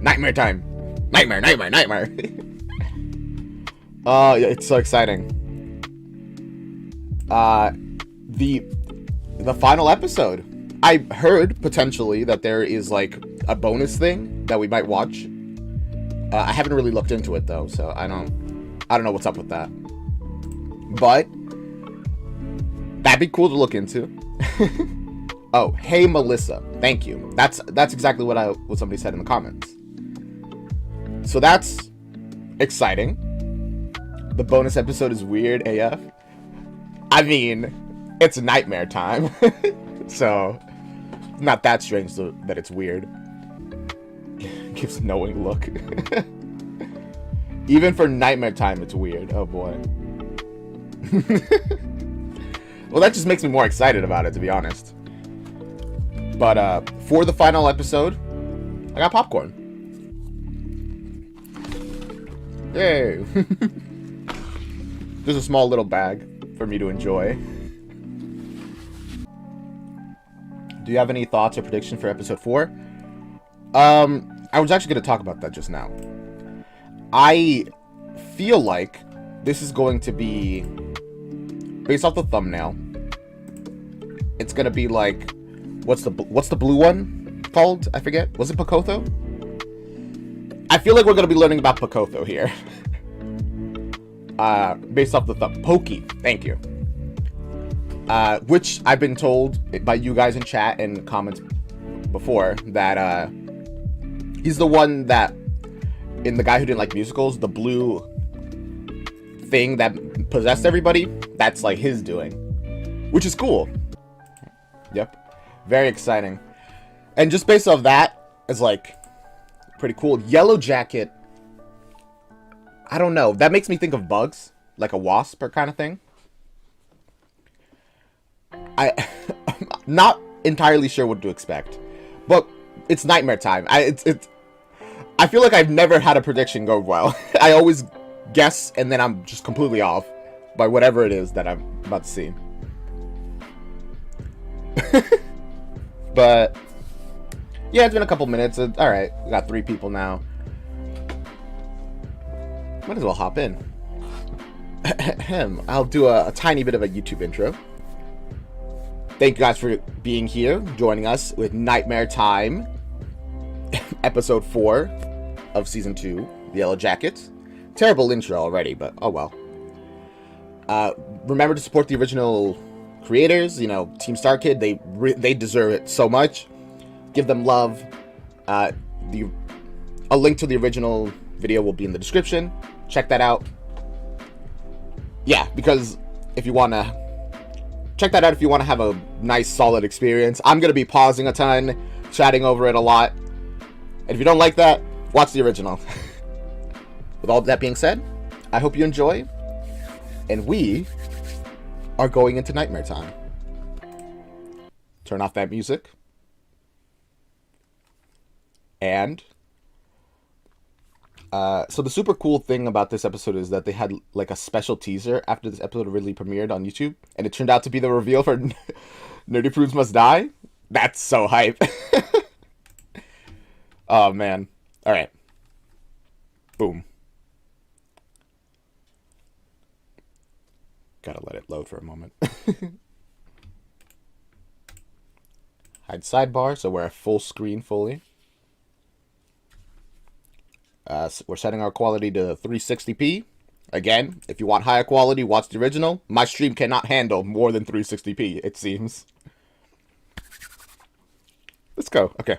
Nightmare time. Nightmare, nightmare, nightmare. It's so exciting. The final episode. I heard potentially that there is like a bonus thing that we might watch. I haven't really looked into it though, so I don't know what's up with that. But that'd be cool to look into. Oh, hey Melissa, thank you. That's exactly what somebody said in the comments. So that's exciting. The bonus episode is weird AF. I mean, it's nightmare time. So not that strange that it's weird. Gives knowing look. Even for nightmare time, it's weird. Oh boy. Well, that just makes me more excited about it, to be honest. But for the final episode, I got popcorn. Yay. There's a small little bag for me to enjoy. Do you have any thoughts or prediction for episode 4? I was actually going to talk about that just now. I feel like this is going to be, based off the thumbnail, it's going to be like, what's the blue one called? I forget. Was it Pokotho? I feel like we're going to be learning about Pokotho here. Based off the Pokey. Thank you. Which I've been told by you guys in chat and comments before that he's the one that, in The Guy Who Didn't Like Musicals, the blue thing that possessed everybody, that's like his doing, which is cool. Yep, very exciting. And just based off that, it's like pretty cool. Yellow Jacket, I don't know, that makes me think of bugs, like a wasp or kind of thing. I'm not entirely sure what to expect, but it's nightmare time. I feel like I've never had a prediction go well. I always guess and then I'm just completely off by whatever it is that I'm about to see. But yeah, it's been a couple minutes. All right, we got 3 people now. Might as well hop in. I'll do a tiny bit of a YouTube intro. Thank you guys for being here, joining us with Nightmare Time, episode 4 of season 2, The Yellow Jackets. Terrible intro already, but oh well. Remember to support the original creators, you know, Team StarKid. They deserve it so much. Give them love. A link to the original video will be in the description. Check that out. Yeah, because if you want to check that out, if you want to have a nice solid experience. I'm going to be pausing a ton, chatting over it a lot. And if you don't like that, watch the original. With all that being said, I hope you enjoy. And we are going into nightmare time. Turn off that music. And so the super cool thing about this episode is that they had like a special teaser after this episode really premiered on YouTube, and it turned out to be the reveal for Nerdy Prudes Must Die. That's so hype. Oh man. All right. Boom. Gotta let it load for a moment. Hide sidebar, so we're at full screen fully. So we're setting our quality to 360p. Again, if you want higher quality, watch the original. My stream cannot handle more than 360p, it seems. Let's go. Okay.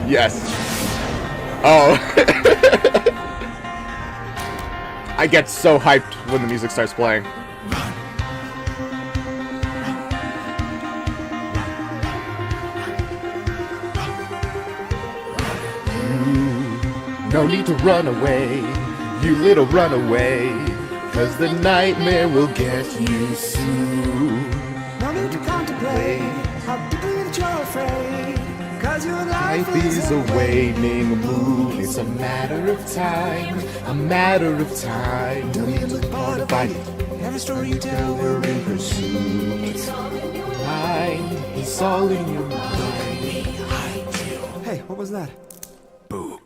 Yes. Oh. I get so hyped when the music starts playing. No need to run away, you little runaway, 'cause the nightmare will get you soon. No need to contemplate how deeply that you're afraid, 'cause Life is a waning moon. It's a matter of time. A matter of time. Tell me the part of it. Every story you tell her in pursuit. It's all in your mind. It's all in your mind. Hey, what was that? Boo.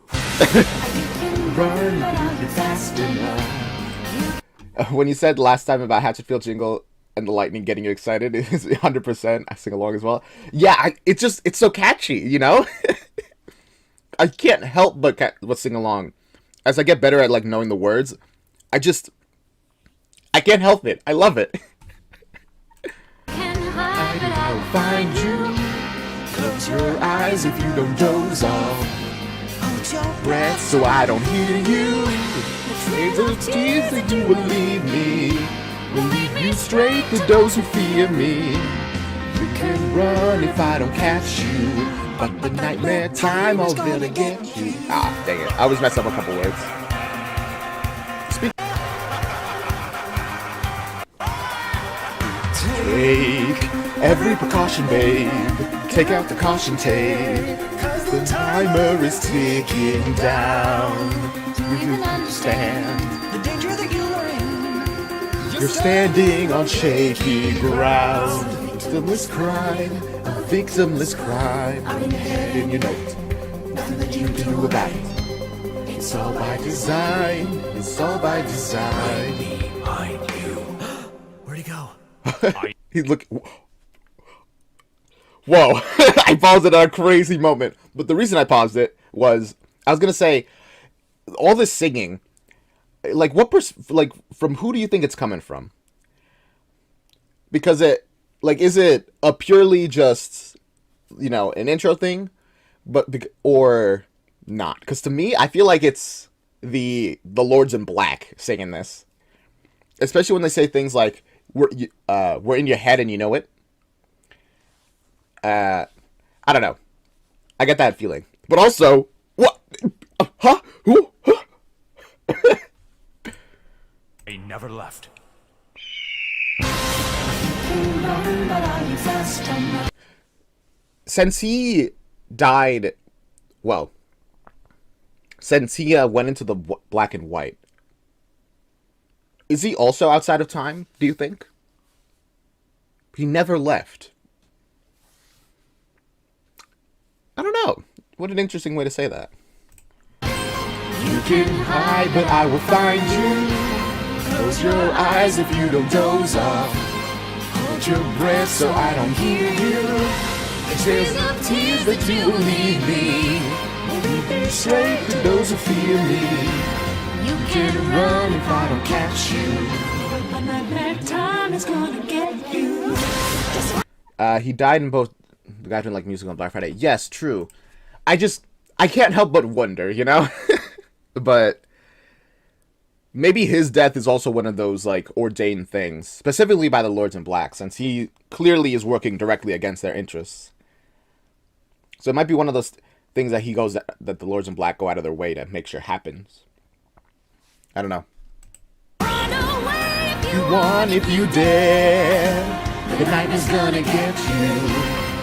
Run, you're fast enough. When you said last time about Hatchetfield Jingle and the lightning getting you excited, is 100%. I sing along as well. Yeah, it's so catchy, you know? I can't help but sing along. As I get better at like knowing the words, I can't help it. I love it. I'll find you. Close your eyes if you don't doze off. Hold your breath so I don't hear you. The trails of tears that you will leave me. Will lead me straight to those who fear me. You can run if I don't catch you, but the nightmare time I'll gonna get you. Ah, dang it. I always mess up a couple words. Take every precaution, babe. Take out the caution tape. Cause the timer is ticking down. You can understand The danger that you are in. you're standing on shaky ground. Victimless crime, a victimless crime. In your note, nothing that you can do about it. It's all by design. It's all by design. Behind you. Where'd he go? He's looking. Whoa! I paused it at a crazy moment. But the reason I paused it was I was gonna say all this singing. Like like from who do you think it's coming from? Because is it a purely just an intro thing, or not? Because to me, I feel like it's the Lords in Black singing this, especially when they say things like we're in your head and you know it. I don't know. I get that feeling, but also what? Huh? Who? Huh? He never left. Since he died, since he went into the black and white, is he also outside of time, do you think? He never left. I don't know. What an interesting way to say that. You can hide, but I will find you. Close your eyes if you don't doze off. Hold your breath so I don't hear you. The trails of tears that you will leave me. Lead me straight to those who fear me. You can run if I don't catch you. But nightmare time is gonna get you. He died in both. The guy doing like music on Black Friday. Yes, true. I can't help but wonder, But maybe his death is also one of those like ordained things, specifically by the Lords in Black, since he clearly is working directly against their interests. So it might be one of those things that that the Lords in Black go out of their way to make sure happens. I don't know. Run away if you want, if you dare. The night is gonna get you.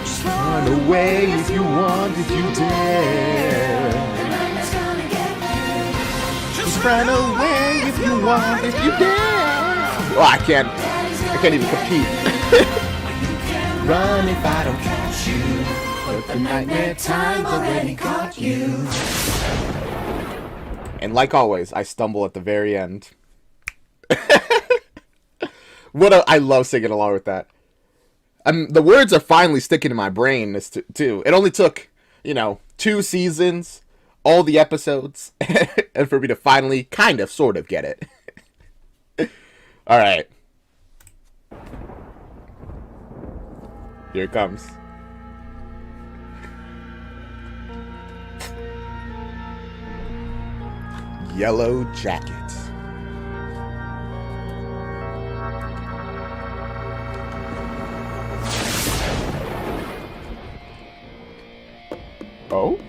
Just run away if you want, if you dare. The night is gonna get you. Just run away if you want, if you dare. Oh, I can't even compete. Run if I don't catch you. But the nightmare time already got you. And like always, I stumble at the very end. I love singing along with that. The words are finally sticking in my brain too. It only took, 2 seasons, all the episodes, and for me to finally kind of sort of get it. All right. Here it comes. Yellow Jacket. Oh?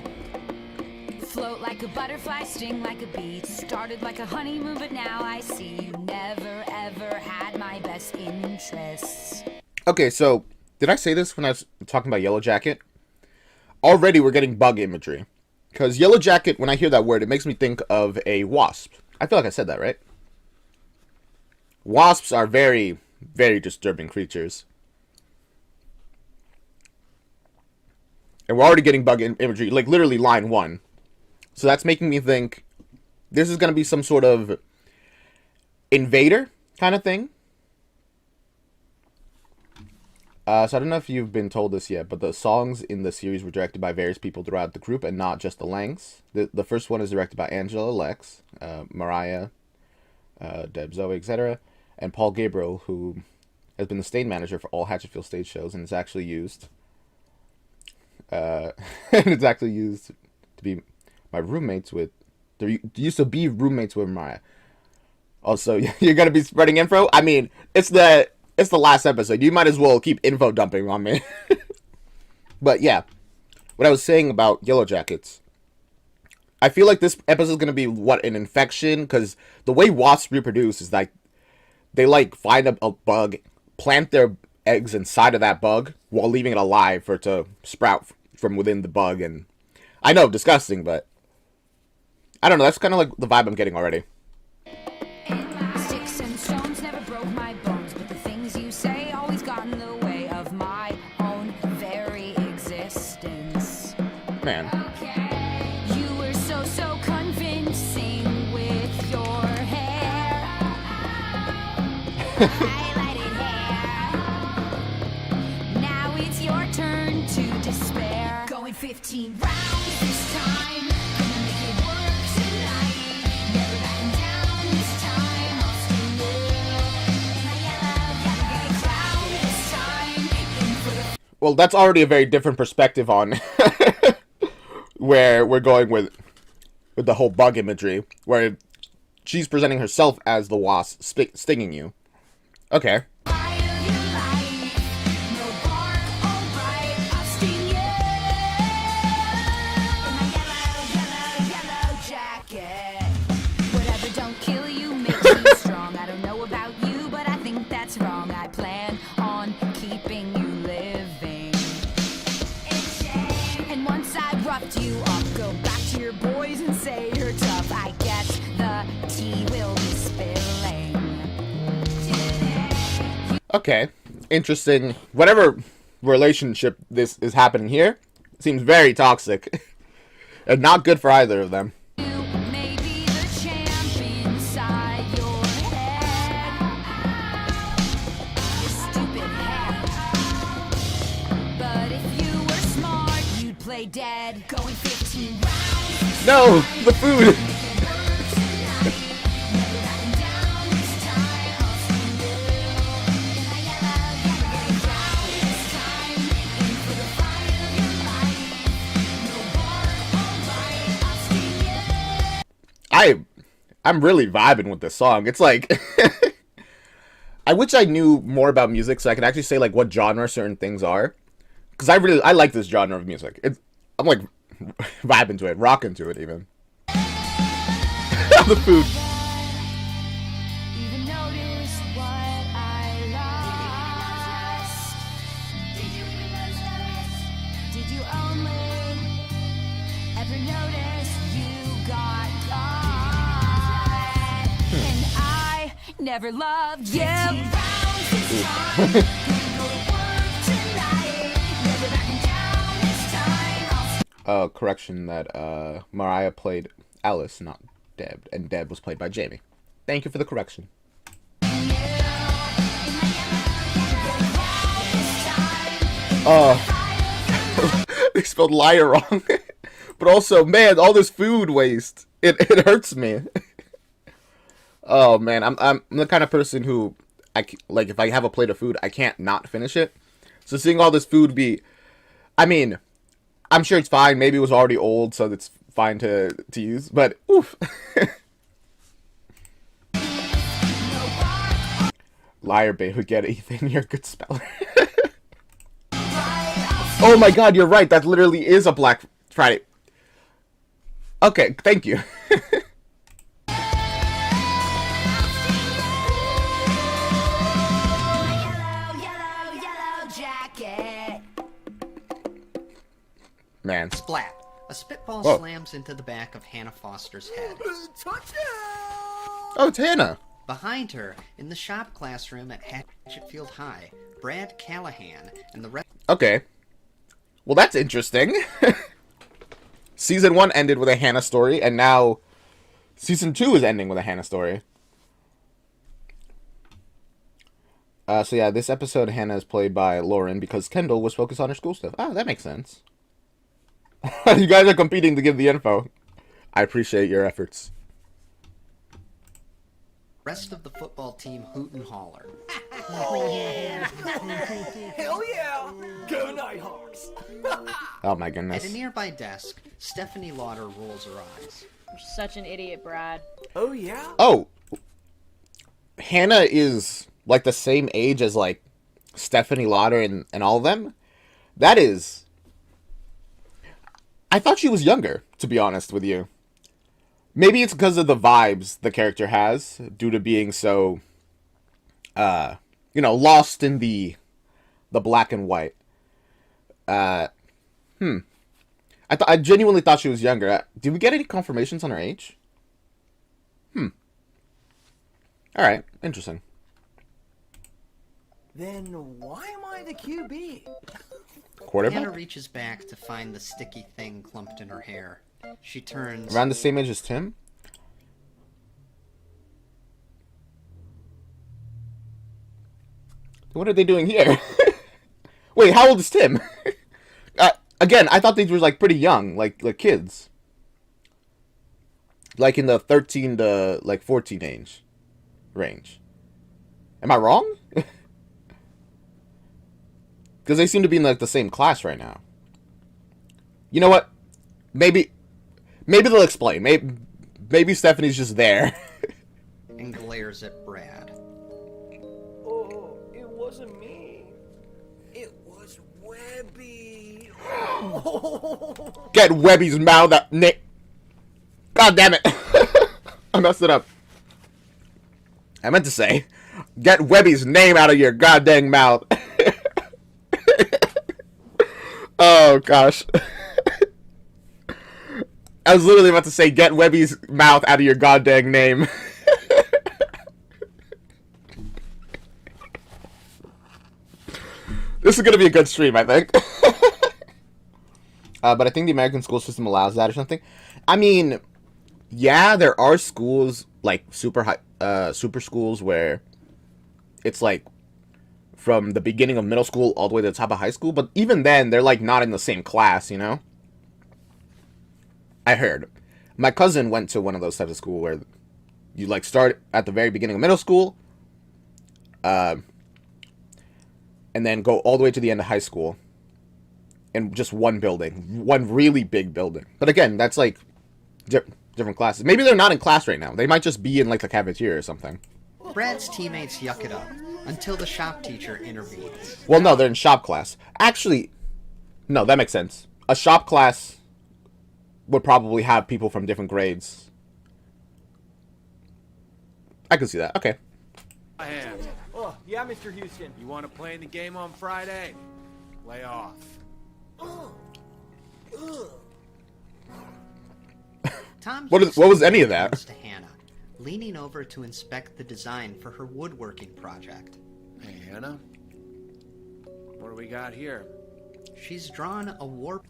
Float like a butterfly, sting like a bee. Started like a honeymoon, but now I see you never ever had my best interests. Okay, so did I say this when I was talking about Yellow Jacket? already we're getting bug imagery. Because Yellow Jacket, when I hear that word, it makes me think of a wasp. I feel like I said that, right? Wasps are very, very disturbing creatures. And we're already getting bug imagery, like literally line 1. So that's making me think this is going to be some sort of invader kind of thing. So I don't know if you've been told this yet, but the songs in the series were directed by various people throughout the group and not just the Langs. The first one is directed by Angela Lex, Mariah, Deb Zoe, etc. And Paul Gabriel, who has been the stage manager for all Hatchetfield stage shows and is actually used... and it's actually used to be my roommates with... They used to be roommates with Mariah. Also, you're going to be spreading info? I mean, it's the last episode. You might as well keep info dumping on me. But yeah, what I was saying about Yellow Jackets. I feel like this episode is going to be, what, an infection? Because the way wasps reproduce is like, they like find a bug, plant their eggs inside of that bug, while leaving it alive for it to sprout from within the bug. And I know, disgusting, but I don't know. That's kind of like the vibe I'm getting already. Sticks and stones never broke my bones, but the things you say always got in the way of my own very existence. Man. You were so convincing with your hair. Highlighted hair. Now it's your turn to despair. Going 15 rounds this time. Gonna make it work tonight. Never backing down this time. I'll sting you in my yellow cloud this time. In for the Well, that's already a very different perspective on where we're going with the whole bug imagery, where she's presenting herself as the wasp stinging you. Okay. fight of your life. No bark, alright. I'll sting you in my yellow jacket. Whatever don't kill you makes you strong. I don't know about you, but I think that's wrong. I plan on keeping you living. And once I've roughed you up, go back to your boys and say you're tough. I guess the tea will be spilling. Okay. Interesting. Whatever relationship this is happening here seems very toxic. And not good for either of them. You may be the champ inside your head. Your stupid head. But if you were smart, you'd play dead. Going 15 rounds. No! The food! Never backing down this time. I'll sting you in my yellow cloud this time. In for the fight of your life. No bark, alright. I'll sting you. I'm really vibing with this song. It's like... I wish I knew more about music so I could actually say like what genre certain things are. Because I like this genre of music. I'm like vibing to it, rocking to it even. The food. Even notice what I lost? Did you even notice? Did you only ever notice you got caught? And I never loved you. Correction that Mariah played Alice, not Deb, and Deb was played by Jamie. Thank you for the correction. They spelled liar wrong. But also, man, all this food waste. It hurts me. Oh man, I'm the kind of person who like if I have a plate of food, I can't not finish it. So seeing all this food be, I mean, I'm sure it's fine. Maybe it was already old, so it's fine to use. But oof. Liar, babe, get it, Ethan. You're a good speller. Oh my God, you're right. That literally is a Black Friday. Okay, thank you. Man, football Whoa. slams into the back of Hannah Foster's head. Oh, it's Hannah. Behind her, in the shop classroom at Hatchetfield High, Brad Callahan and the rest. Okay. Well, that's interesting. Season 1 ended with a Hannah story, and now Season 2 is ending with a Hannah story. So yeah, this episode Hannah is played by Lauren because Kendall was focused on her school stuff. Oh, that makes sense. You guys are competing to give the info. I appreciate your efforts. Rest of the football team hoot and holler. Hell yeah! Go Nighthawks! Oh my At goodness. a nearby desk, Stephanie Lauder rolls her eyes. You're such an idiot, Brad. Oh yeah? Oh, Hannah is like the same age as like Stephanie Lauder and all of them. That is. I thought she was younger, to be honest with you. Maybe it's because of the vibes the character has, due to being so, lost in the black and white. I genuinely thought she was younger. Did we get any confirmations on her age? All right, interesting. Then why am I the QB? Hannah Quarterback? reaches back to find the sticky thing clumped in her hair. She turns. Around the same age as Tim? What are they doing here? Wait, how old is Tim? Again, I thought these were like pretty young, like kids. Like in the 13 to like 14 age range. Am I wrong? Because they seem to be in like the same class right now. You know what? Maybe they'll explain. Maybe Stephanie's just there. And glares at Brad. Oh, it wasn't me. It was Webby. Get Webby's mouth out, Nick. God damn it. I messed it up. I meant to say, get Webby's name out of your goddamn mouth. Oh, gosh. I was literally about to say, get Webby's mouth out of your goddamn name. This is going to be a good stream, I think. But I think the American school system allows that or something. I mean, yeah, there are schools, like super schools where it's like from the beginning of middle school all the way to the top of high school. But even then, they're like not in the same class, you know? I heard. My cousin went to one of those types of school where you like start at the very beginning of middle school, and then go all the way to the end of high school in just one building, one really big building. But again, that's like different classes. Maybe they're not in class right now. They might just be in like the cafeteria or something. Brad's teammates yuck it up until the shop teacher intervenes. Well, no, they're in shop class. Actually, no, that makes sense. A shop class would probably have people from different grades. I can see that. Okay. My hand. Oh, yeah, Mr. Houston. You want to play in the game on Friday? Lay off. Tom What was any of that? turns to Hannah, leaning over to inspect the design for her woodworking project. Hey, Hannah. What do we got here? She's drawn a warp.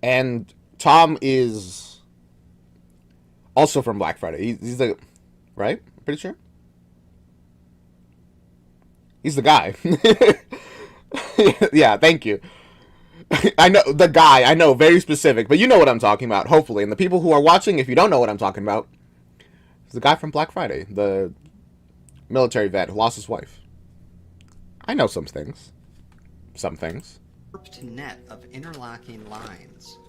And Tom is also from Black Friday. He's the... Right? Pretty sure? He's the guy. Yeah, thank you. I know, the guy, I know, very specific, but you know what I'm talking about, hopefully. And the people who are watching, if you don't know what I'm talking about, it's the guy from Black Friday, the military vet who lost his wife. I know some things. Some things. Warped net of interlocking lines.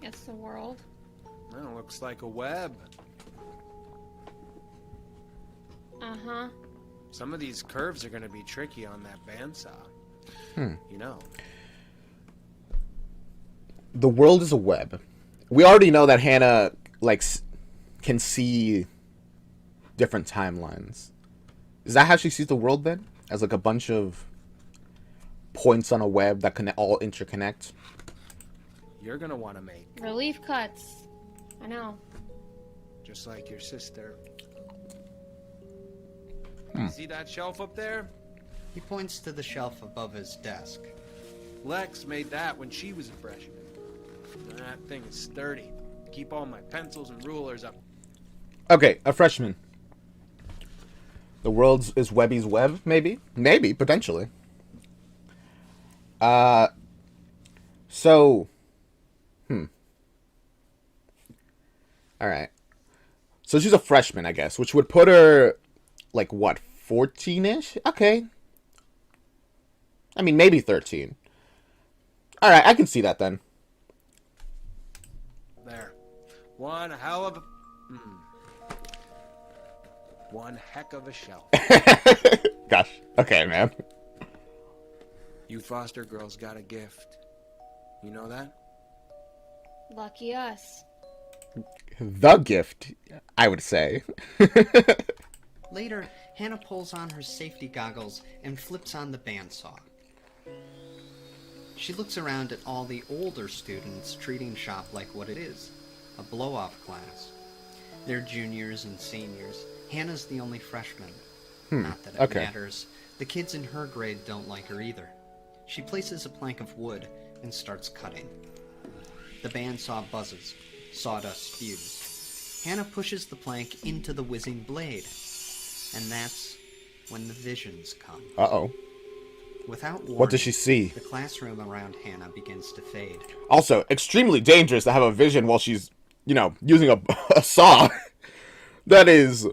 It's the world. Well, looks like a web. Uh-huh. Some of these curves are going to be tricky on that bandsaw. You know. The world is a web. We already know that Hannah, like, can see different timelines. Is that how she sees the world, then? As, like, a bunch of points on a web that can all interconnect? you're gonna want to make. Relief cuts. I know. Just like your sister. Hmm. See that shelf up there? He points to the shelf above his desk. Lex made that when she was a freshman. That thing is sturdy. Keep all my pencils and rulers up. Okay, a freshman. The world's is Webby's web, maybe? Maybe, potentially. So... Alright. So she's a freshman, I guess, which would put her, like, what, 14-ish? Okay. I mean, maybe 13. Alright, I can see that then. There. One hell of a... One heck of a shelf. Gosh. Okay, man. You foster girls got a gift. You know that? Lucky us. The gift, I would say. Later, Hannah pulls on her safety goggles and flips on the bandsaw. She looks around at all the older students treating shop like what it is, a blow-off class. They're juniors and seniors. Hannah's the only freshman. Not that it okay. matters. The kids in her grade don't like her either. She places a plank of wood and starts cutting. The bandsaw buzzes. Sawdust spews. Hannah pushes the plank into the whizzing blade. And that's when the visions come. Uh-oh. Without warning, What does she see? the classroom around Hannah begins to fade. Also, extremely dangerous to have a vision while she's, you know, using a saw. That's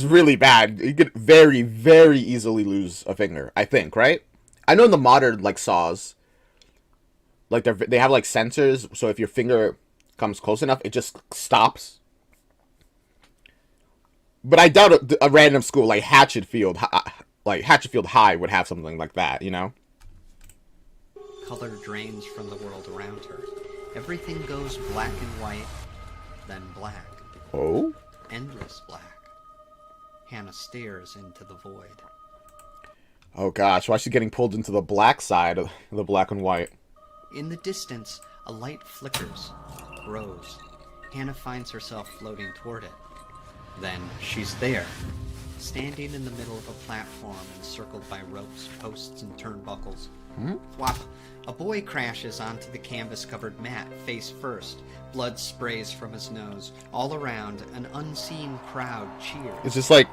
really bad. You could very, very easily lose a finger, I think, right? I know in the modern, like, saws, like, they have, like, sensors, so if your finger comes close enough, it just stops. But I doubt a random school like Hatchetfield High would have something like that, you know? Color drains from the world around her. Everything goes black and white, then black. Oh? Endless black. Hannah stares into the void. Oh gosh, why is she getting pulled into the black side of the black and white? In the distance, a light flickers, grows. Hannah finds herself floating toward it. Then she's there, standing in the middle of a platform encircled by ropes, posts, and turnbuckles. Whop! A boy crashes onto the canvas-covered mat, face first. Blood sprays from his nose. All around, an unseen crowd cheers. Is this like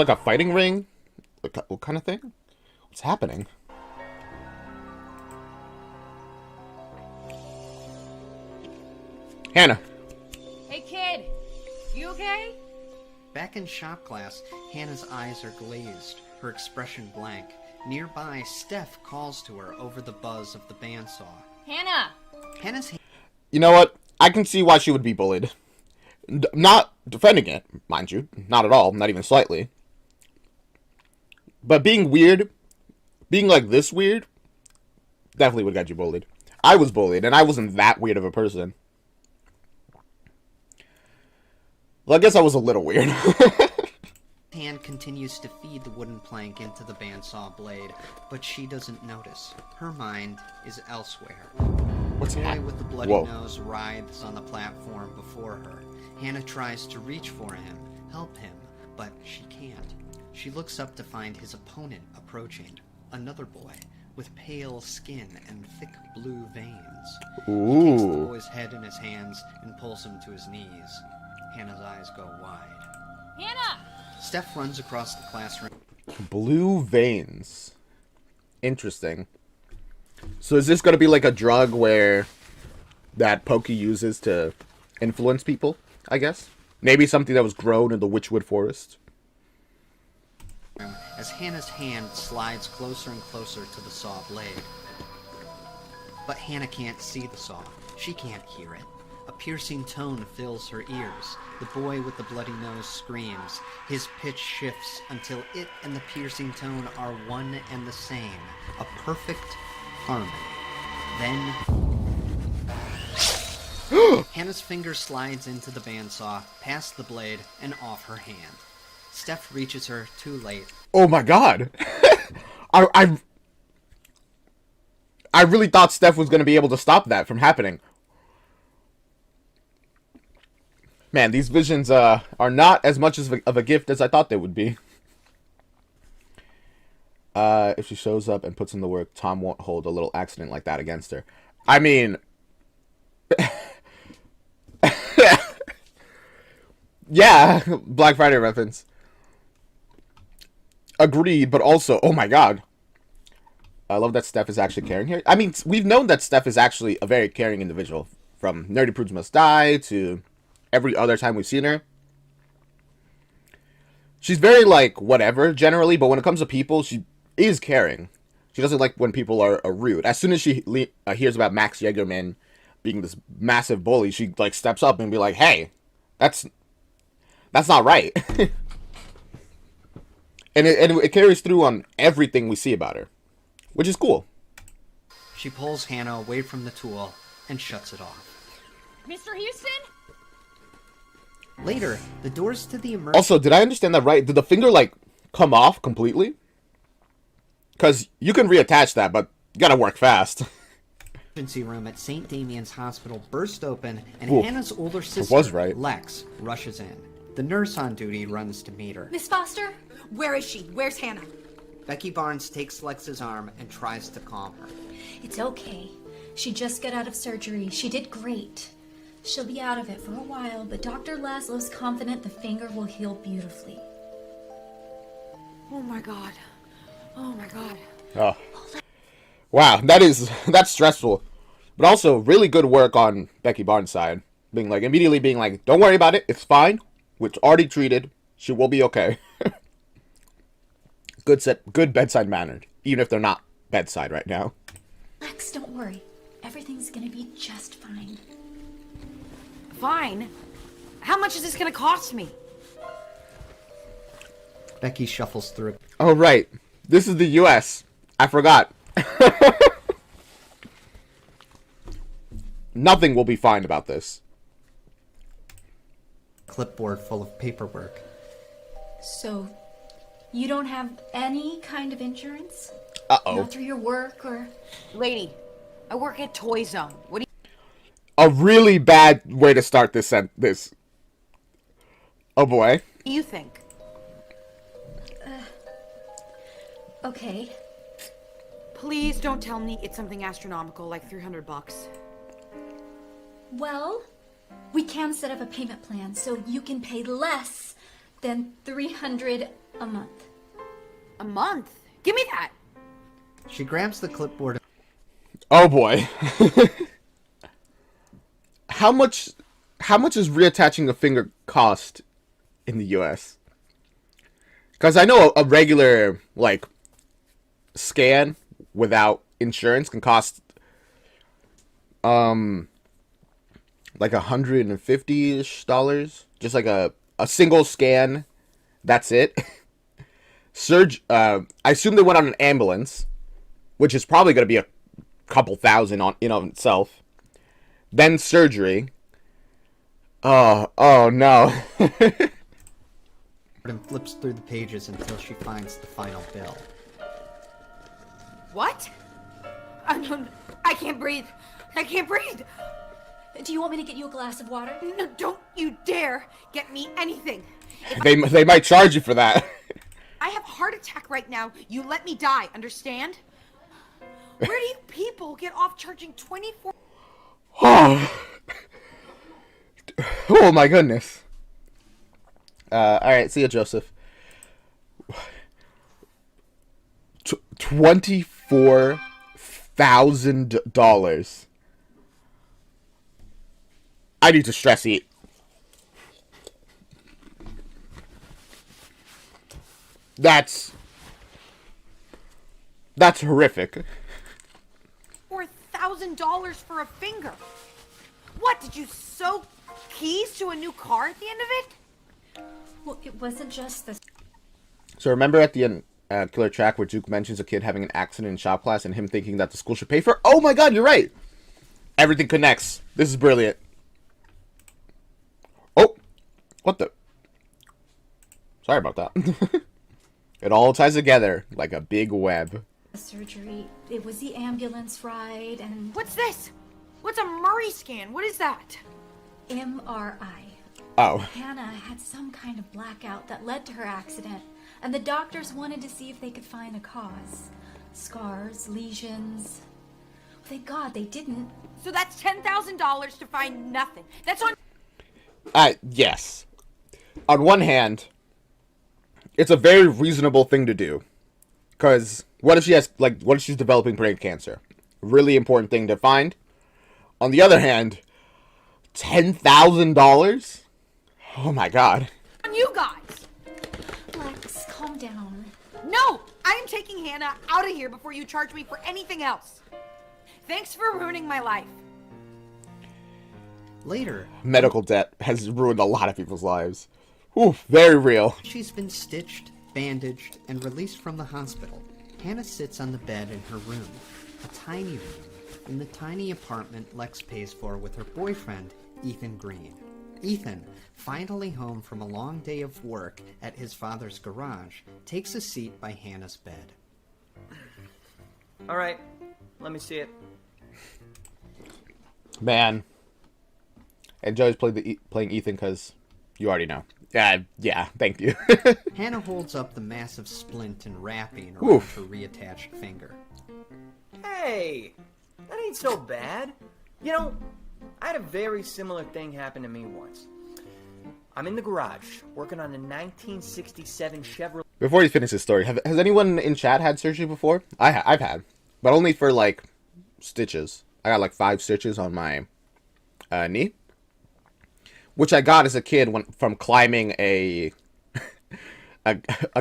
a fighting ring? What kind of thing? What's happening? Hannah. Hey, kid! You okay? Back in shop class, Hannah's eyes are glazed, her expression blank. Nearby, Steph calls to her over the buzz of the bandsaw. Hannah! Hannah's You know what? I can see why she would be bullied. Not defending it, mind you. Not at all. Not even slightly. But being weird, being like this weird, definitely would get you bullied. I was bullied, and I wasn't that weird of a person. Well, I guess I was a little weird. hand continues to feed the wooden plank into the bandsaw blade, but she doesn't notice. Her mind is elsewhere. What's The boy happening? with the bloody Whoa. nose writhes on the platform before her. Hannah tries to reach for him, help him, but she can't. She looks up to find his opponent approaching. Another boy, with pale skin and thick blue veins. He takes the Ooh. boy's head in his hands and pulls him to his knees. Hannah's eyes go wide. Hannah! Steph runs across the classroom. Blue veins. Interesting. So is this going to be like a drug where that Pokey uses to influence people, I guess? Maybe something that was grown in the Witchwood Forest? As Hannah's hand slides closer and closer to the saw blade. But Hannah can't see the saw. She can't hear it. A piercing tone fills her ears. The boy with the bloody nose screams. His pitch shifts until it and the piercing tone are one and the same. A perfect harmony. Then... Hannah's finger slides into the bandsaw, past the blade, and off her hand. Steph reaches her too late. Oh my god! I I really thought Steph was going to be able to stop that from happening. Man, these visions are not as much of a gift as I thought they would be. If she shows up and puts in the work, Tom won't hold a little accident like that against her. I mean... yeah, Black Friday reference. Agreed, but also, oh my god. I love that Steph is actually caring here. I mean, we've known that Steph is actually a very caring individual. From Nerdy Prudes Must Die to every other time we've seen her. She's very, like, whatever, generally, but when it comes to people, she is caring. She doesn't like when people are rude. As soon as she hears about Max Yeagerman being this massive bully, she, like, steps up and be like, hey, that's not right. And it carries through on everything we see about her, which is cool. She pulls Hannah away from the tool and shuts it off. Mr. Houston? Later, the doors to the emergency... Also, did I understand that right? Did the finger, like, come off completely? Because you can reattach that, but you gotta work fast. emergency room at St. Damian's Hospital burst open, and Ooh, Hannah's older sister, was right. Lex, rushes in. The nurse on duty runs to meet her. Miss Foster? Where is she? Where's Hannah? Becky Barnes takes Lex's arm and tries to calm her. It's okay. She just got out of surgery. She did great. She'll be out of it for a while, but Dr. Laszlo's confident the finger will heal beautifully. Oh my god. Oh my god. Oh. Wow, that's stressful. But also, really good work on Becky Barnes' side. Immediately being like, don't worry about it, it's fine. It's already treated. She will be okay. Good bedside manner, even if they're not bedside right now. Lex, don't worry. Everything's gonna be just fine. Fine? How much is this gonna cost me? Becky shuffles through. Oh, right. This is the U.S. I forgot. Nothing will be fine about this. Clipboard full of paperwork. So, you don't have any kind of insurance? Uh-oh. Not through your work or... Lady, I work at Toy Zone. What do A really bad way to start this. Oh, boy. you think? Okay. Please don't tell me it's something astronomical like $300. Well, we can set up a payment plan so you can pay less than $300 a month. A month? Give me that! She grabs the clipboard. Oh, boy. How much is reattaching a finger cost in the U.S.? Because I know a regular, like, scan without insurance can cost, like $150-ish. Just like a single scan. That's it. I assume they went on an ambulance, which is probably going to be a couple thousand in of itself. Then surgery. Oh no. And flips through the pages until she finds the final bill. What? I can't breathe. I can't breathe. Do you want me to get you a glass of water? No, don't you dare get me anything. They might charge you for that. I have a heart attack right now. You let me die, understand? Where do you people get off charging 24? Oh my goodness. Alright, see ya, Joseph. $24,000. I need to stress eat. That's horrific. $4,000 for a finger. What, did you sew keys to a new car at the end of it? Well, it wasn't just the... So remember at the end, Killer Track, where Duke mentions a kid having an accident in shop class and him thinking that the school should pay for it? Oh my god, you're right! Everything connects. This is brilliant. Oh! What the... Sorry about that. It all ties together like a big web. surgery. It was the ambulance ride and What's this? What's a Murray scan? What is that? MRI. Oh. Hannah had some kind of blackout that led to her accident, and the doctors wanted to see if they could find a cause. Scars, lesions. Thank God they didn't. So that's $10,000 to find nothing. That's on. Yes. On one hand, it's a very reasonable thing to do. Because what if she's developing brain cancer? Really important thing to find. On the other hand, $10,000? Oh my God. On you guys. Lex, calm down. No, I am taking Hannah out of here before you charge me for anything else. Thanks for ruining my life. Later, Medical debt has ruined a lot of people's lives. Oof, very real. she's been stitched, bandaged, and released from the hospital. Hannah sits on the bed in her room, a tiny room, in the tiny apartment Lex pays for with her boyfriend, Ethan Green. Ethan, finally home from a long day of work at his father's garage, takes a seat by Hannah's bed. All right, let me see it. Man. And Joe's playing Ethan because you already know. Yeah, thank you. Hannah holds up the massive splint and wrapping around her reattached finger. Hey, that ain't so bad. You know, I had a very similar thing happen to me once. I'm in the garage, working on a 1967 Chevrolet. Before he finishes his story, has anyone in chat had surgery before? I've had. But only for, like, stitches. I got, like, 5 stitches on my knee. Which I got as a kid from climbing a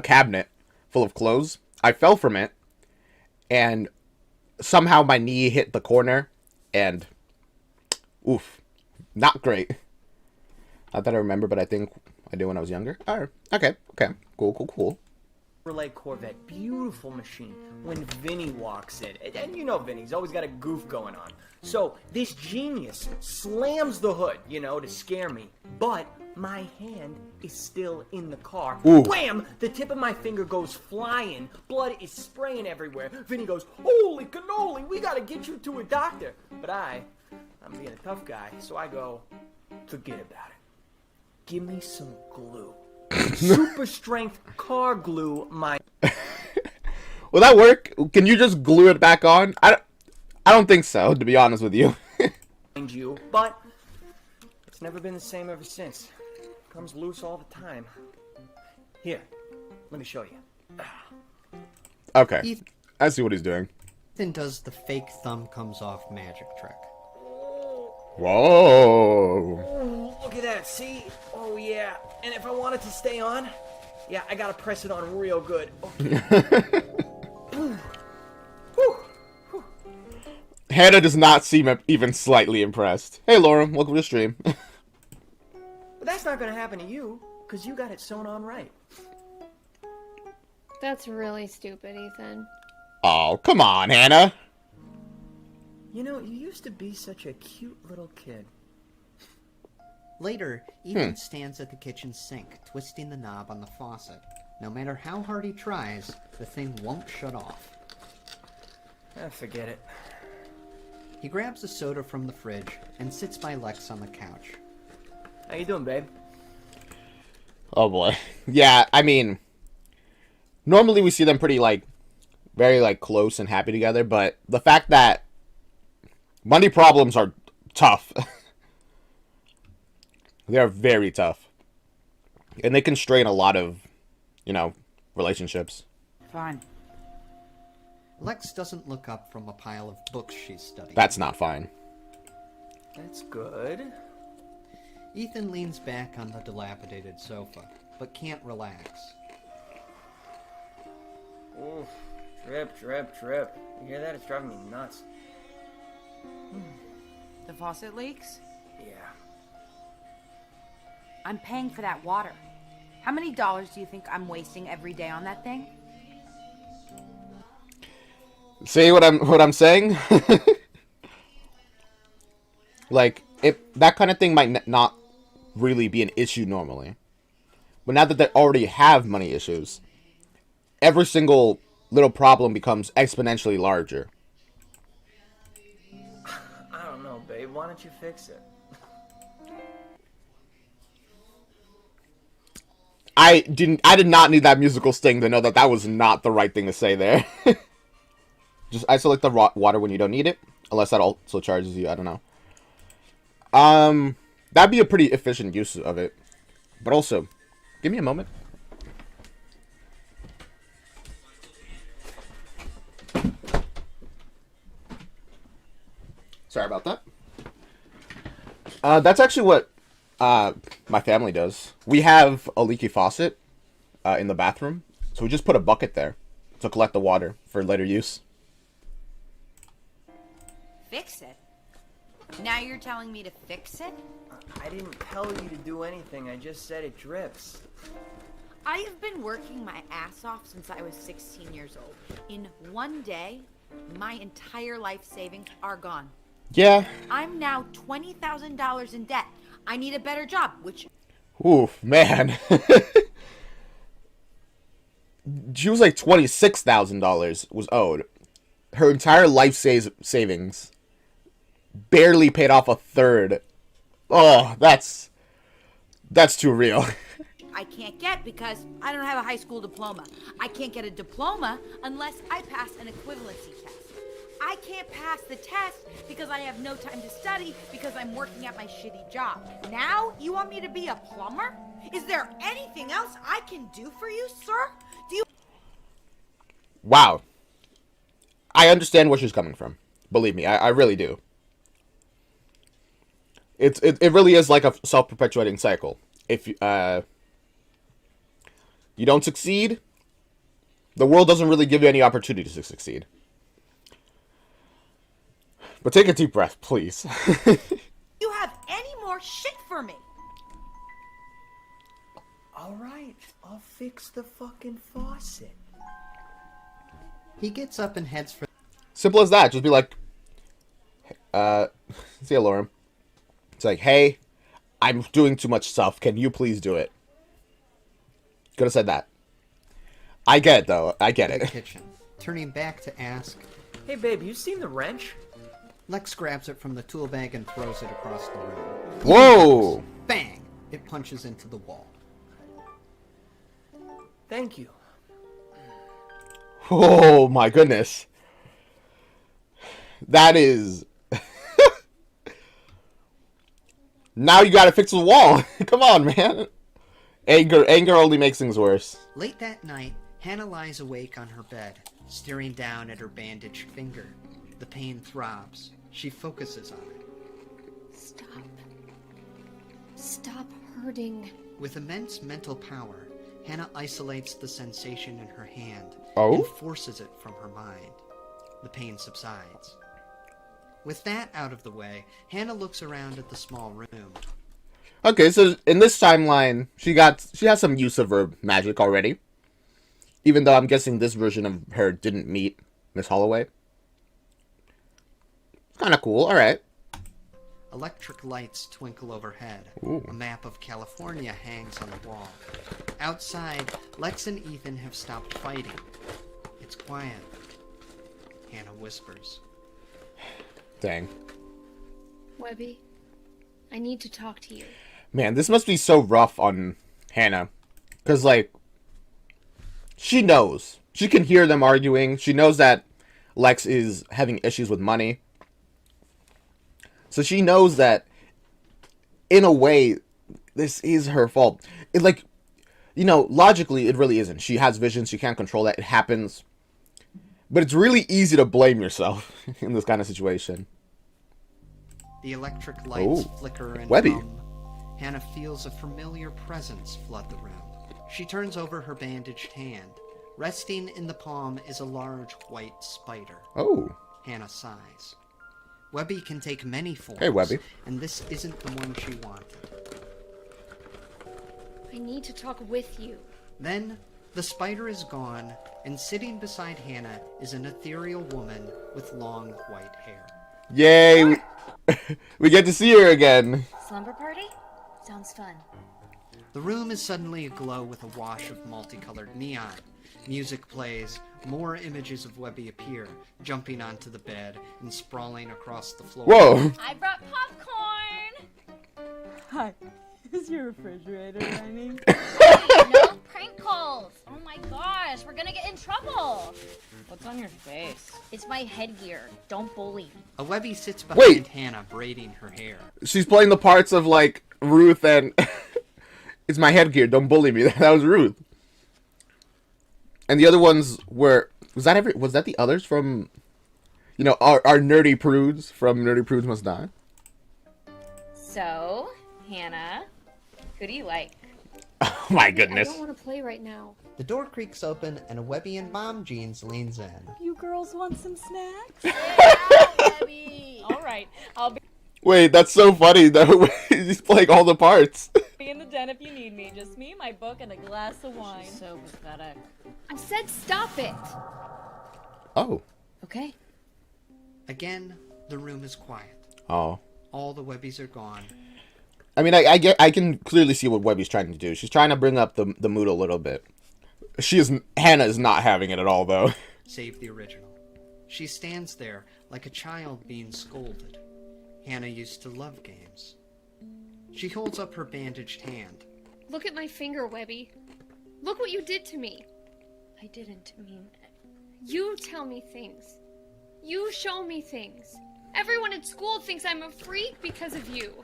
cabinet full of clothes. I fell from it, and somehow my knee hit the corner, and oof, not great. Not that I remember, but I think I did when I was younger. Oh, okay, cool. Chevrolet Corvette, beautiful machine. When Vinny walks in, and you know Vinny's always got a goof going on. So this genius slams the hood, to scare me. But my hand is still in the car. Ooh. Wham! The tip of my finger goes flying. Blood is spraying everywhere. Vinny goes, "Holy cannoli, we gotta get you to a doctor." But I'm being a tough guy, so I go, "Forget about it. Give me some glue." Super strength car glue my... Will that work? Can you just glue it back on? I don't think so, to be honest with you. Mind you, but it's never been the same ever since. Comes loose all the time. Here, let me show you. Okay, I see what he's doing. Ethan does the fake thumb comes off magic trick. Whoa. Oh, look at that, see? Oh yeah, and if I want it to stay on, yeah, I gotta press it on real good. Okay. Hannah does not seem even slightly impressed. Hey Laura, welcome to the stream. But that's not gonna happen to you, because you got it sewn on right. That's really stupid, Ethan. Oh, come on, Hannah. You know, you used to be such a cute little kid. Later, Ethan stands at the kitchen sink, twisting the knob on the faucet. No matter how hard he tries, the thing won't shut off. Forget it. He grabs a soda from the fridge and sits by Lex on the couch. How you doing, babe? Oh boy. Yeah, I mean, normally we see them pretty, very, close and happy together, but the fact that money problems are tough. They are very tough. And they constrain a lot of, relationships. Fine. Lex doesn't look up from a pile of books she's studying. That's not fine. That's good. Ethan leans back on the dilapidated sofa, but can't relax. Oof. Drip. You hear that? It's driving me nuts. The faucet leaks? Yeah. I'm paying for that water. How many dollars do you think I'm wasting every day on that thing? See what I'm saying? That kind of thing might not really be an issue normally. But now that they already have money issues, every single little problem becomes exponentially larger. I don't know, babe. Why don't you fix it? I did not need that musical sting to know that that was not the right thing to say there. Just isolate the water when you don't need it, unless that also charges you. I don't know. That'd be a pretty efficient use of it. But also, give me a moment. Sorry about that. That's actually what my family does. We have a leaky faucet in the bathroom, so we just put a bucket there to collect the water for later use. Fix it? Now you're telling me to fix it? I didn't tell you to do anything. I just said it drips. I have been working my ass off since I was 16 years old. In one day, my entire life savings are gone. Yeah. I'm now $20,000 in debt. I need a better job, which... Oof, man. She was like $26,000 was owed. Her entire life savings barely paid off a third. Oh, that's too real. I can't get because I don't have a high school diploma. I can't get a diploma unless I pass an equivalency test. I can't pass the test because I have no time to study because I'm working at my shitty job. Now you want me to be a plumber? Is there anything else I can do for you, sir? Do you... Wow. I understand where she's coming from. Believe me, I really do. It really is like a self-perpetuating cycle. If you don't succeed, the world doesn't really give you any opportunities to succeed. But take a deep breath, please. You have any more shit for me? Alright, I'll fix the fucking faucet. He gets up and heads for... Simple as that. Just be like, see ya, Lauren. It's like, hey, I'm doing too much stuff. Can you please do it? Could have said that. I get it, though. I get the it. kitchen, turning back to ask. Hey, babe, you seen the wrench? Lex grabs it from the tool bag and throws it across the room. Whoa! Bang! It punches into the wall. Thank you. Oh, my goodness. That is... Now you gotta fix the wall. Come on, man. Anger only makes things worse. Late that night, Hannah lies awake on her bed, staring down at her bandaged finger. The pain throbs. She focuses on it. Stop. Stop hurting. With immense mental power, Hannah isolates the sensation in her hand and forces it from her mind. The pain subsides. With that out of the way, Hannah looks around at the small room. Okay, so in this timeline, she has some use of her magic already. Even though I'm guessing this version of her didn't meet Miss Holloway. Kind of cool, alright. Electric lights twinkle overhead. Ooh. A map of California hangs on the wall. Outside, Lex and Ethan have stopped fighting. It's quiet. Hannah whispers. Dang. Webby, I need to talk to you. Man, this must be so rough on Hannah. Because, like, she knows. She can hear them arguing. She knows that Lex is having issues with money. So she knows that, in a way, this is her fault. It, like, you know, logically, it really isn't. She has visions. She can't control that. It happens. But it's really easy to blame yourself in this kind of situation. The electric lights flicker and Webby. hum. Hannah feels a familiar presence flood the room. She turns over her bandaged hand. Resting in the palm is a large white spider. Oh. Hannah sighs. Webby can take many forms. Hey, Webby. And this isn't the one she wanted. I need to talk with you. Then, the spider is gone, and sitting beside Hannah is an ethereal woman with long white hair. Yay! We get to see her again. Slumber party? Sounds fun. The room is suddenly aglow with a wash of multicolored neon. Music plays, more images of Webby appear, jumping onto the bed and sprawling across the floor. Whoa! I brought popcorn! Hi. Is your refrigerator running? No prank calls! Oh my gosh, we're gonna get in trouble! What's on your face? It's my headgear. Don't bully me. A Webby sits behind Wait. Hannah, braiding her hair. She's playing the parts of, like, Ruth and... It's my headgear, don't bully me. That was Ruth. And the other ones were... Was that the others from... You know, our nerdy prudes from Nerdy Prudes Must Die? So, Hannah, who do you like? Oh my I goodness. don't want to play right now. The door creaks open and a Webby in mom jeans leans in. You girls want some snacks? All right, I'll Wait, that's so funny. He's playing all the parts. Be in the den if you need me. Just me, my book, and a glass of wine. so pathetic. I said stop it. Oh. Okay. Again, the room is quiet. Oh. All the Webbies are gone. I mean, I can clearly see what Webby's trying to do. She's trying to bring up the mood a little bit. Hannah is not having it at all, though. Save the original. She stands there like a child being scolded. Hannah used to love games. She holds up her bandaged hand. Look at my finger, Webby. Look what you did to me. I didn't mean it. You tell me things. You show me things. Everyone at school thinks I'm a freak because of you.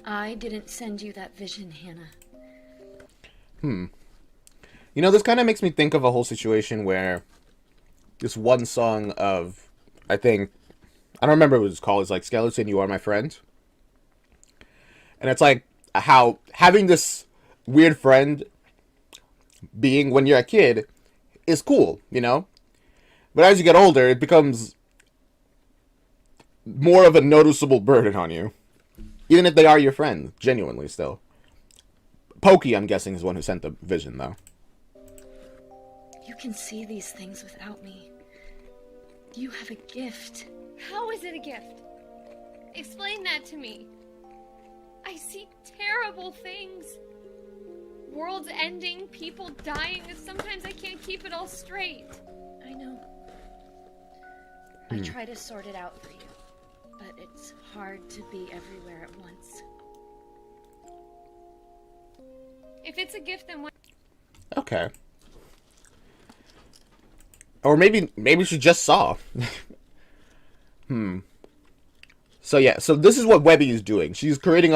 I didn't send you that vision, Hannah. You know, this kind of makes me think of a whole situation where this one song of, I think, I don't remember what it was called. It's like Skeleton, You Are My Friend. And it's like how having this weird friend being when you're a kid is cool, you know? But as you get older, it becomes more of a noticeable burden on you. Even if they are your friend, genuinely still. Pokey, I'm guessing, is the one who sent the vision, though. You can see these things without me. You have a gift. How is it a gift? Explain that to me. I see terrible things. Worlds ending, people dying, and sometimes I can't keep it all straight. I know. I try to sort it out for you, but it's hard to be everywhere at once. If it's a gift, then why? Okay. Or maybe she just saw. So yeah, so this is what Webby is doing. She's creating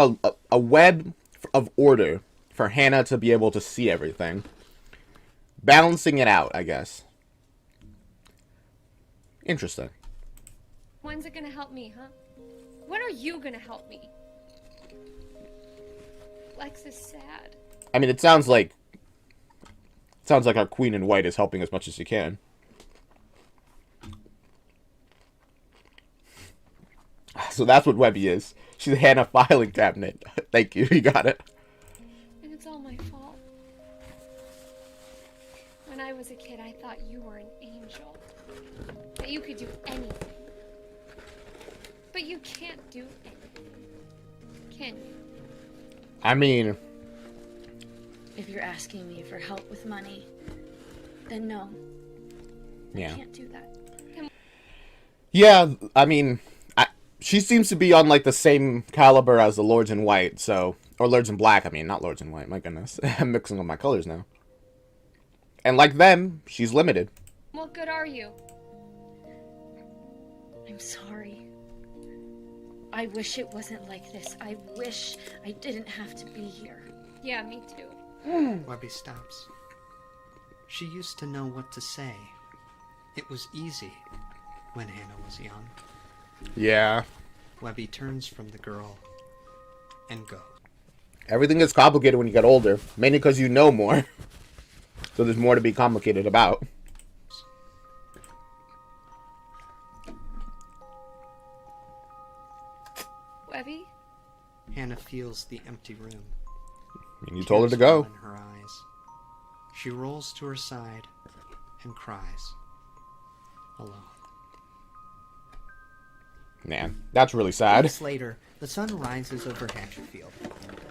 a web of order for Hannah to be able to see everything. Balancing it out, I guess. Interesting. When's it gonna help me, huh? When are you gonna help me? Lex is sad. I mean, it sounds like our Queen in White is helping as much as she can. So that's what Webby is. She's a Hannah filing cabinet. Thank you, you got it. And it's all my fault. When I was a kid, I thought you were an angel. That you could do anything. But you can't do anything. Can you? I mean... If you're asking me for help with money, then no. Yeah. I can't do that. Yeah, I mean... She seems to be on, like, the same caliber as the Lords in White, so... Or Lords in Black, I mean, not Lords in White, my goodness. I'm mixing up my colors now. And like them, she's limited. What good are you? I'm sorry. I wish it wasn't like this. I wish I didn't have to be here. Yeah, me too. Webby stops. She used to know what to say. It was easy when Hannah was young. Yeah. Webby turns from the girl and goes. Everything gets complicated when you get older, mainly because you know more. So there's more to be complicated about. Webby? Hannah feels the empty room. And you told her to Tears go. fall in her eyes. She rolls to her side and cries. Alone. Man, that's really sad. Weeks later, the sun rises over Hatchetfield.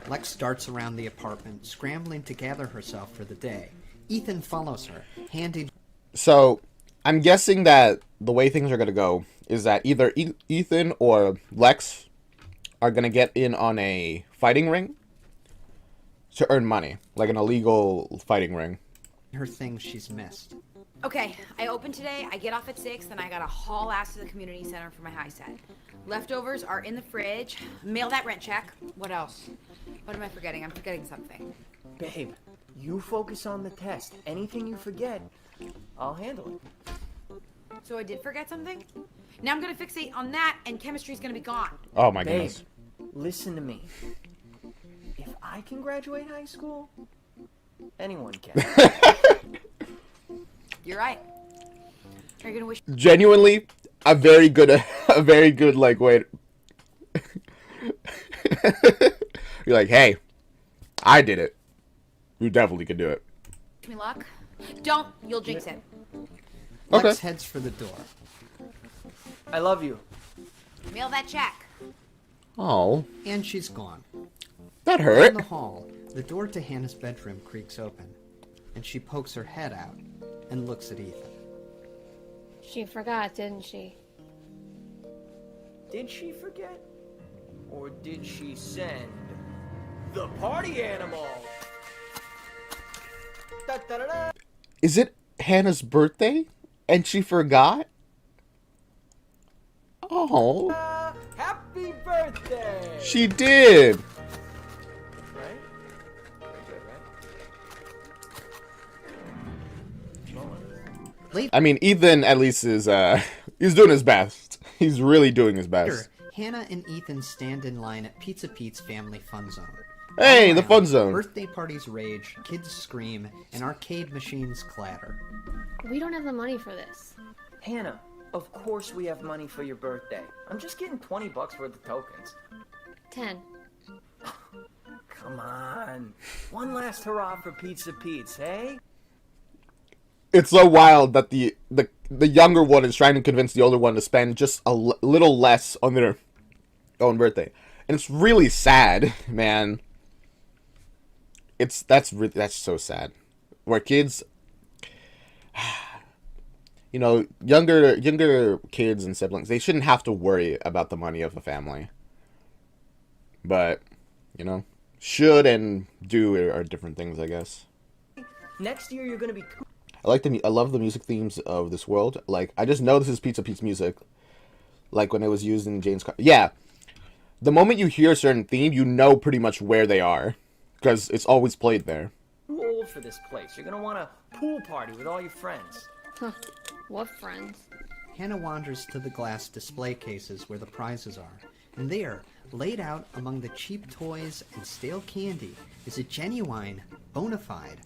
Lex darts around the apartment, scrambling to gather herself for the day. Ethan follows her, handing... So, I'm guessing that the way things are going to go is that either Ethan or Lex are going to get in on a fighting ring to earn money. Like an illegal fighting ring. her things she's missed. Okay, I open today, I get off at 6, then I gotta haul ass to the community center for my high set. Leftovers are in the fridge. Mail that rent check. What else? What am I forgetting? I'm forgetting something. Babe, you focus on the test. Anything you forget, I'll handle it. So I did forget something? Now I'm gonna fixate on that, and chemistry's gonna be gone. Oh my Babe, goodness. listen to me. If I can graduate high school, anyone can. You're right. Are you gonna wish? Genuinely, a very good like wait. You're like, hey, I did it. You definitely could do it. Wish me luck. Don't. You'll jinx it. Okay. Lex heads for the door. I love you. Mail that check. Oh, And she's gone. that In hurt. the hall, the door to Hannah's bedroom creaks open, and she pokes her head out and looks at Ethan. She forgot, didn't she? Did she forget? Or did she send the party animal? Da-da-da-da. Is it Hannah's birthday and she forgot? Oh, Happy birthday! she did. Right? Very good, right? Later, I mean, Ethan at least is he's doing his best. He's really doing his best. Hannah and Ethan stand in line at Pizza Pete's Family Fun Zone. Hey, All the around, fun zone. Birthday parties rage, kids scream, and arcade machines clatter. We don't have the money for this. Hannah, of course we have money for your birthday. I'm just getting $20 worth of tokens. 10. Come on. One last hurrah for Pizza Pete's, hey? It's so wild that the younger one is trying to convince the older one to spend just a little less on their own birthday, and it's really sad, man. That's so sad. Where kids, you know, younger kids and siblings, they shouldn't have to worry about the money of a family. But, you know, should and do are different things, I guess. Next year you're gonna be... I love the music themes of this world. Like, I just know this is Pizza Pete's music. Like, when it was used in Jane's car. Yeah. The moment you hear a certain theme, you know pretty much where they are. Because it's always played there. too old for this place. You're gonna want a pool party with all your friends. Huh. What friends? Hannah wanders to the glass display cases where the prizes are, and there, laid out among the cheap toys and stale candy, is a genuine, bona fide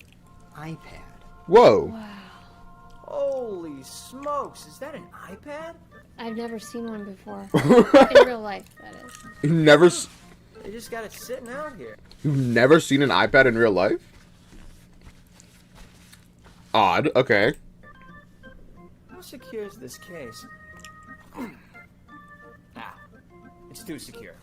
iPad. Whoa. Holy smokes, is that an iPad? I've never seen one before. In real life, that is. They just got it sitting out here. You've never seen an iPad in real life? Odd. Okay. How secure is this case? It's too secure.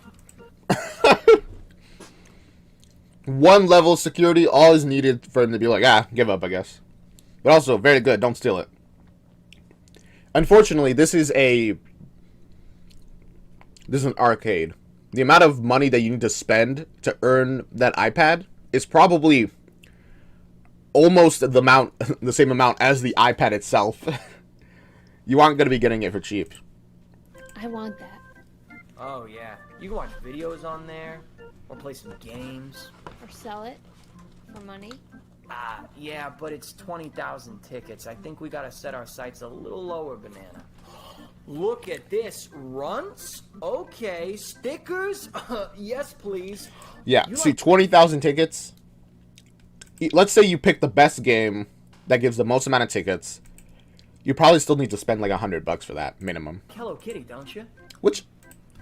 One level of security, all is needed for him to be like, give up, I guess. But also, very good, don't steal it. Unfortunately, this is an arcade. The amount of money that you need to spend to earn that iPad is probably almost the same amount as the iPad itself. You aren't going to be getting it for cheap. I want that. Oh yeah, you can watch videos on there, or play some games. Or sell it for money. Yeah, but it's 20,000 tickets. I think we gotta set our sights a little lower, Banana. Look at this. Runts? Okay. Stickers? Yes, please. Yeah, You see, like- 20,000 tickets. Let's say you pick the best game that gives the most amount of tickets. You probably still need to spend like $100 for that, minimum. Hello Kitty, don't you? Which,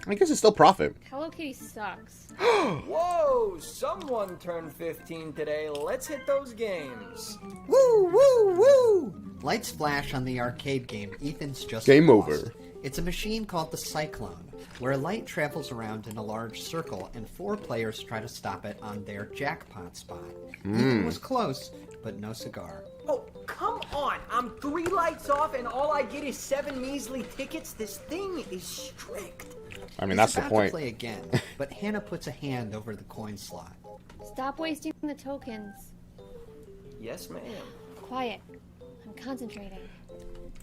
I guess is still profit. Hello Kitty sucks. Whoa! Someone turned 15 today. Let's hit those games. Woo, woo, woo! Lights flash on the arcade game Ethan's just Game lost. over. It's a machine called the Cyclone, where light travels around in a large circle and 4 players try to stop it on their jackpot spot. Ethan was close, but no cigar. Oh, come on! I'm 3 lights off and all I get is 7 measly tickets? This thing is strict. I mean, He's that's the about point. to play again, but Hannah puts a hand over the coin slot. Stop wasting the tokens. Yes, ma'am. Quiet. I'm concentrating.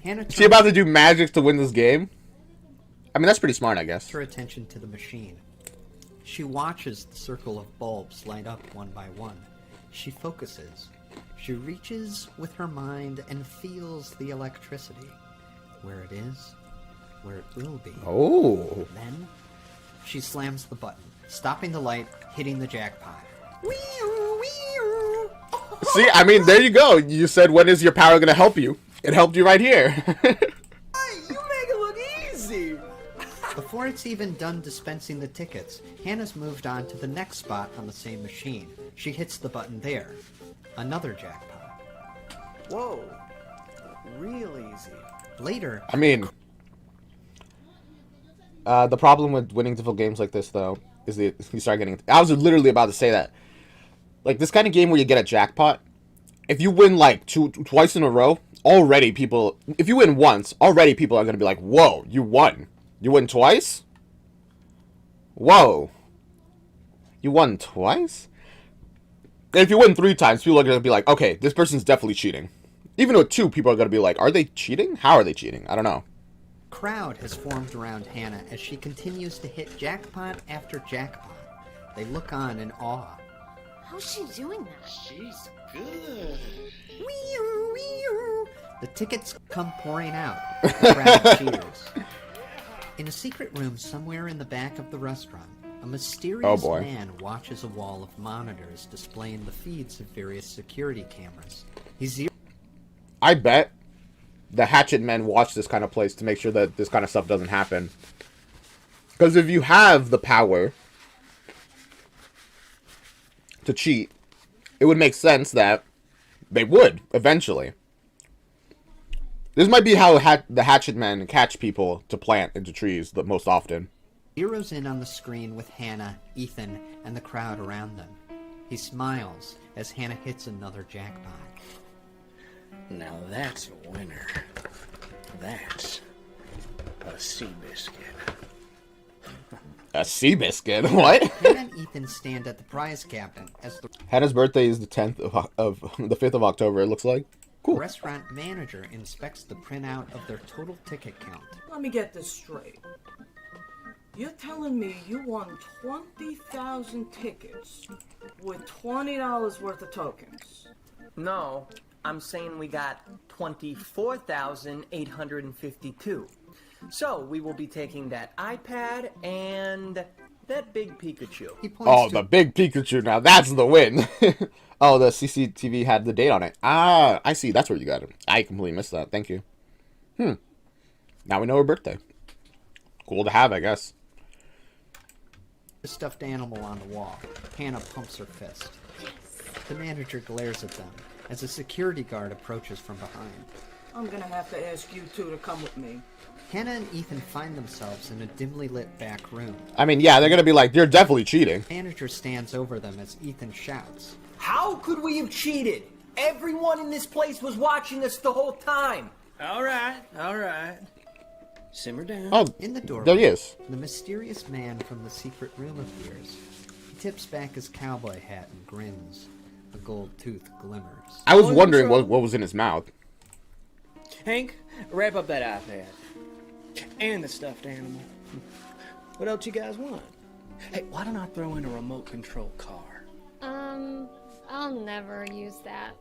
Hannah Is she about to do magic to win this game? I mean, that's pretty smart, I guess. her attention to the machine. She watches the circle of bulbs light up one by one. She focuses. She reaches with her mind and feels the electricity. Where it is, where it will be. Oh. Then, she slams the button, stopping the light, hitting the jackpot. See, I mean, there you go. You said, when is your power going to help you? It helped you right here. You make it look easy. Before it's even done dispensing the tickets, Hannah's moved on to the next spot on the same machine. She hits the button there. Another jackpot. Whoa. Real easy. Later, I mean, the problem with winning difficult games like this, though, is that you start getting... I was literally about to say that. Like, this kind of game where you get a jackpot, if you win, like, twice in a row, already people... If you win once, already people are going to be like, whoa, you won. You win twice? Whoa. You won twice? And if you win 3 times, people are going to be like, okay, this person's definitely cheating. Even with 2, people are going to be like, are they cheating? How are they cheating? I don't know. crowd has formed around Hannah as she continues to hit jackpot after jackpot. They look on in awe. How's she doing that? She's good. The tickets come pouring out. The crowd cheers. In a secret room somewhere in the back of the restaurant, a mysterious man watches a wall of monitors displaying the feeds of various security cameras. I bet the Hatchet men watch this kind of place to make sure that this kind of stuff doesn't happen. Because if you have the power to cheat, it would make sense that they would, eventually. This might be how the Hatchet men catch people to plant into trees the most often. Zeroes in on the screen with Hannah, Ethan, and the crowd around them. He smiles as Hannah hits another jackpot. Now that's a winner. That's a sea biscuit. A sea biscuit? What? Hannah and Ethan stand at the prize cabinet as the Hannah's birthday is the 10th of the 5th of October, it looks like. Cool. restaurant manager inspects the printout of their total ticket count. Let me get this straight. You're telling me you won 20,000 tickets with $20 worth of tokens? No, I'm saying we got 24,852. So we will be taking that iPad and that big Pikachu. Oh, the big Pikachu now. That's the win. Oh, the CCTV had the date on it. Ah, I see. That's where you got it. I completely missed that. Thank you. Now we know her birthday. Cool to have, I guess. The stuffed animal on the wall. Hannah pumps her fist. The manager glares at them as a security guard approaches from behind. I'm gonna have to ask you two to come with me. Hannah and Ethan find themselves in a dimly lit back room. I mean, yeah, they're going to be like, you're definitely cheating. The manager stands over them as Ethan shouts. How could we have cheated? Everyone in this place was watching us the whole time. All right. Simmer down. Oh, in the doorway, there he is. The mysterious man from the secret room appears. He tips back his cowboy hat and grins. A gold tooth glimmers. I was wondering what was in his mouth. Hank, wrap up that iPad. And the stuffed animal. What else you guys want? Hey, why don't I throw in a remote control car? I'll never use that.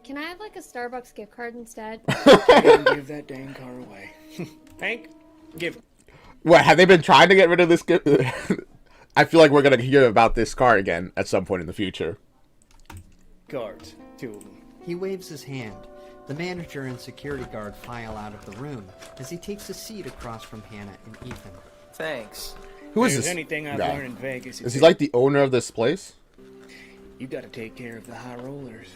Can I have like a Starbucks gift card instead? Give that dang car away. Hank, give it. What, have they been trying to get rid of this? I feel like we're going to hear about this car again at some point in the future. Cards, 2 of them. He waves his hand. The manager and security guard file out of the room as he takes a seat across from Hannah and Ethan. Thanks. Who is If there's this anything I've guy? learned in Vegas, Is he like the owner of this place? You gotta take care of the high rollers.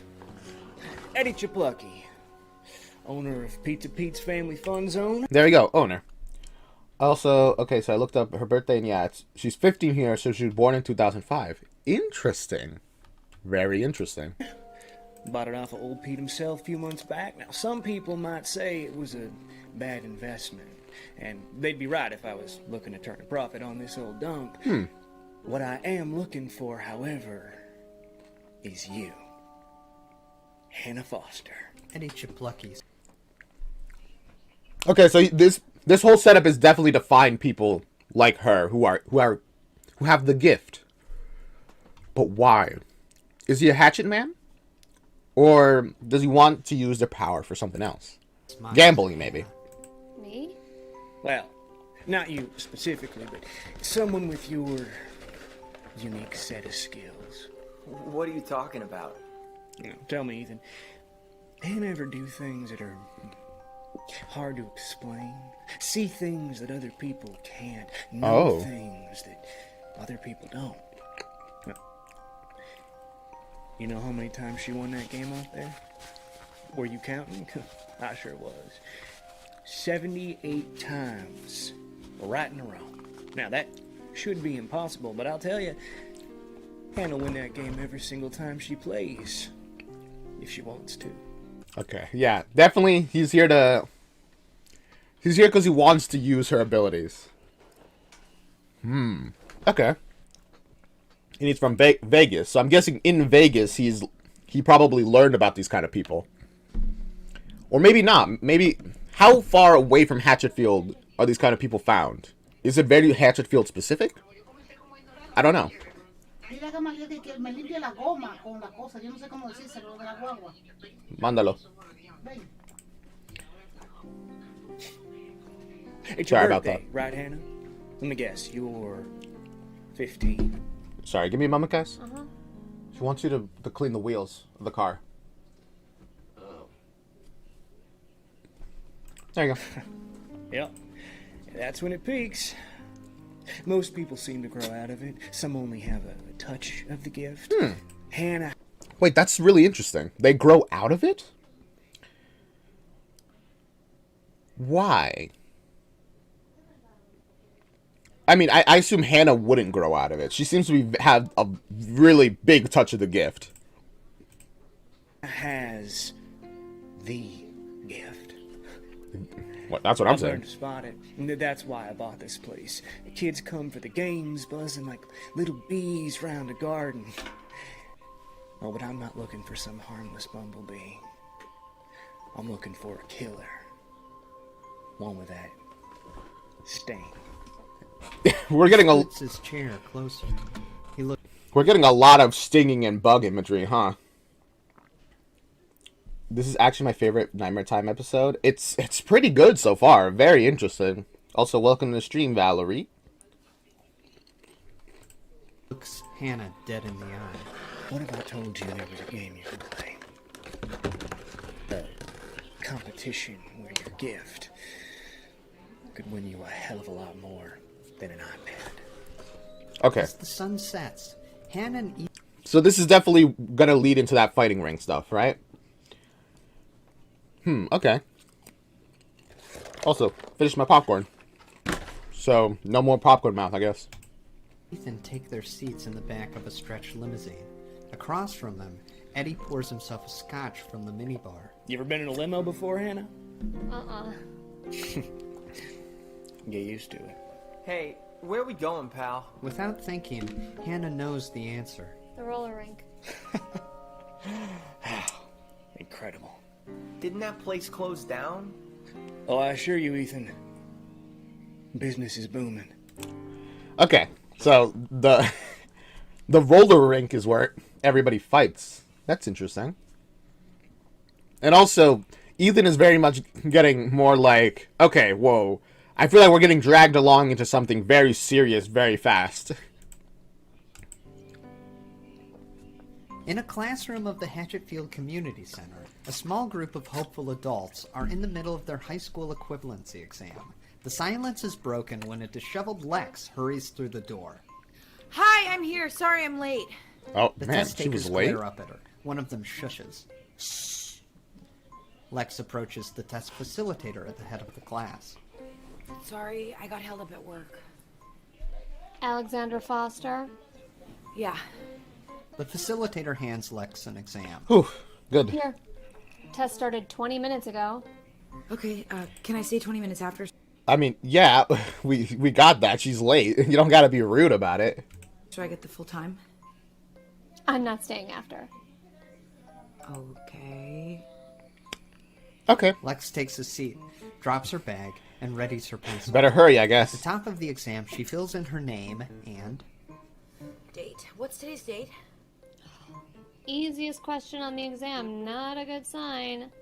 Eddie Chaplucky, owner of Pizza Pete's Family Fun Zone. There you go, owner. Also, okay, so I looked up her birthday, and yeah, she's 15 here, so she was born in 2005. Interesting. Very interesting. Bought it off of old Pete himself a few months back. Now, some people might say it was a bad investment, and they'd be right if I was looking to turn a profit on this old dump. What I am looking for, however, is you. Hannah Foster. Eddie Chiplucky's. Okay, so this whole setup is definitely to find people like her who have the gift. But why? Is he a hatchet man? Or does he want to use their power for something else? Gambling, maybe. Me? Well, not you specifically, but someone with your unique set of skills. What are you talking about? Tell me, Ethan. Hannah ever do things that are hard to explain? See things that other people can't. Know things that other people don't. You know how many times she won that game out there? Were you counting? I sure was. 78 times. Right in a row. Now that should be impossible, but I'll tell you, Hannah will win that game every single time she plays. If she wants to. Okay, yeah, definitely he's here because he wants to use her abilities. Okay. And he's from Vegas, so I'm guessing in Vegas he probably learned about these kind of people. Or maybe not. Maybe, how far away from Hatchetfield are these kind of people found? Is it very Hatchetfield specific? I don't know. Mándalo. It's Sorry your about birthday, that. right, Hannah? Let me guess, you're 15. Sorry, give me a moment, guys. Uh-huh. She wants you to clean the wheels of the car. There you go. Yep. That's when it peaks. Most people seem to grow out of it. Some only have a touch of the gift. Hannah. Wait, that's really interesting. They grow out of it? Why? I mean, I assume Hannah wouldn't grow out of it. She seems to have a really big touch of the gift. Has the gift. That's what I'm I've saying. learned to spot it. And that's why I bought this place. The kids come for the games, buzzing like little bees round a garden. Oh, but I'm not looking for some harmless bumblebee. I'm looking for a killer. One with that stain. We're getting a Puts his chair closer. He looked. We're getting a lot of stinging and bug imagery, huh? This is actually my favorite Nightmare Time episode. It's pretty good so far. Very interesting. Also, welcome to the stream, Valerie. Looks Hannah dead in the eye. What if I told you there was a game you could play? A competition where your gift could win you a hell of a lot more than an iPad. Okay. As the sun sets, Hannah and Ethan. So this is definitely gonna lead into that fighting ring stuff, right? Okay. Also, finished my popcorn. So, no more popcorn mouth, I guess. Ethan take their seats in the back of a stretched limousine. Across from them, Eddie pours himself a scotch from the minibar. You ever been in a limo before, Hannah? Uh-uh. Get used to it. Hey, where are we going, pal? Without thinking, Hannah knows the answer. The roller rink. Incredible. Didn't that place close down? Oh, I assure you, Ethan. Business is booming. Okay, so the roller rink is where everybody fights. That's interesting. And also, Ethan is very much getting more like, okay, whoa, I feel like we're getting dragged along into something very serious very fast. In a classroom of the Hatchetfield Community Center, a small group of hopeful adults are in the middle of their high school equivalency exam. The silence is broken when a disheveled Lex hurries through the door. Hi, I'm here. Sorry I'm late. Oh, The man, test she takers was late? glare up at her. One of them shushes. Shh. Lex approaches the test facilitator at the head of the class. Sorry, I got held up at work. Alexandra Foster. Yeah. The facilitator hands Lex an exam. Whew, good. Here. Test started 20 minutes ago. Okay, can I stay 20 minutes after? I mean, yeah, we got that. She's late. You don't gotta be rude about it. Should I get the full time? I'm not staying after. Okay. Okay. Lex takes a seat, drops her bag, and readies her pencil. Better hurry, I At guess. the top of the exam, she fills in her name and... Date. What's today's date? Easiest question on the exam. Not a good sign.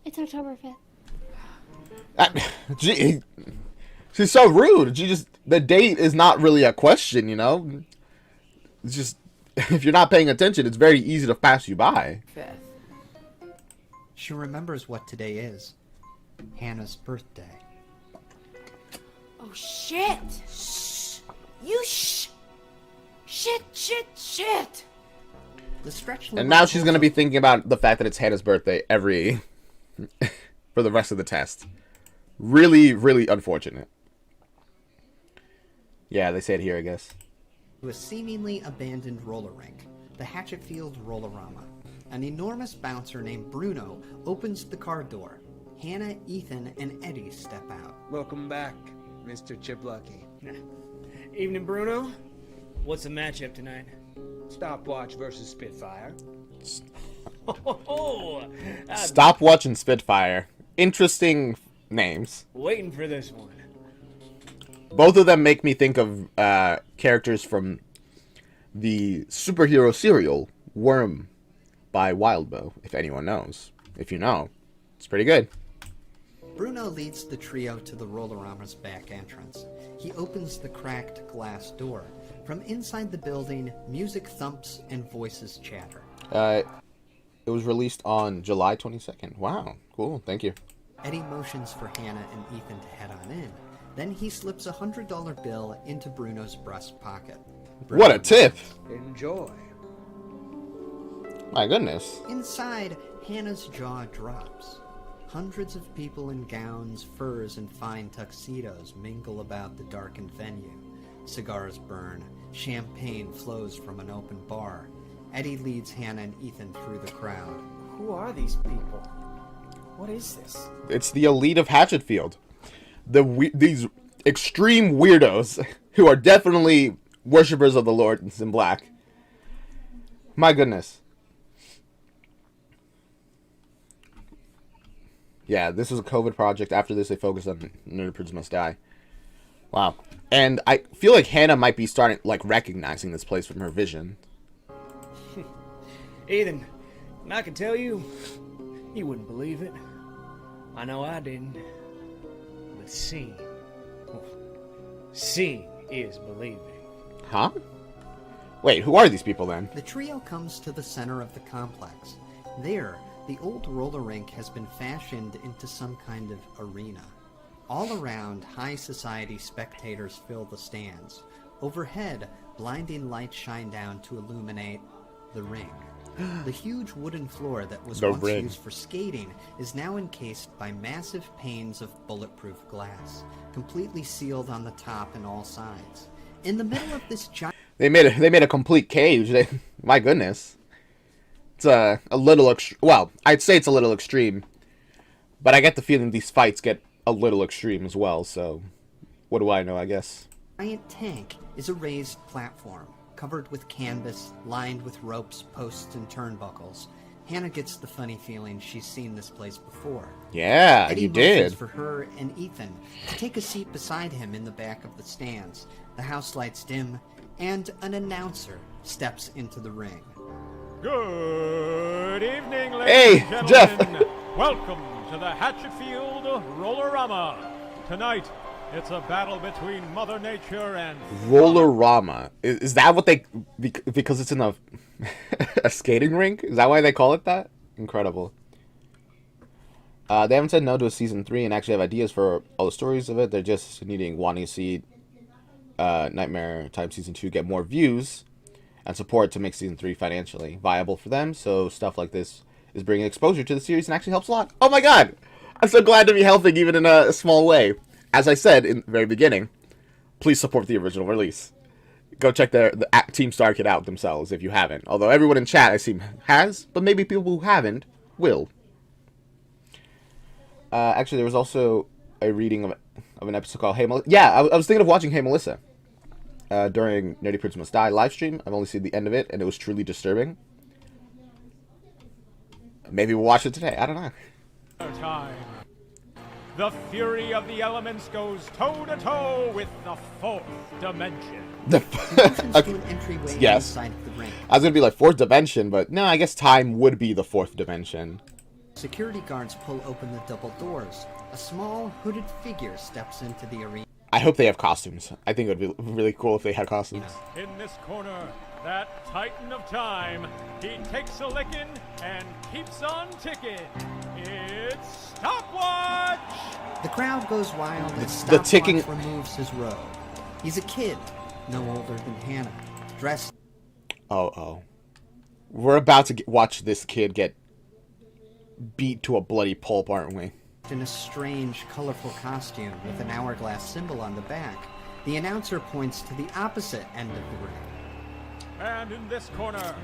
It's October 5th. She's so rude. The date is not really a question, you know? It's just, if you're not paying attention, it's very easy to pass you by. 5th. She remembers what today is. Hannah's birthday. Oh, shit! Shh! You shh! Shit! The stretch And now she's gonna be thinking about the fact that it's Hannah's birthday for the rest of the test. Really, really unfortunate. Yeah, they say it here, I guess. To a seemingly abandoned roller rink, the Hatchetfield Rollerama. An enormous bouncer named Bruno opens the car door. Hannah, Ethan, and Eddie step out. Welcome back, Mr. Chiplucky. Evening, Bruno. What's the matchup tonight? Stopwatch versus Spitfire. Stopwatch and Spitfire. Interesting names. Waiting for this one. Both of them make me think of characters from the superhero serial Worm by Wildbow, if anyone knows. If you know, it's pretty good. Bruno leads the trio to the Rollerama's back entrance. He opens the cracked glass door. From inside the building, music thumps and voices chatter. It was released on July 22nd. Wow, cool, thank you. Eddie motions for Hannah and Ethan to head on in. Then he slips a $100 bill into Bruno's breast pocket. What a tip! Enjoy. My goodness. Inside, Hannah's jaw drops. Hundreds of people in gowns, furs, and fine tuxedos mingle about the darkened venue. Cigars burn. Champagne flows from an open bar. Eddie leads Hannah and Ethan through the crowd. Who are these people? What is this? It's the elite of Hatchetfield. These extreme weirdos who are definitely worshippers of the Lord in Black. My goodness. Yeah, this was a COVID project. After this, they focused on Nerds Must Die. Wow. And I feel like Hannah might be starting, recognizing this place from her vision. Ethan, I can tell you, you wouldn't believe it. I know I didn't. But seeing is believing. Huh? Wait, who are these people then? The trio comes to the center of the complex. There, the old roller rink has been fashioned into some kind of arena. All around, high society spectators fill the stands. Overhead, blinding lights shine down to illuminate the ring. The huge wooden floor that was once used for skating is now encased by massive panes of bulletproof glass, completely sealed on the top and all sides. In the middle of this giant... They made a complete cage. My goodness. It's a little... Well, I'd say it's a little extreme. But I get the feeling these fights get a little extreme as well, so... What do I know, I guess? Giant tank is a raised platform, covered with canvas, lined with ropes, posts, and turnbuckles. Hannah gets the funny feeling she's seen this place before. Yeah, Eddie you did. for her and Ethan to take a seat beside him in the back of the stands. The house lights dim, and an announcer steps into the ring. Good evening, ladies Hey, and Jeff. gentlemen. Welcome to the Hatchetfield Rollerama. Tonight, it's a battle between Mother Nature and... Rollerama. Is that what they... Because it's in a skating rink? Is that why they call it that? Incredible. They haven't said no to a Season 3 and actually have ideas for all the stories of it. They're just wanting to see Nightmare Time Season 2 get more views and support to make Season 3 financially viable for them. So stuff like this is bringing exposure to the series and actually helps a lot. Oh my god! I'm so glad to be helping even in a small way. as I said in the very beginning, please support the original release. Go check the Team StarKid out themselves if you haven't. Although everyone in chat, I see, has, but maybe people who haven't will. Actually, there was also a reading of an episode called Hey Melissa. Yeah, I was thinking of watching Hey Melissa during Nerdy Prince Must Die livestream. I've only seen the end of it, and it was truly disturbing. Maybe we'll watch it today. I don't know. Time. The fury of the elements goes toe-to-toe with the fourth dimension. Yes. I was gonna be like fourth dimension, but no, I guess time would be the fourth dimension. Security guards pull open the double doors. A small, hooded figure steps into the arena. I hope they have costumes. I think it would be really cool if they had costumes. In this corner, that titan of time, he takes a licking and keeps on ticking. It's Stopwatch! The crowd goes wild as The ticking Stopwatch removes his robe. He's a kid, no older than Hannah, dressed... Oh. We're about to watch this kid get beat to a bloody pulp, aren't we? in a strange, colorful costume with an hourglass symbol on the back. The announcer points to the opposite end of the ring. And in this corner,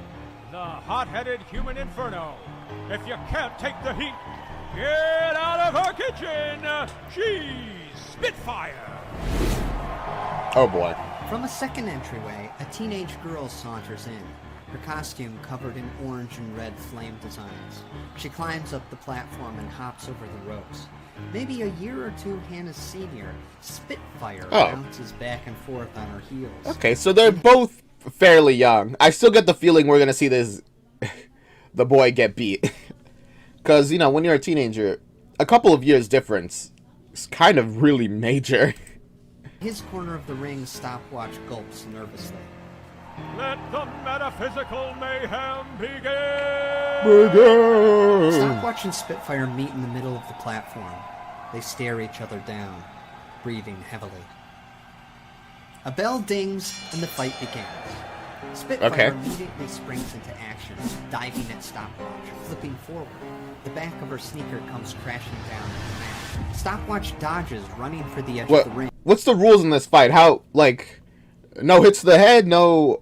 the hot-headed human inferno. If you can't take the heat, get out of her kitchen! She's Spitfire! Oh boy. From a second entryway, a teenage girl saunters in, her costume covered in orange and red flame designs. She climbs up the platform and hops over the ropes. Maybe a year or two Hannah's senior, Spitfire bounces back and forth on her heels. Okay, so they're both fairly young. I still get the feeling we're gonna see this the boy get beat. Because, you know, when you're a teenager, a couple of years difference is kind of really major. His corner of the ring, Stopwatch gulps nervously. Let the metaphysical mayhem begin! Stopwatch and Spitfire meet in the middle of the platform. They stare each other down, breathing heavily. A bell dings, and the fight begins. Spitfire immediately springs into action, diving at Stopwatch, flipping forward. The back of her sneaker comes crashing down to the mat. Stopwatch dodges, running for the edge of the ring. What's the rules in this fight? How, like, no hits to the head, no...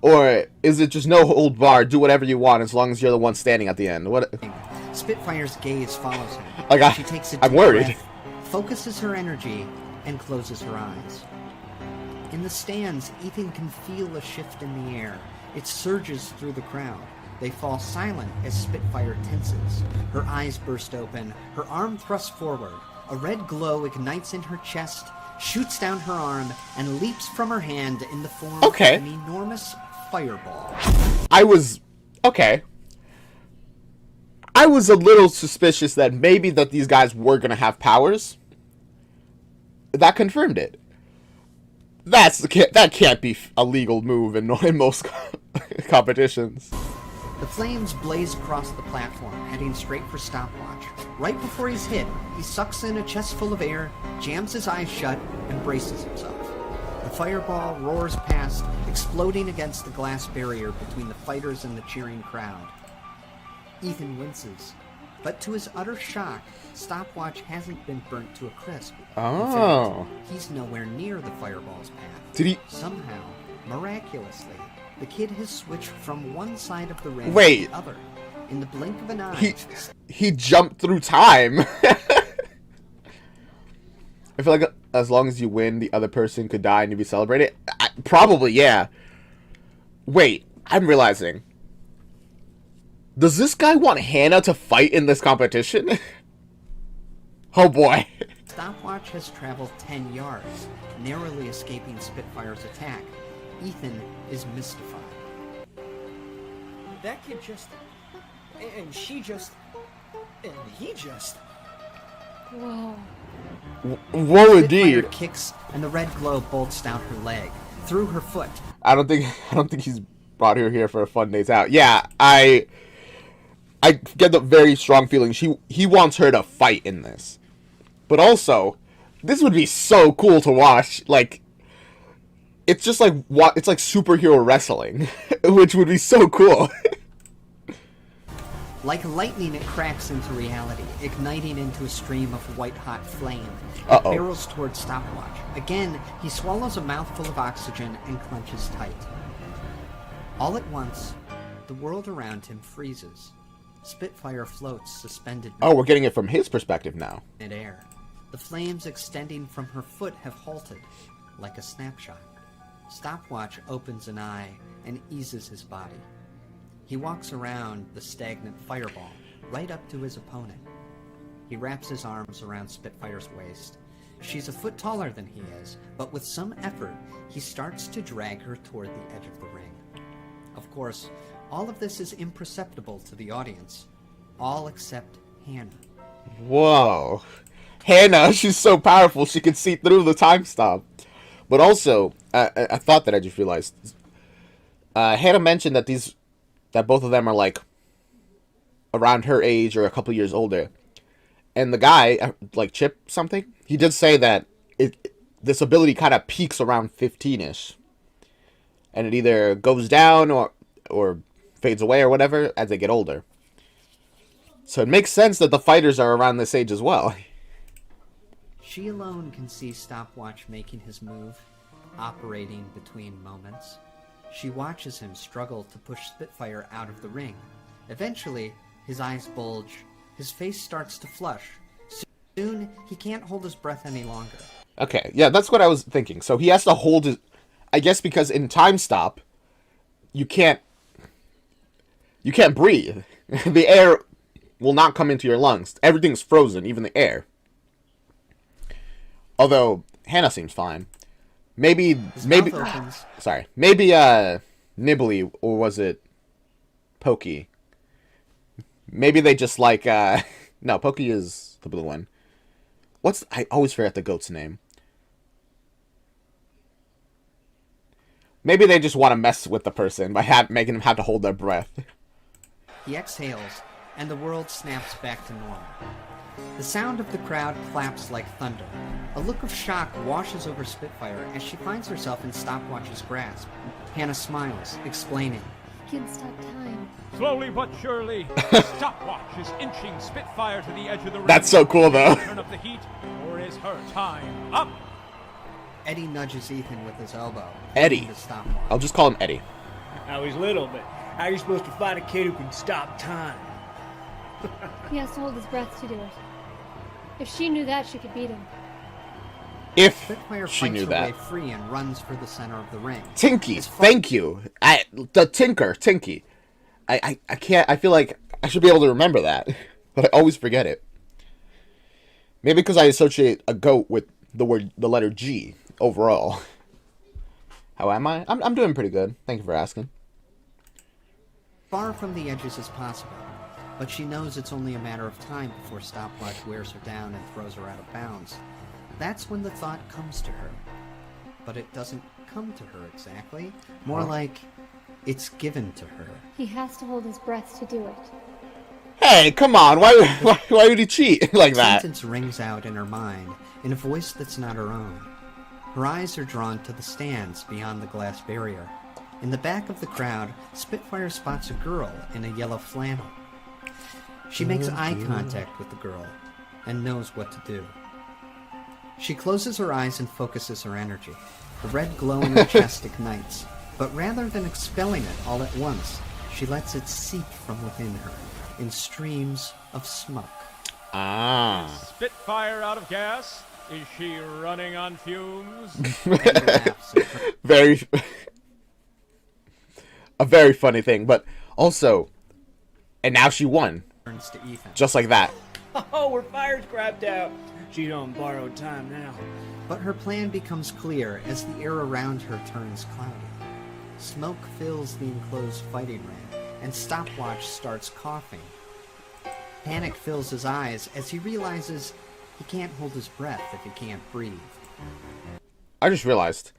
Or is it just no hold bar, do whatever you want as long as you're the one standing at the end? What? Spitfire's gaze follows him. Like, she takes a I'm deep worried. breath, focuses her energy, and closes her eyes. In the stands, Ethan can feel a shift in the air. It surges through the crowd. They fall silent as Spitfire tenses. Her eyes burst open, her arm thrusts forward. A red glow ignites in her chest, shoots down her arm, and leaps from her hand in the form of an enormous fireball. I was a little suspicious that maybe that these guys were gonna have powers. That confirmed it. That can't be a legal move in most competitions. The flames blaze across the platform, heading straight for Stopwatch. Right before he's hit, he sucks in a chest full of air, jams his eyes shut, and braces himself. The fireball roars past, exploding against the glass barrier between the fighters and the cheering crowd. Ethan winces, but to his utter shock, Stopwatch hasn't been burnt to a crisp. Oh. In fact, he's nowhere near the fireball's path. Did he? Somehow, miraculously, the kid has switched from one side of the ring to the other. In the blink of an eye. He jumped through time. I feel like as long as you win, the other person could die and you'd be celebrated. Probably, yeah. Wait, I'm realizing. Does this guy want Hannah to fight in this competition? Oh boy. Stopwatch has traveled 10 yards, narrowly escaping Spitfire's attack. Ethan is mystified. That kid just... And she just... And he just... Whoa. Whoa, indeed. Spitfire kicks, and the red glow bolts down her leg, through her foot. I don't think he's brought her here for a fun days out. Yeah, I get the very strong feeling he wants her to fight in this. But also, this would be so cool to watch. Like, it's just like superhero wrestling, which would be so cool. Like lightning, it cracks into reality, igniting into a stream of white-hot flame. Uh-oh. It barrels towards Stopwatch. Again, he swallows a mouthful of oxygen and clenches tight. All at once, the world around him freezes. Spitfire floats suspended Oh, we're getting it from his perspective now. mid-air. The flames extending from her foot have halted, like a snapshot. Stopwatch opens an eye and eases his body. He walks around the stagnant fireball, right up to his opponent. He wraps his arms around Spitfire's waist. She's a foot taller than he is, but with some effort, he starts to drag her toward the edge of the ring. Of course, all of this is imperceptible to the audience, all except Hannah. Whoa. Hannah, she's so powerful she can see through the time stop. But also, I thought that I just realized. Hannah mentioned that both of them are like around her age or a couple years older. And the guy, like Chip something, he did say that this ability kind of peaks around 15-ish. And it either goes down or fades away or whatever as they get older. So it makes sense that the fighters are around this age as well. She alone can see Stopwatch making his move, operating between moments. She watches him struggle to push Spitfire out of the ring. Eventually, his eyes bulge, his face starts to flush. Soon, he can't hold his breath any longer. Okay, yeah, that's what I was thinking. So he has to hold his... I guess because in time stop, you can't breathe. The air will not come into your lungs. Everything's frozen, even the air. Although Hannah seems fine. Maybe Nibbly, or was it Pokey? Maybe they just like no, Pokey is the blue one. I always forget the goat's name. Maybe they just want to mess with the person by making them have to hold their breath. He exhales, and the world snaps back to normal. The sound of the crowd claps like thunder. A look of shock washes over Spitfire as she finds herself in Stopwatch's grasp. Hannah smiles, explaining. Can't stop time. Slowly but surely, Stopwatch is inching Spitfire to the edge of the ring. That's so cool, though. Turn up the heat, or is her time up? Eddie nudges Ethan with his elbow. Eddie. I'll just call him Eddie. I was little, but how are you supposed to fight a kid who can stop time? He has to hold his breath to do it. If she knew that, she could beat him. If Spitfire she knew fights her way that. free and runs for the center of the ring. Tinky, thank you. Tinky. I can't, I feel like I should be able to remember that, but I always forget it. Maybe because I associate a goat with the letter G overall. How am I? I'm doing pretty good. Thank you for asking. Far from the edges as possible, but she knows it's only a matter of time before Stopwatch wears her down and throws her out of bounds. That's when the thought comes to her. But it doesn't come to her exactly. More like it's given to her. He has to hold his breath to do it. Hey, come on! Why would he cheat like that? A sentence rings out in her mind in a voice that's not her own. Her eyes are drawn to the stands beyond the glass barrier. In the back of the crowd, Spitfire spots a girl in a yellow flannel. She makes eye contact with the girl and knows what to do. She closes her eyes and focuses her energy. The red glow in her chest ignites, but rather than expelling it all at once, she lets it seep from within her in streams of smoke. Ah. Spitfire out of gas? Is she running on fumes? A very funny thing, but also, and now she won. Turns to Ethan. Just like that. Oh, her fire's crapped out. She's on borrowed time now. But her plan becomes clear as the air around her turns cloudy. Smoke fills the enclosed fighting ring, and Stopwatch starts coughing. Panic fills his eyes as he realizes he can't hold his breath if he can't breathe. I just realized.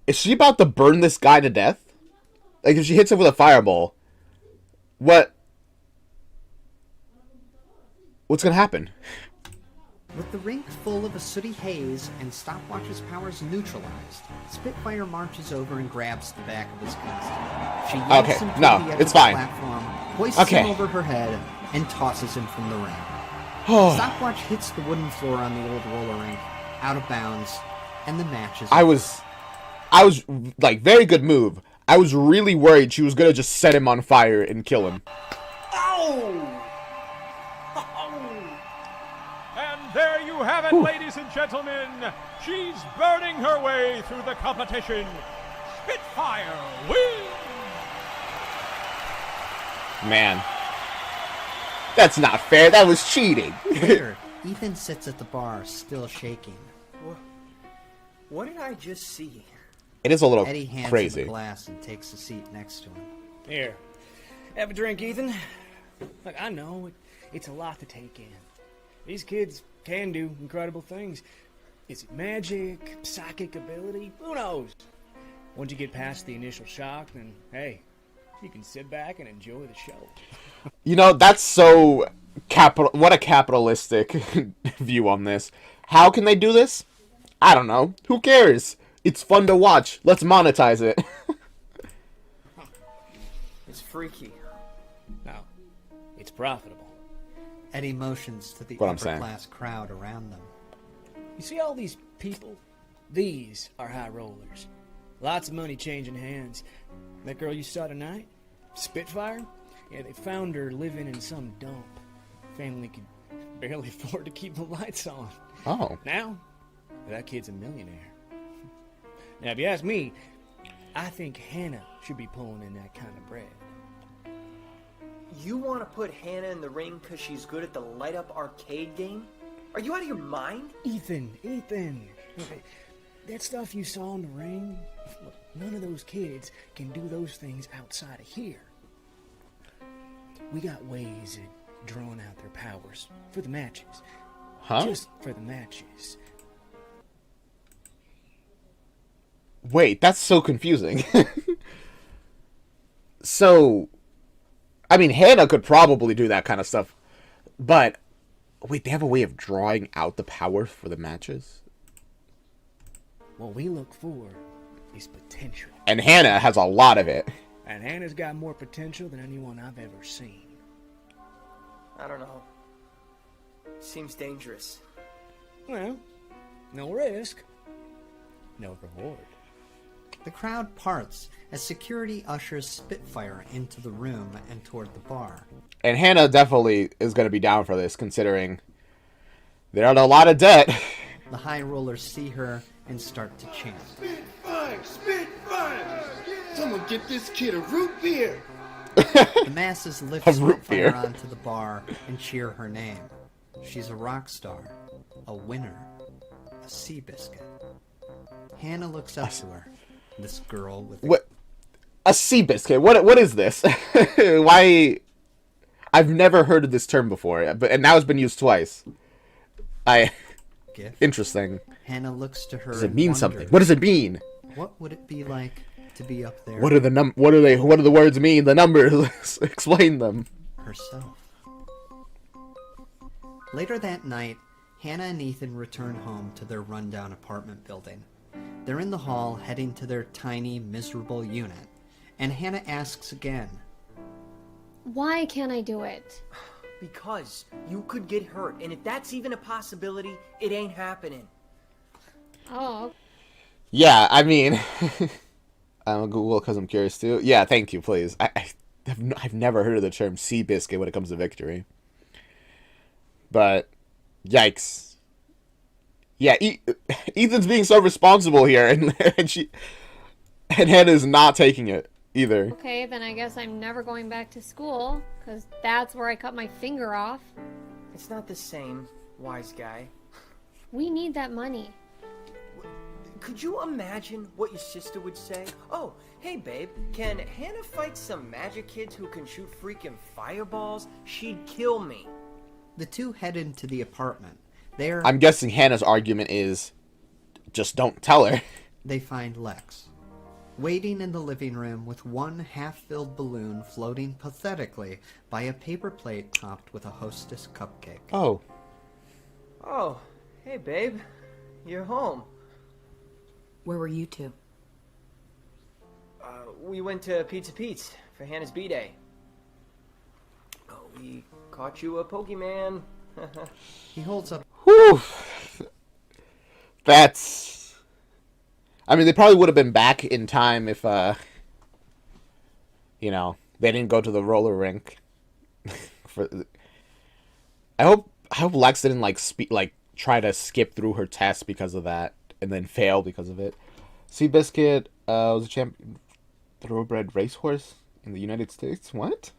Is she about to burn this guy to death? Like, if she hits him with a fireball, what's gonna happen? With the rink full of a sooty haze and Stopwatch's powers neutralized, Spitfire marches over and grabs the back of his costume. She yanks him to the edge of the platform, hoists him over her head, and tosses him from the ring. Stopwatch hits the wooden floor on the old roller rink, out of bounds, and the match is over. I was like, very good move. I was really worried she was gonna just set him on fire and kill him. And there you have it, ladies and gentlemen. She's burning her way through the competition. Spitfire wins! Man. That's not fair. That was cheating. Later, Ethan sits at the bar, still shaking. What did I just see? It is a little Eddie hands crazy. him a glass and takes a seat next to him. Here, have a drink, Ethan. Look, I know it's a lot to take in. These kids can do incredible things. Is it magic, psychic ability? Who knows? Once you get past the initial shock, then hey, you can sit back and enjoy the show. You know, that's so what a capitalistic view on this. How can they do this? I don't know. Who cares? It's fun to watch. Let's monetize it. It's freaky. No, it's profitable. Eddie motions to the What I'm upper saying. class crowd around them. You see all these people? These are high rollers. Lots of money changing hands. That girl you saw tonight? Spitfire? Yeah, they found her living in some dump. Family could barely afford to keep the lights on. Oh. Now, that kid's a millionaire. Now, if you ask me, I think Hannah should be pulling in that kind of bread. You want to put Hannah in the ring because she's good at the light-up arcade game? Are you out of your mind? Ethan. Okay, that stuff you saw in the ring, look, none of those kids can do those things outside of here. We got ways of drawing out their powers for the matches. Huh? Just for the matches. Wait, that's so confusing. So, I mean, Hannah could probably do that kind of stuff. But, wait, they have a way of drawing out the power for the matches? What we look for is potential. And Hannah has a lot of it. And Hannah's got more potential than anyone I've ever seen. I don't know. Seems dangerous. Well, no risk, no reward. The crowd parts as security ushers Spitfire into the room and toward the bar. And Hannah definitely is going to be down for this, considering they're in a lot of debt. The high rollers see her and start to chant. Spitfire! Spitfire! Someone get this kid a root beer! The masses lift A root Spitfire beer. onto the bar and cheer her name. She's a rock star, a winner, a sea biscuit. Hannah looks up to her. This girl with What? A sea biscuit? What is this? Why? I've never heard of this term before, and now it's been used twice. gift. Interesting. Hannah looks to her. Does it and mean wonders, something? What does it mean? What would it be like to be up there? What do the words mean? The numbers. Explain them. Herself. Later that night, Hannah and Ethan return home to their rundown apartment building. They're in the hall, heading to their tiny, miserable unit, and Hannah asks again. Why can't I do it? Because you could get hurt, and if that's even a possibility, it ain't happening. Oh. Yeah, I mean, I'm gonna Google because I'm curious too. Yeah, thank you, please. I've never heard of the term sea biscuit when it comes to victory. But, yikes. Yeah, Ethan's being so responsible here, and Hannah's not taking it either. Okay, then I guess I'm never going back to school, because that's where I cut my finger off. It's not the same, wise guy. We need that money. Could you imagine what your sister would say? Oh, hey babe, can Hannah fight some magic kids who can shoot freaking fireballs? She'd kill me. The two head into the apartment. I'm guessing Hannah's argument is, just don't tell her. They find Lex, waiting in the living room with one half-filled balloon floating pathetically by a paper plate topped with a Hostess cupcake. Oh. Oh, hey babe, you're home. Where were you two? We went to Pizza Pete's for Hannah's B-Day. We caught you a Pokemon. He holds up. Whew. That's... I mean, they probably would have been back in time if, you know, they didn't go to the roller rink. I hope Lex didn't, like, try to skip through her test because of that, and then fail because of it. Seabiscuit was a champion thoroughbred racehorse in the United States. What?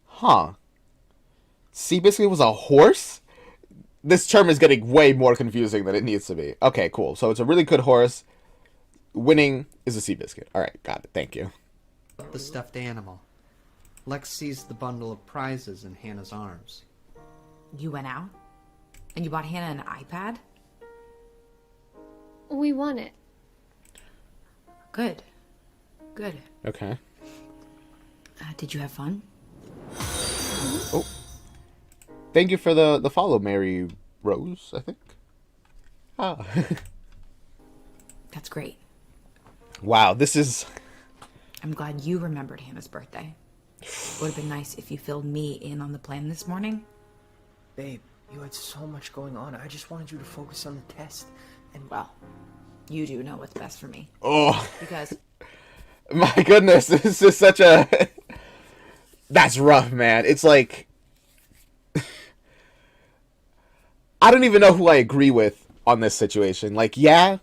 Huh. Seabiscuit was a horse? This term is getting way more confusing than it needs to be. Okay, cool. So it's a really good horse. Winning is a Seabiscuit. Alright, got it. Thank you. The stuffed animal. Lex sees the bundle of prizes in Hannah's arms. You went out? And you bought Hannah an iPad? We won it. Good. Good. Okay. Did you have fun? Oh. Thank you for the follow, Mary Rose, I think. Ah. That's great. Wow, this is... I'm glad you remembered Hannah's birthday. Would have been nice if you filled me in on the plan this morning. Babe, you had so much going on. I just wanted you to focus on the test. And well, you do know what's best for me. Oh. Because... My goodness, this is such a... That's rough, man. It's like... I don't even know who I agree with on this situation. Like, yeah,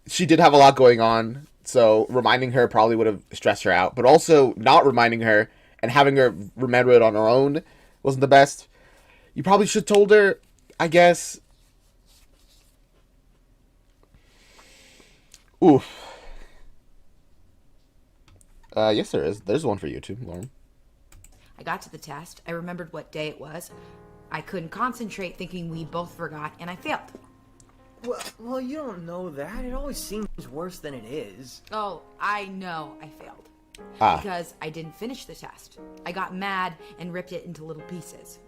she did have a lot going on, so reminding her probably would have stressed her out. But also, not reminding her and having her remember it on her own wasn't the best. You probably should have told her, I guess. Oof. Yes, there is. There's one for you, too, Lauren. I got to the test. I remembered what day it was. I couldn't concentrate, thinking we both forgot, and I failed. Well, you don't know that. It always seems worse than it is. Oh, I know I failed. Ah. Because I didn't finish the test. I got mad and ripped it into little pieces.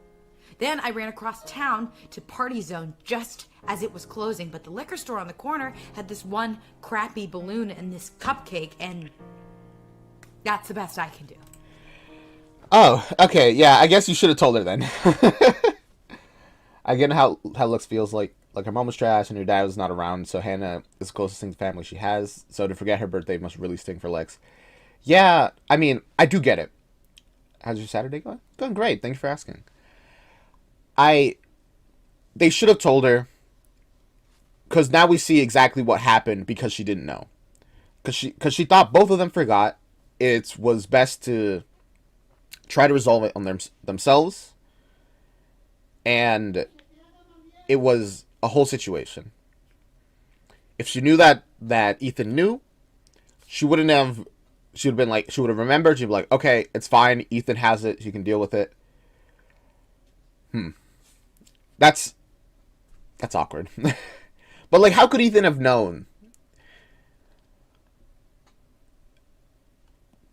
Then I ran across town to Party Zone just as it was closing, but the liquor store on the corner had this one crappy balloon and this cupcake, and that's the best I can do. Oh, okay, yeah, I guess you should have told her then. I get how Lex feels like her mom was trash and her dad was not around, so Hannah is the closest thing to family she has, so to forget her birthday must really sting for Lex. Yeah, I mean, I do get it. How's your Saturday going? Going great, thanks for asking. They should have told her, because now we see exactly what happened because she didn't know. Because she thought both of them forgot. It was best to try to resolve it on themselves. And it was a whole situation. If she knew that Ethan knew, she would have been like, she would have remembered. She'd be like, okay, it's fine. Ethan has it. She can deal with it. That's awkward. But like, how could Ethan have known?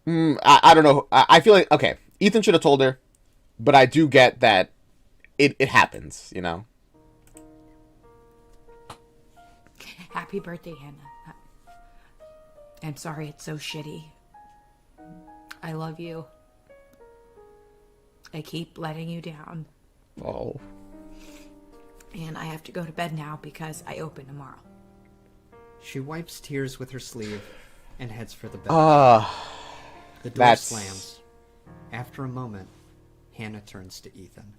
I don't know. I feel like, okay, Ethan should have told her, but I do get that it happens, you know? Happy birthday, Hannah. I'm sorry it's so shitty. I love you. I keep letting you down. Oh. And I have to go to bed now because I open tomorrow. She wipes tears with her sleeve and heads for the bed. The door slams. After a moment, Hannah turns to Ethan.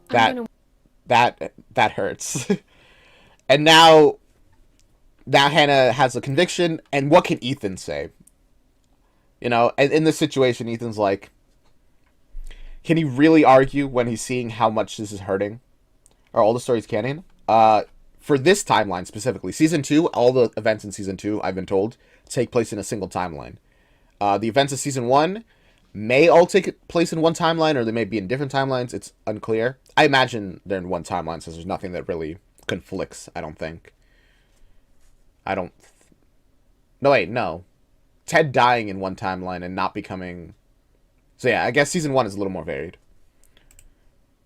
That hurts. And now Hannah has a conviction, and what can Ethan say? You know, and in this situation, Ethan's like, can he really argue when he's seeing how much this is hurting? Are all the stories canon? For this timeline specifically, Season 2, all the events in Season 2, I've been told, take place in a single timeline. The events of Season 1 may all take place in one timeline, or they may be in different timelines. It's unclear. I imagine they're in one timeline, since there's nothing that really conflicts, I don't think. No, wait, no. Ted dying in one timeline and not becoming... So yeah, I guess Season 1 is a little more varied.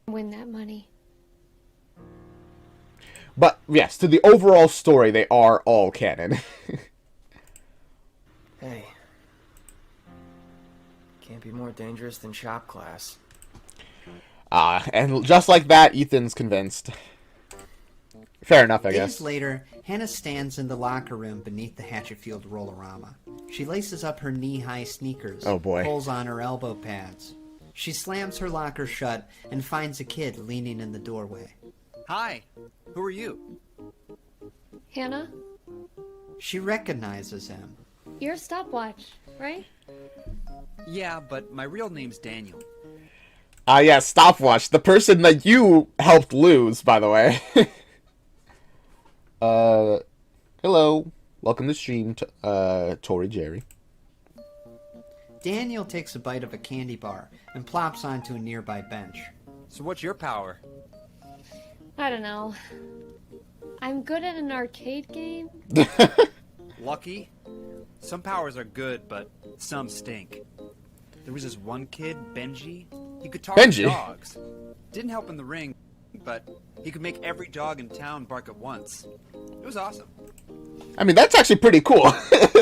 Win that money. But, yes, to the overall story, they are all canon. Hey. Can't be more dangerous than shop class. And just like that, Ethan's convinced. Fair enough, I guess. Days later, Hannah stands in the locker room beneath the Hatchetfield Rollorama. She laces up her knee-high sneakers, Oh boy. pulls on her elbow pads. She slams her locker shut and finds a kid leaning in the doorway. Hi, who are you? Hannah, She recognizes him. you're a stopwatch, right? Yeah, but my real name's Daniel. Yeah, Stopwatch. The person that you helped lose, by the way. Hello. Welcome to stream, Tori Jerry. Daniel takes a bite of a candy bar and plops onto a nearby bench. So what's your power? I don't know. I'm good at an arcade game. Lucky? Some powers are good, but some stink. There was this one kid, Benji. He could talk Benji? to dogs. Didn't help in the ring, but he could make every dog in town bark at once. It was awesome. I mean, that's actually pretty cool.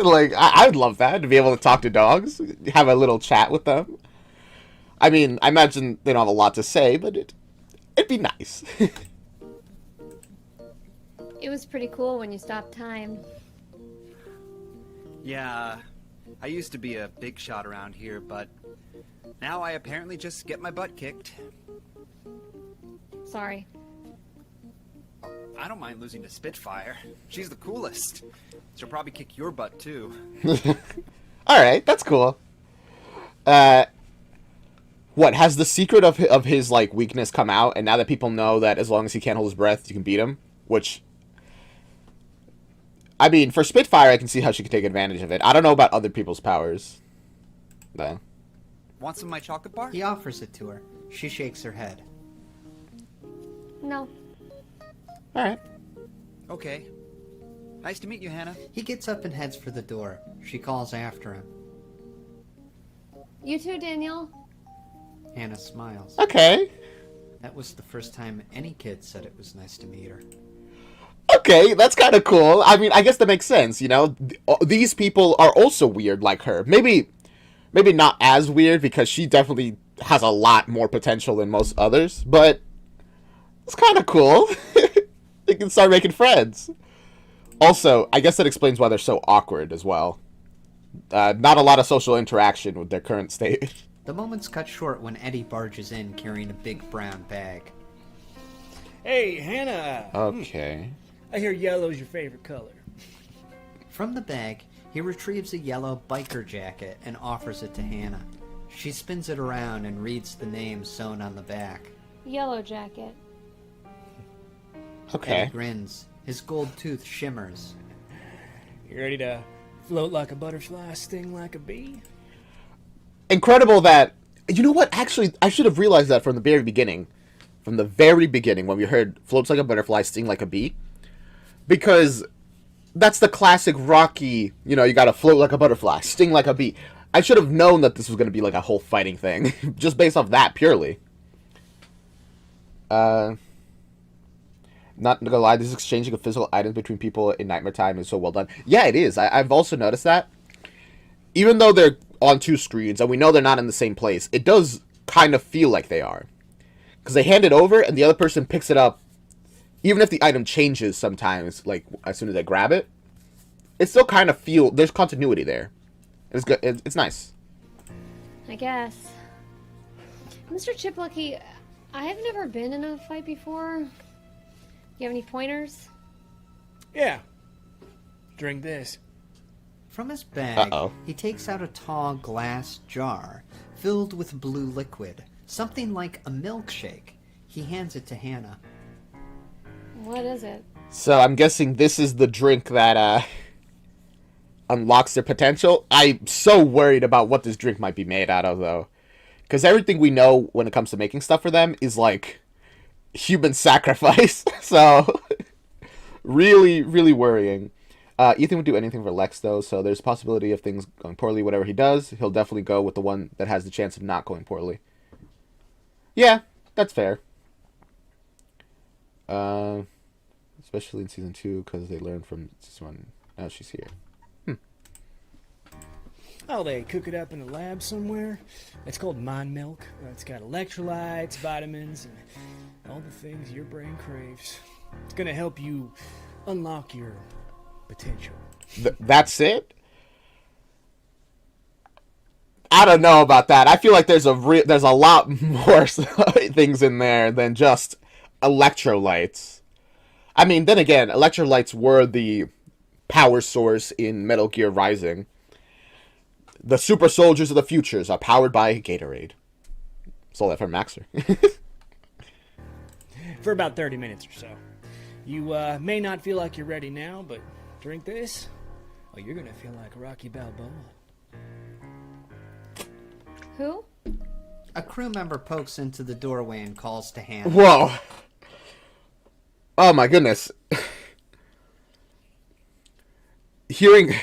Like, I'd love that, to be able to talk to dogs, have a little chat with them. I mean, I imagine they don't have a lot to say, but it'd be nice. It was pretty cool when you stopped time. Yeah, I used to be a big shot around here, but now I apparently just get my butt kicked. Sorry. I don't mind losing to Spitfire. She's the coolest. She'll probably kick your butt, too. Alright, that's cool. What, has the secret of his, like, weakness come out, and now that people know that as long as he can't hold his breath, you can beat him? Which, I mean, for Spitfire, I can see how she could take advantage of it. I don't know about other people's powers, though. Want some of my chocolate bar? He offers it to her. She shakes her head. No. Alright. Okay. Nice to meet you, Hannah. He gets up and heads for the door. She calls after him. You too, Daniel. Hannah smiles. Okay. That was the first time any kid said it was nice to meet her. Okay, that's kind of cool. I mean, I guess that makes sense, you know? These people are also weird like her. Maybe not as weird, because she definitely has a lot more potential than most others, but it's kind of cool. They can start making friends. Also, I guess that explains why they're so awkward as well. Not a lot of social interaction with their current state. The moment's cut short when Eddie barges in carrying a big brown bag. Hey, Hannah. Okay. I hear yellow's your favorite color. From the bag, he retrieves a yellow biker jacket and offers it to Hannah. She spins it around and reads the name sewn on the back. Yellow Jacket. Okay. Eddie grins. His gold tooth shimmers. You ready to float like a butterfly, sting like a bee? Incredible that... You know what? Actually, I should have realized that from the very beginning. From the very beginning, when we heard floats like a butterfly, sting like a bee. Because that's the classic Rocky, you know, you gotta float like a butterfly, sting like a bee. I should have known that this was gonna be like a whole fighting thing. Just based off that, purely. Not gonna lie, this exchanging of physical items between people in Nightmare Time is so well done. Yeah, it is. I've also noticed that. Even though they're on two screens, and we know they're not in the same place, it does kind of feel like they are. Because they hand it over, and the other person picks it up. Even if the item changes sometimes, like, as soon as they grab it, it still kind of feel... There's continuity there. It's good. It's nice. I guess. Mr. Chiplucky, I've never been in a fight before. You have any pointers? Yeah. Drink this. From his bag, Uh-oh. he takes out a tall glass jar filled with blue liquid, something like a milkshake. He hands it to Hannah. What is it? So I'm guessing this is the drink that unlocks their potential. I'm so worried about what this drink might be made out of, though. Because everything we know when it comes to making stuff for them is, like, human sacrifice. So, really, really worrying. Ethan would do anything for Lex, though, so there's a possibility of things going poorly. Whatever he does, he'll definitely go with the one that has the chance of not going poorly. Yeah, that's fair. Especially in Season 2, because they learned from Season 1. Now she's here. Oh, they cook it up in the lab somewhere. It's called mind milk. It's got electrolytes, vitamins, and all the things your brain craves. It's gonna help you unlock your potential. That's it? I don't know about that. I feel like there's a lot more things in there than just electrolytes. I mean, then again, electrolytes were the power source in Metal Gear Rising. The super soldiers of the futures are powered by Gatorade. Stole that from Maxer. For about 30 minutes or so. You may not feel like you're ready now, but drink this, oh, you're gonna feel like Rocky Balboa. Who? A crew member pokes into the doorway and calls to Hannah. Whoa. Oh my goodness. Hearing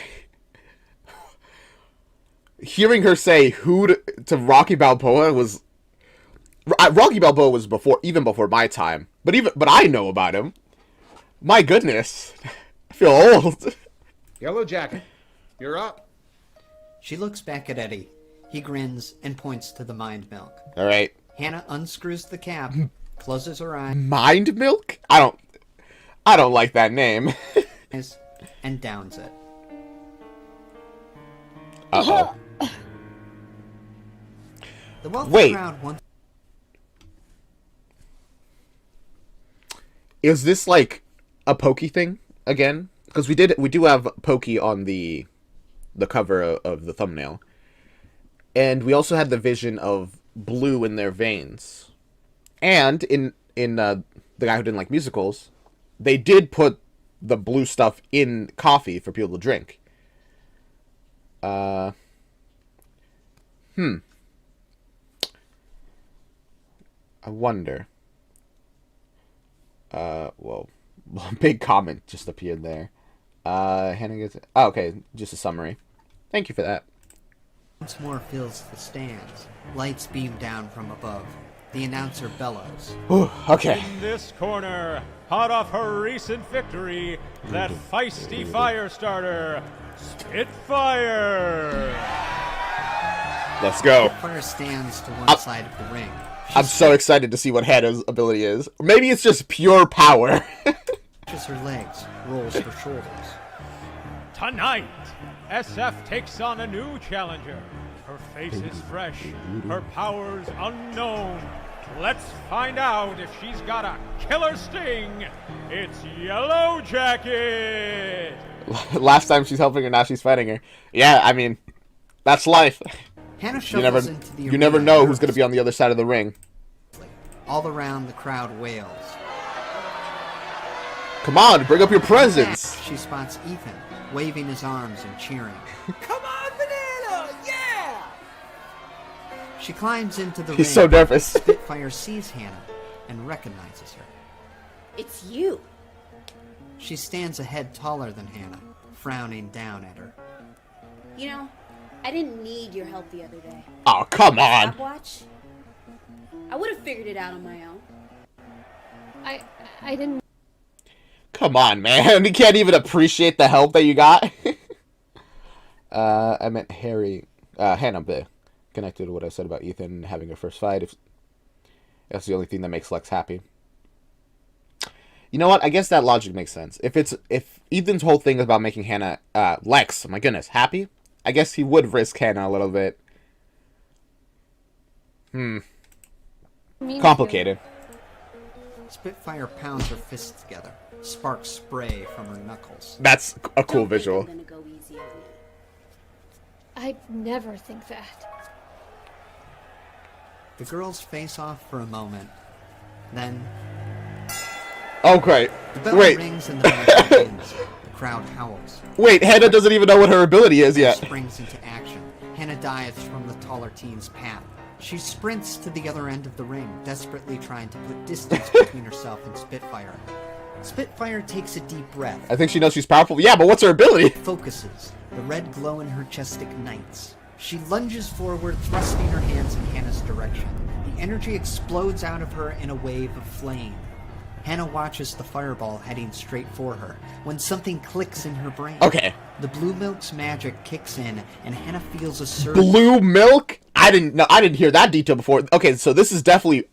her say who to Rocky Balboa was... Rocky Balboa was even before my time. But I know about him. My goodness. I feel old. Yellow Jacket, you're up. She looks back at Eddie. He grins and points to the mind milk. All right. Hannah unscrews the cap, closes her eyes. Mind milk? I don't like that name. And downs it. Uh-oh. The wealthy Wait. crowd wants... Is this like a Pokey thing again? Because we do have Pokey on the cover of the thumbnail. And we also had the vision of blue in their veins. And in The Guy Who Didn't Like Musicals, they did put the blue stuff in coffee for people to drink. I wonder. Well, big comment just appeared there. Hannah gets... Oh, okay, just a summary. Thank you for that. Once more fills the stands. Lights beam down from above. The announcer bellows. Ooh, okay. In this corner, hot off her recent victory, that feisty fire starter, Spitfire. Let's go. Spitfire stands to one side of the ring. I'm so excited to see what Hannah's ability is. Maybe it's just pure power. Stretches her legs, rolls her shoulders. Tonight, SF takes on a new challenger. Her face is fresh, her powers unknown. Let's find out if she's got a killer sting. It's Yellow Jacket. Last time she's helping her, now she's fighting her. Yeah, I mean, that's life. Hannah shuffles into the you never know who's going to be on the other side of the ring. All around, the crowd wails. Come on, bring up your presence. She spots Ethan, waving his arms and cheering. Come on, Banana! Yeah! She climbs into the ring. He's so nervous. Spitfire sees Hannah and recognizes her. It's you. She stands a head taller than Hannah, frowning down at her. You know, I didn't need your help the other day. Oh, come on. Stopwatch? I would have figured it out on my own. I didn't... Come on, man. You can't even appreciate the help that you got. I meant Hannah, but connected to what I said about Ethan having her first fight. If that's the only thing that makes Lex happy. You know what? I guess that logic makes sense. If Ethan's whole thing is about making Hannah, Lex, my goodness, happy, I guess he would risk Hannah a little bit. Complicated. Spitfire pounds her fists together. Sparks spray from her knuckles. That's a cool visual. I'm gonna go easy on you. I'd never think that. The girls face off for a moment. Then... Oh, great. The bell Wait. rings and the match begins. The crowd howls. Wait, Hannah doesn't even know what her ability is yet. Springs into action. Hannah dives from the taller teen's path. She sprints to the other end of the ring, desperately trying to put distance between herself and Spitfire. Spitfire takes a deep breath. I think she knows she's powerful. Yeah, but what's her ability? Focuses. The red glow in her chest ignites. She lunges forward, thrusting her hands in Hannah's direction. The energy explodes out of her in a wave of flame. Hannah watches the fireball heading straight for her when something clicks in her brain. Okay. The blue milk's magic kicks in, and Hannah feels a surge. Blue milk? I didn't hear that detail before. Okay, so this is definitely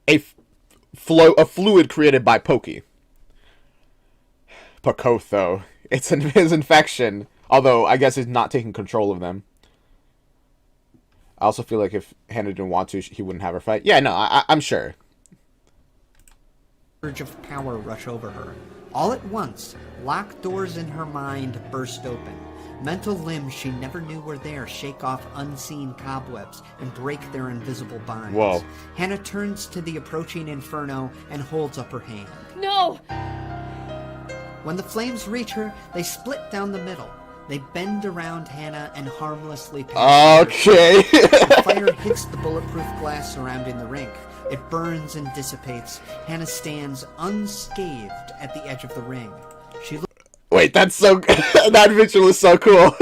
a fluid created by Pokey. Pakoth, though. It's his infection. Although, I guess he's not taking control of them. I also feel like if Hannah didn't want to, he wouldn't have her fight. Yeah, no, I'm sure. Surge of power rush over her. All at once, locked doors in her mind burst open. Mental limbs she never knew were there shake off unseen cobwebs and break their invisible binds. Whoa. Hannah turns to the approaching inferno and holds up her hand. No! When the flames reach her, they split down the middle. They bend around Hannah and harmlessly pass. Okay. The fire hits the bulletproof glass surrounding the rink. It burns and dissipates. Hannah stands unscathed at the edge of the ring. She Wait, that's so... that visual is so cool.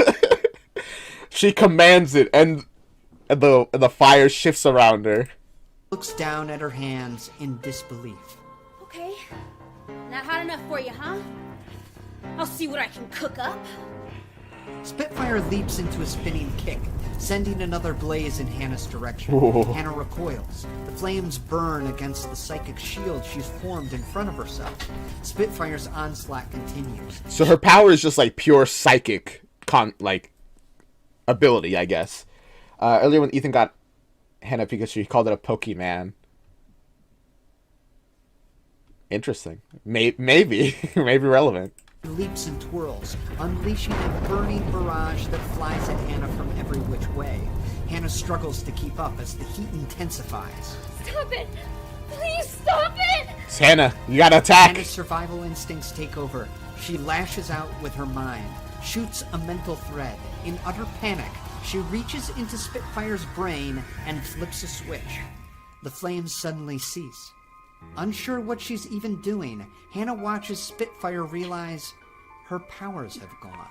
She commands it, and the fire shifts around her. Looks down at her hands in disbelief. Okay. Not hot enough for you, huh? I'll see what I can cook up. Spitfire leaps into a spinning kick, sending another blaze in Hannah's direction. Ooh. Hannah recoils. The flames burn against the psychic shield she's formed in front of herself. Spitfire's onslaught continues. So her power is just like pure psychic ability, I guess. Earlier when Ethan got Hannah Pikachu, he called it a Pokemon. Interesting. Maybe relevant. Leaps and twirls, unleashing a burning barrage that flies at Hannah from every which way. Hannah struggles to keep up as the heat intensifies. Stop it! Please stop it! It's Hannah, you gotta attack! Hannah's survival instincts take over. She lashes out with her mind, shoots a mental thread. In utter panic, she reaches into Spitfire's brain and flips a switch. The flames suddenly cease. Unsure what she's even doing, Hannah watches Spitfire realize her powers have gone.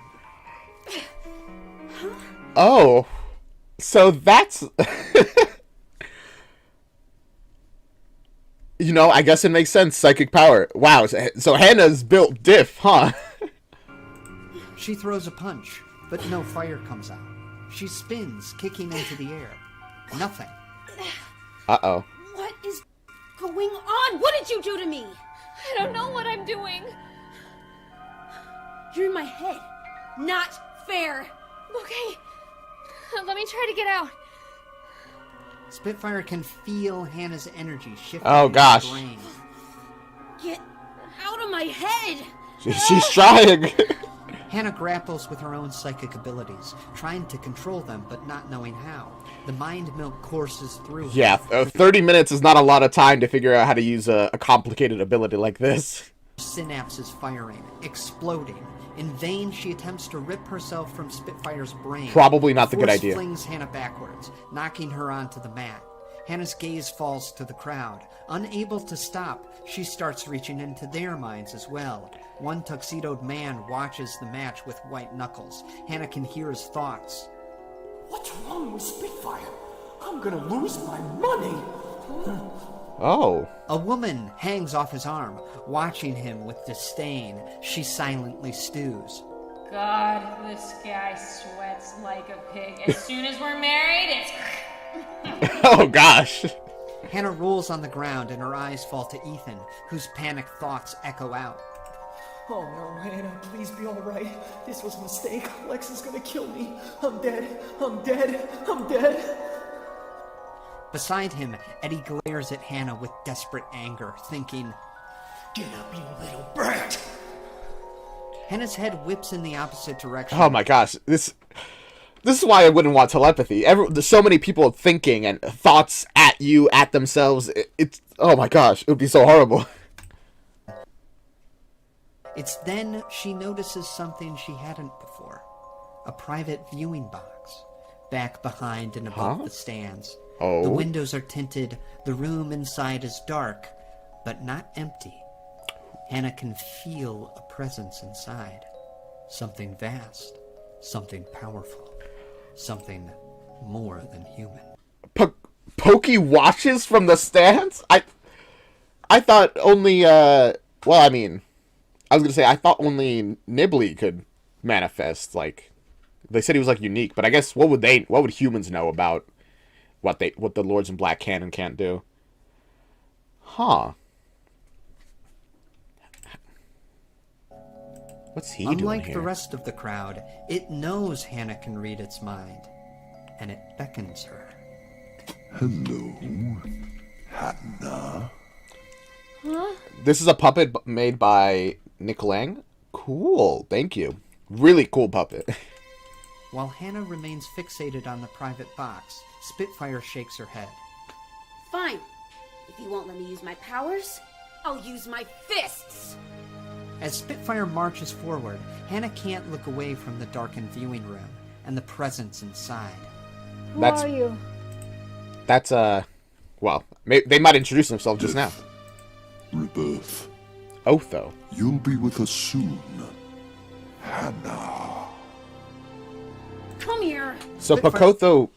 Oh. So that's... You know, I guess it makes sense. Psychic power. Wow, so Hannah's built diff, huh? She throws a punch, but no fire comes out. She spins, kicking into the air. Nothing. Uh-oh. What is going on? What did you do to me? I don't know what I'm doing. You're in my head. Not fair. Okay. Let me try to get out. Spitfire can feel Hannah's energy shifting Oh, in gosh. her brain. Get out of my head. She's trying. Hannah grapples with her own psychic abilities, trying to control them but not knowing how. The mind milk courses through her. Yeah, 30 minutes is not a lot of time to figure out how to use a complicated ability like this. Synapses firing, exploding. In vain, she attempts to rip herself from Spitfire's brain. Probably not the good Force idea. flings Hannah backwards, knocking her onto the mat. Hannah's gaze falls to the crowd. Unable to stop, she starts reaching into their minds as well. One tuxedoed man watches the match with white knuckles. Hannah can hear his thoughts. What's wrong with Spitfire? I'm gonna lose my money. Oh. A woman hangs off his arm, watching him with disdain. She silently stews. God, this guy sweats like a pig. As soon as we're married, it's... Oh, gosh. Hannah rolls on the ground and her eyes fall to Ethan, whose panicked thoughts echo out. Oh no, Hannah, please be alright. This was a mistake. Lex is gonna kill me. I'm dead. I'm dead. I'm dead. Beside him, Eddie glares at Hannah with desperate anger, thinking, Get up, you little brat! Hannah's head whips in the opposite direction. Oh my gosh, this is why I wouldn't want telepathy. There's so many people thinking and thoughts at you, at themselves. It's oh my gosh, it would be so horrible. It's then she notices something she hadn't before. A private viewing box, back behind and above the stands. Oh. The windows are tinted, the room inside is dark, but not empty. Hannah can feel a presence inside. Something vast, something powerful, something more than human. Pokey watches from the stands? I I thought only, well, I mean, I was gonna say, I thought only Nibley could manifest, like, they said he was, like, unique, but I guess, what would humans know about what the Lords in Black can and can't do? Huh. What's he doing Unlike here? the rest of the crowd, it knows Hannah can read its mind, and it beckons her. Hello, Hannah. Huh? This is a puppet made by Nick Lang? Cool, thank you. Really cool puppet. While Hannah remains fixated on the private box, Spitfire shakes her head. Fine. If you won't let me use my powers, I'll use my fists. As Spitfire marches forward, Hannah can't look away from the darkened viewing room and the presence inside. Who are you? That's, well, they might introduce themselves just now. Rebirth. Otho. You'll be with us soon, Hannah. Come here. So Pacotho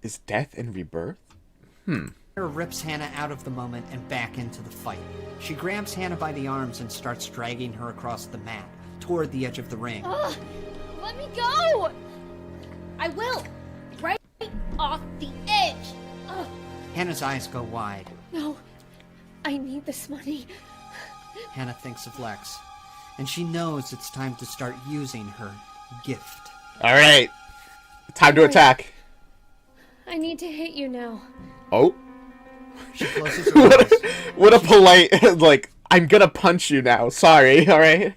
is death and rebirth? Spitfire rips Hannah out of the moment and back into the fight. She grabs Hannah by the arms and starts dragging her across the mat, toward the edge of the ring. Let me go! I will. Right off the edge. Hannah's eyes go wide. No, I need this money. Hannah thinks of Lex, and she knows it's time to start using her gift. Alright. Time to attack. I need to hit you now. Oh. She closes her eyes. What a polite, like, I'm gonna punch you now. Sorry, alright?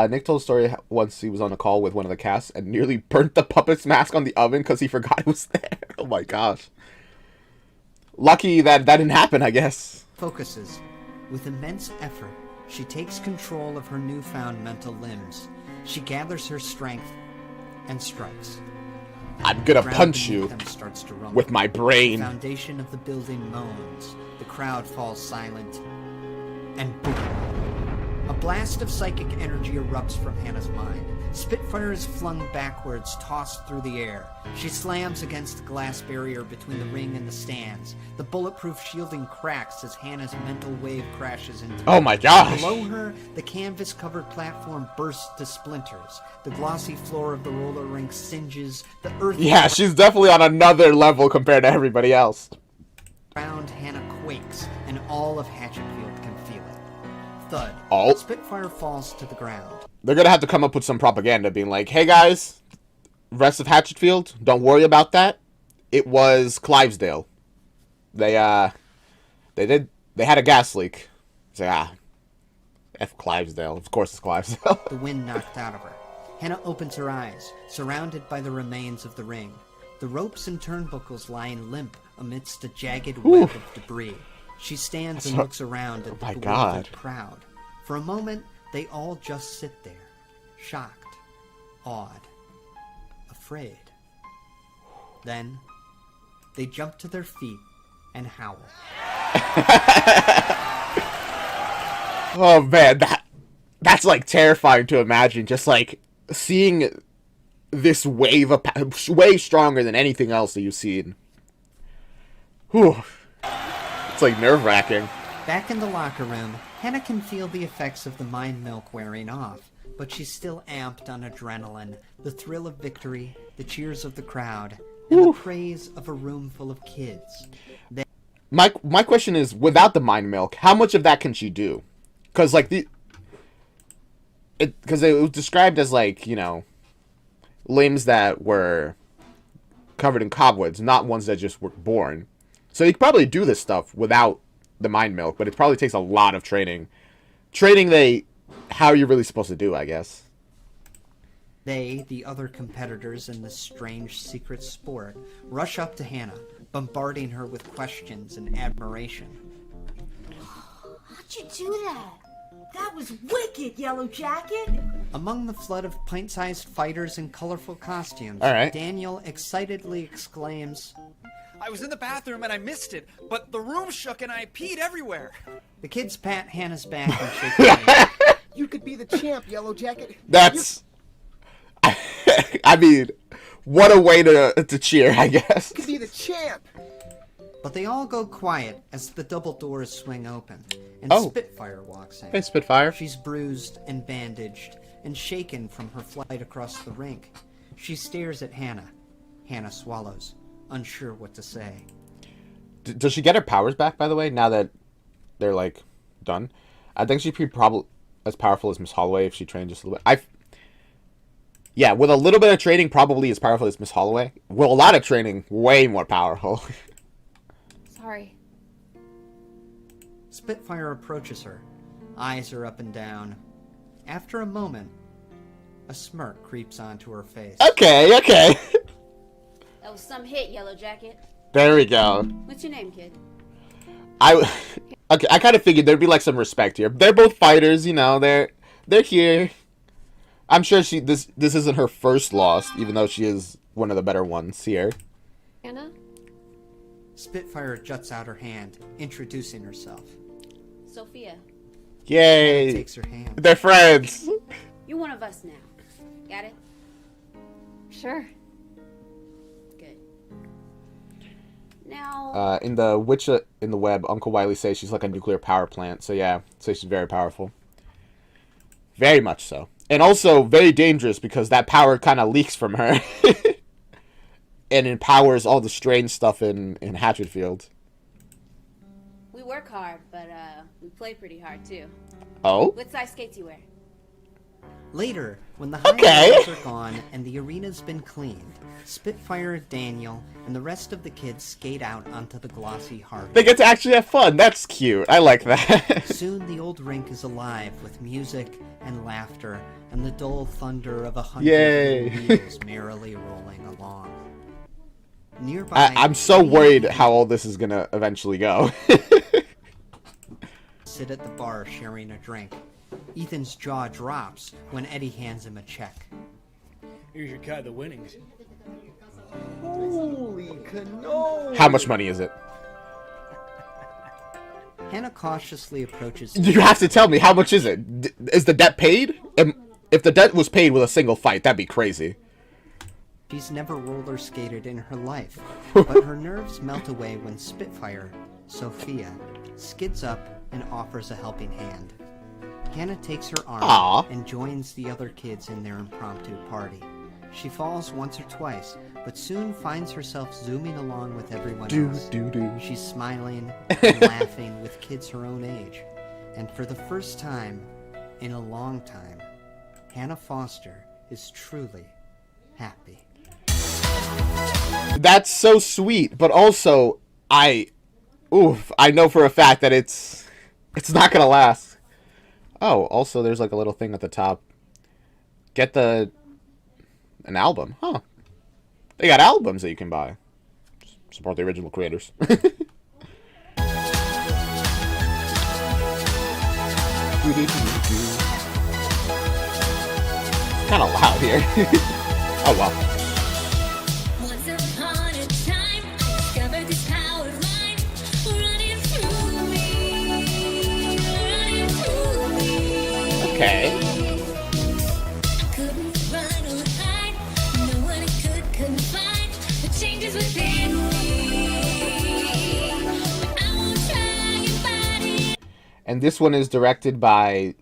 Nick told a story once he was on a call with one of the casts and nearly burnt the puppet's mask on the oven because he forgot it was there. Oh my gosh. Lucky that didn't happen, I guess. Focuses. With immense effort, she takes control of her newfound mental limbs. She gathers her strength and strikes. I'm gonna The ground punch beneath you them starts to rumble. with my brain. The foundation of the building moans. The crowd falls silent. And boom. A blast of psychic energy erupts from Hannah's mind. Spitfire is flung backwards, tossed through the air. She slams against the glass barrier between the ring and the stands. The bulletproof shielding cracks as Hannah's mental wave crashes into Oh it. my gosh. Below her, the canvas-covered platform bursts to splinters. The glossy floor of the roller rink singes. The earth... Yeah, she's definitely on another level compared to everybody else. Around Hannah quakes, and all of Hatchetfield can feel it. Thud. Oh. Spitfire falls to the ground. They're gonna have to come up with some propaganda being like, hey guys, rest of Hatchetfield, don't worry about that. It was Clivesdale. They had a gas leak. It's like, F Clivesdale. Of course it's Clivesdale. The wind knocked out of her. Hannah opens her eyes, surrounded by the remains of the ring. The ropes and turnbuckles lying limp amidst a jagged web of debris. She stands and looks around at the bewildered God. crowd. For a moment, they all just sit there, shocked, awed, afraid. Then, they jump to their feet and howl. Oh man, that's like terrifying to imagine. Just like seeing this wave of way stronger than anything else that you've seen. Whew. It's like nerve-wracking. Back in the locker room, Hannah can feel the effects of the mind milk wearing off, but she's still amped on adrenaline, the thrill of victory, the cheers of the crowd, and the praise of a room full of kids. My question is, without the mind milk, how much of that can she do? Because like because it was described as like, you know, limbs that were covered in cobwebs, not ones that just were born. So you could probably do this stuff without the mind milk, but it probably takes a lot of training. How you're really supposed to do, I guess. They, the other competitors in this strange secret sport, rush up to Hannah, bombarding her with questions and admiration. How'd you do that? That was wicked, Yellow Jacket! Among the flood of pint-sized fighters in colorful costumes, All right. Daniel excitedly exclaims, I was in the bathroom and I missed it, but the room shook and I peed everywhere. The kids pat Hannah's back and shake her hand. You could be the champ, Yellow Jacket. That's... I mean, what a way to cheer, I guess. You could be the champ. But they all go quiet as the double doors swing open, and Oh. Spitfire walks in. Hey, Spitfire. She's bruised and bandaged and shaken from her flight across the rink. She stares at Hannah. Hannah swallows, unsure what to say. Does she get her powers back, by the way, now that they're, like, done? I think she'd be probably as powerful as Miss Holloway if she trained just a little bit. Yeah, with a little bit of training, probably as powerful as Miss Holloway. With a lot of training, way more powerful. Sorry. Spitfire approaches her. Eyes are up and down. After a moment, a smirk creeps onto her face. Okay. That was some hit, Yellow Jacket. There we go. What's your name, kid? Okay, I kind of figured there'd be, like, some respect here. They're both fighters, you know, they're here. I'm sure this isn't her first loss, even though she is one of the better ones here. Anna? Spitfire juts out her hand, introducing herself. Sophia. Yay! Hannah takes her hand. They're friends! You're one of us now. Got it? Sure. Good. Now... In the Witch in the Web, Uncle Wily says she's like a nuclear power plant, so yeah, so she's very powerful. Very much so. And also very dangerous because that power kind of leaks from her. And empowers all the strange stuff in Hatchetfield. We work hard, but we play pretty hard too. Oh? What size skates you wear? Later, when the high are gone and the arena's been cleaned, Spitfire, Daniel, and the rest of the kids skate out onto the glossy harbor. They get to actually have fun. That's cute. I like that. Soon the old rink is alive with music and laughter and the dull thunder of 100 wheels merrily rolling along. Nearby, I'm so worried how all this is gonna eventually go. sit at the bar sharing a drink. Ethan's jaw drops when Eddie hands him a check. Here's your cut of the winnings. Holy cannoli! How much money is it? Hannah cautiously approaches. You have to tell me, how much is it? Is the debt paid? If the debt was paid with a single fight, that'd be crazy. She's never roller skated in her life, but her nerves melt away when Spitfire, Sophia, skids up and offers a helping hand. Hannah takes her arm and joins the other kids in their impromptu party. She falls once or twice, but soon finds herself zooming along with everyone else. She's smiling and laughing with kids her own age. And for the first time in a long time, Hannah Foster is truly happy. That's so sweet, but also, I know for a fact that it's not gonna last. Oh, also there's like a little thing at the top. Get an album, huh? They got albums that you can buy. Support the original creators. Kind of loud here. Oh well. Once upon a time, I discovered this power of mine, running through me. Okay. I couldn't run or hide, no one I couldn't find. The changes within me, but I won't try and fight it. And this one is directed by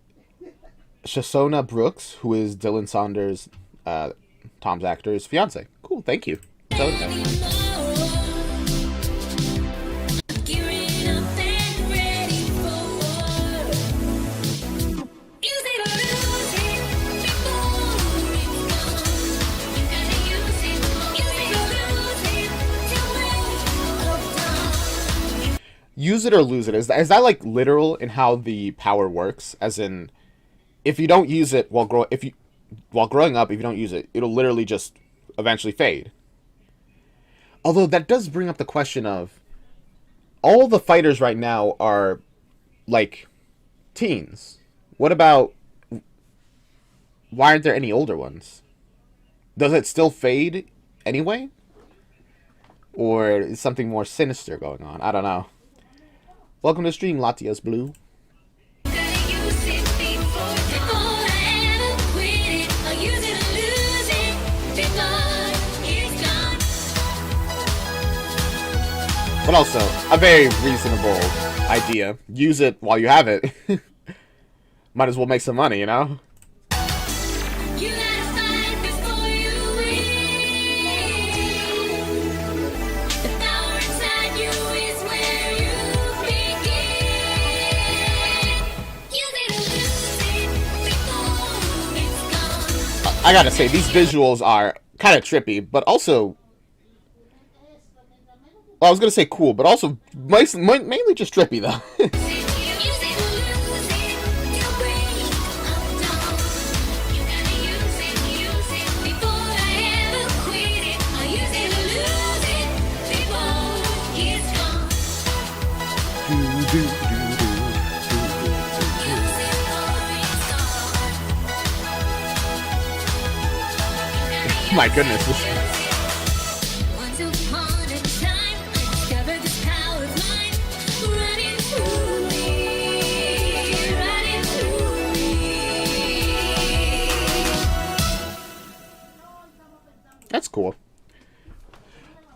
Shasona Brooks, who is Dylan Saunders, Tom's actor's fiance. Cool, thank you. So use it or lose it. Is that like literal in how the power works? As in, if you don't use it while growing up, if you don't use it, it'll literally just eventually fade. Although that does bring up the question of, all the fighters right now are like teens. What about, why aren't there any older ones? Does it still fade anyway? Or is something more sinister going on? I don't know. Welcome to the stream, Latias Blue. But also, a very reasonable idea. Use it while you have it. Might as well make some money, you know? I gotta say, these visuals are kind of trippy, but also... Well, I was gonna say cool, but also mainly just trippy, though. My goodness. That's cool.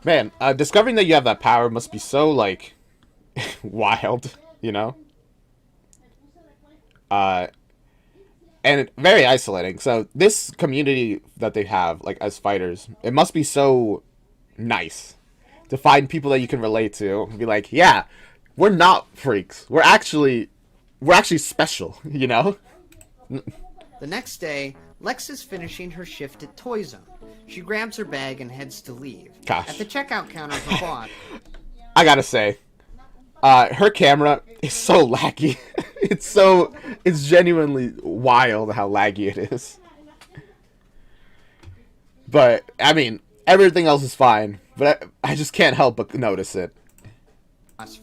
Man, discovering that you have that power must be so, like, wild, you know? And very isolating. So this community that they have, like, as fighters, it must be so nice to find people that you can relate to and be like, yeah, we're not freaks. We're actually special, you know? The next day, Lex is finishing her shift at Toy Zone. She grabs her bag and heads to leave. Gosh. At the checkout counter, her boss... I gotta say, her camera is so laggy. It's genuinely wild how laggy it is. But, I mean, everything else is fine. But I just can't help but notice it.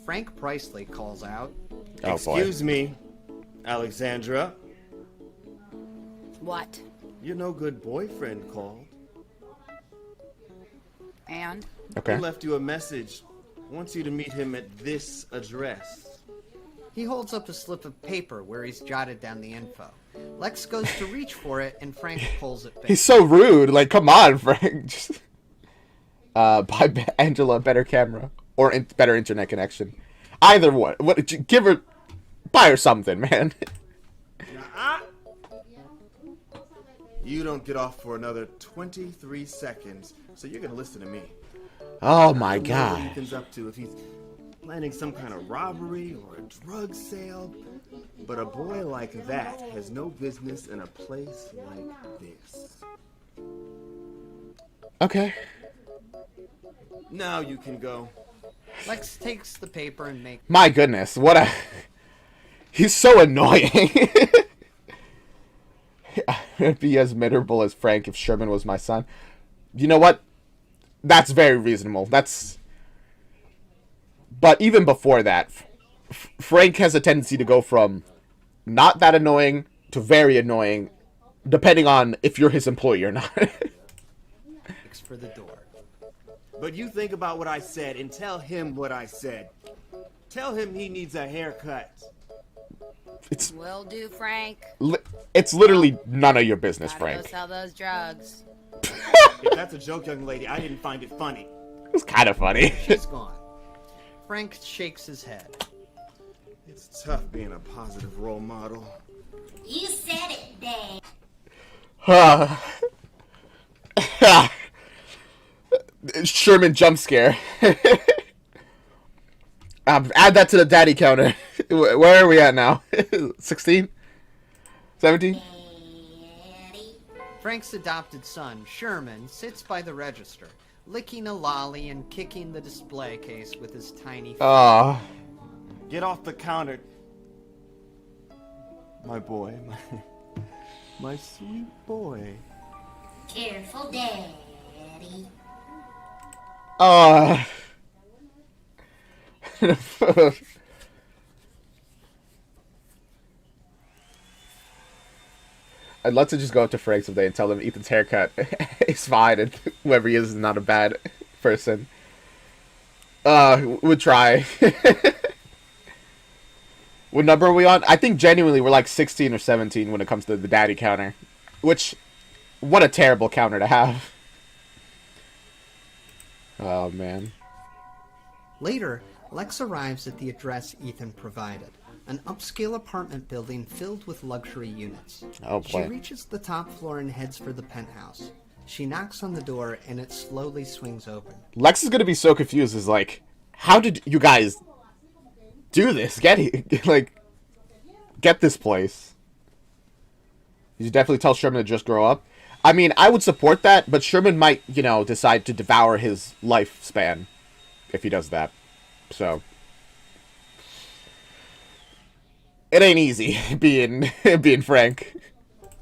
Frank Priceley calls out. Oh, Excuse me, Alexandra. What? Your no good boyfriend called. And? Okay. He left you a message. Wants you to meet him at this address. He holds up a slip of paper where he's jotted down the info. Lex goes to reach for it, and Frank pulls it back. He's so rude. Like, come on, Frank. Just, buy Angela a better camera or better internet connection. Either one. Give her, buy her something, man. You don't get off for another 23 seconds, so you're gonna listen to me. Oh my I don't know God. what Ethan's up to, if he's planning some kind of robbery or a drug sale, but a boy like that has no business in a place like this. Okay. Now you can go. Lex takes the paper and makes... My goodness, what a... He's so annoying. I'd be as miserable as Frank if Sherman was my son. You know what? That's very reasonable. That's... But even before that, Frank has a tendency to go from not that annoying to very annoying, depending on if you're his employee or not. for the door. But you think about what I said and tell him what I said. Tell him he needs a haircut. It's Will do, Frank. it's literally none of your business, Gotta Frank. go sell those drugs. If that's a joke, young lady, I didn't find it funny. It was kind of funny. She's gone. Frank shakes his head. It's tough being a positive role model. You said it, Dave. Sherman jump scare. Add that to the daddy counter. Where are we at now? 16? 17? Frank's adopted son, Sherman, sits by the register, licking a lolly and kicking the display case with his tiny feet. Aww. Get off the counter. My boy. My sweet boy. Careful, Daddy. I'd love to just go up to Frank someday and tell him Ethan's haircut is fine and whoever he is not a bad person. Would try. What number are we on? I think genuinely we're like 16 or 17 when it comes to the daddy counter. Which, what a terrible counter to have. Oh, man. Later, Lex arrives at the address Ethan provided, an upscale apartment building filled with luxury units. Oh, She boy. reaches the top floor and heads for the penthouse. She knocks on the door and it slowly swings open. Lex is gonna be so confused. Is like, how did you guys do this? Get this place. You definitely tell Sherman to just grow up. I mean, I would support that, but Sherman might, decide to devour his lifespan if he does that. So it ain't easy being Frank.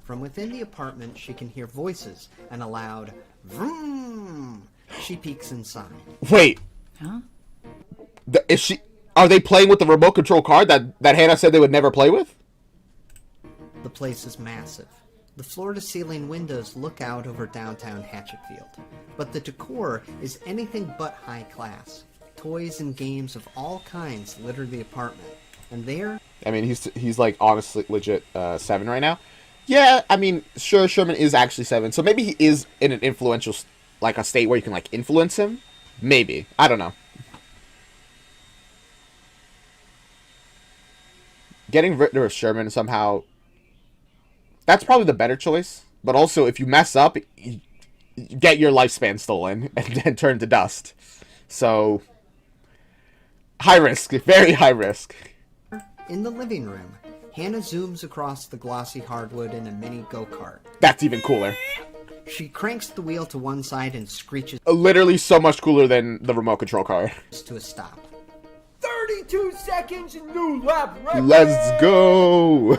From within the apartment, she can hear voices and a loud vroom. She peeks inside. Wait. Huh? Are they playing with the remote control car that Hannah said they would never play with? The place is massive. The floor-to-ceiling windows look out over downtown Hatchetfield. But the decor is anything but high class. Toys and games of all kinds litter the apartment. And there... I mean, he's like, honestly, legit 7 right now. Yeah, I mean, sure, Sherman is actually 7. So maybe he is in an influential, like, a state where you can, like, influence him. Maybe. I don't know. Getting rid of Sherman somehow... That's probably the better choice. But also, if you mess up, you get your lifespan stolen and then turn to dust. So... high risk. Very high risk. In the living room, Hannah zooms across the glossy hardwood in a mini go-kart. That's even cooler. She cranks the wheel to one side and screeches... Literally so much cooler than the remote control car. ...to a stop. 32 seconds and new lap record! Let's go!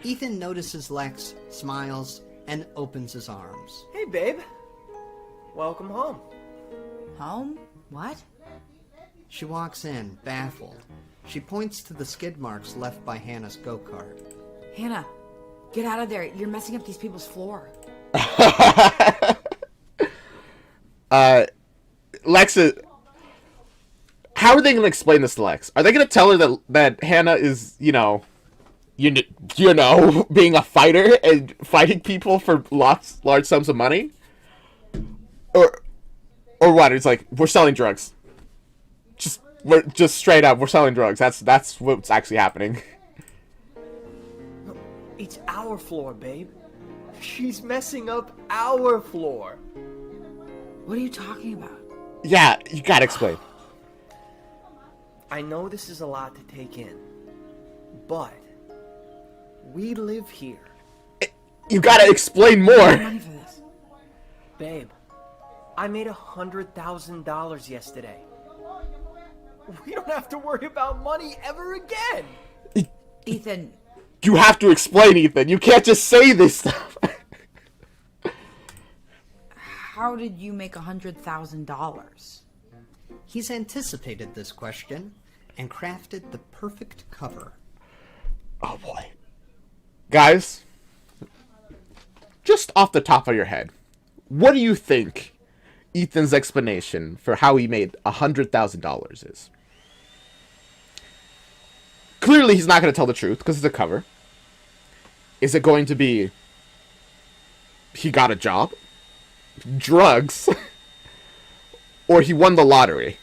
Ethan notices Lex, smiles, and opens his arms. Hey, babe. Welcome home. Home? What? She walks in, baffled. She points to the skid marks left by Hannah's go-kart. Hannah, get out of there. You're messing up these people's floor. Lex is... How are they going to explain this to Lex? Are they going to tell her that Hannah is, being a fighter and fighting people for large sums of money? Or what? It's like, we're selling drugs. We're just straight up, we're selling drugs. That's what's actually happening. It's our floor, babe. She's messing up our floor. What are you talking about? Yeah, you gotta explain. I know this is a lot to take in, but we live here. You gotta explain more. Money for this. Babe, I made $100,000 yesterday. We don't have to worry about money ever again. Ethan. You have to explain, Ethan. You can't just say this stuff. How did you make $100,000? He's anticipated this question and crafted the perfect cover. Oh boy. Guys, just off the top of your head, what do you think Ethan's explanation for how he made $100,000 is? Clearly, he's not going to tell the truth because it's a cover. Is it going to be he got a job, drugs, or he won the lottery?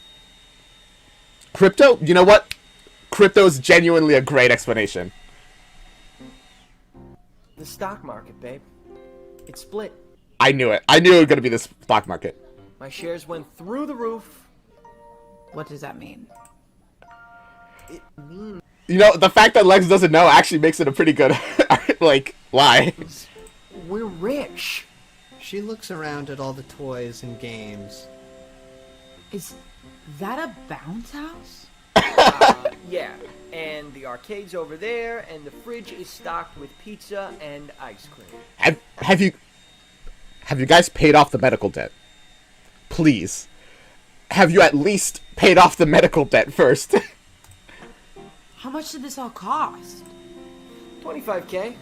Crypto? You know what? Crypto is genuinely a great explanation. The stock market, babe. It split. I knew it. I knew it was going to be the stock market. My shares went through the roof. What does that mean? It means... You know, the fact that Lex doesn't know actually makes it a pretty good, lie. We're rich. She looks around at all the toys and games. Is that a bounce house? Yeah, and the arcade's over there, and the fridge is stocked with pizza and ice cream. Have you guys paid off the medical debt? Please. Have you at least paid off the medical debt first? How much did this all cost? $25K.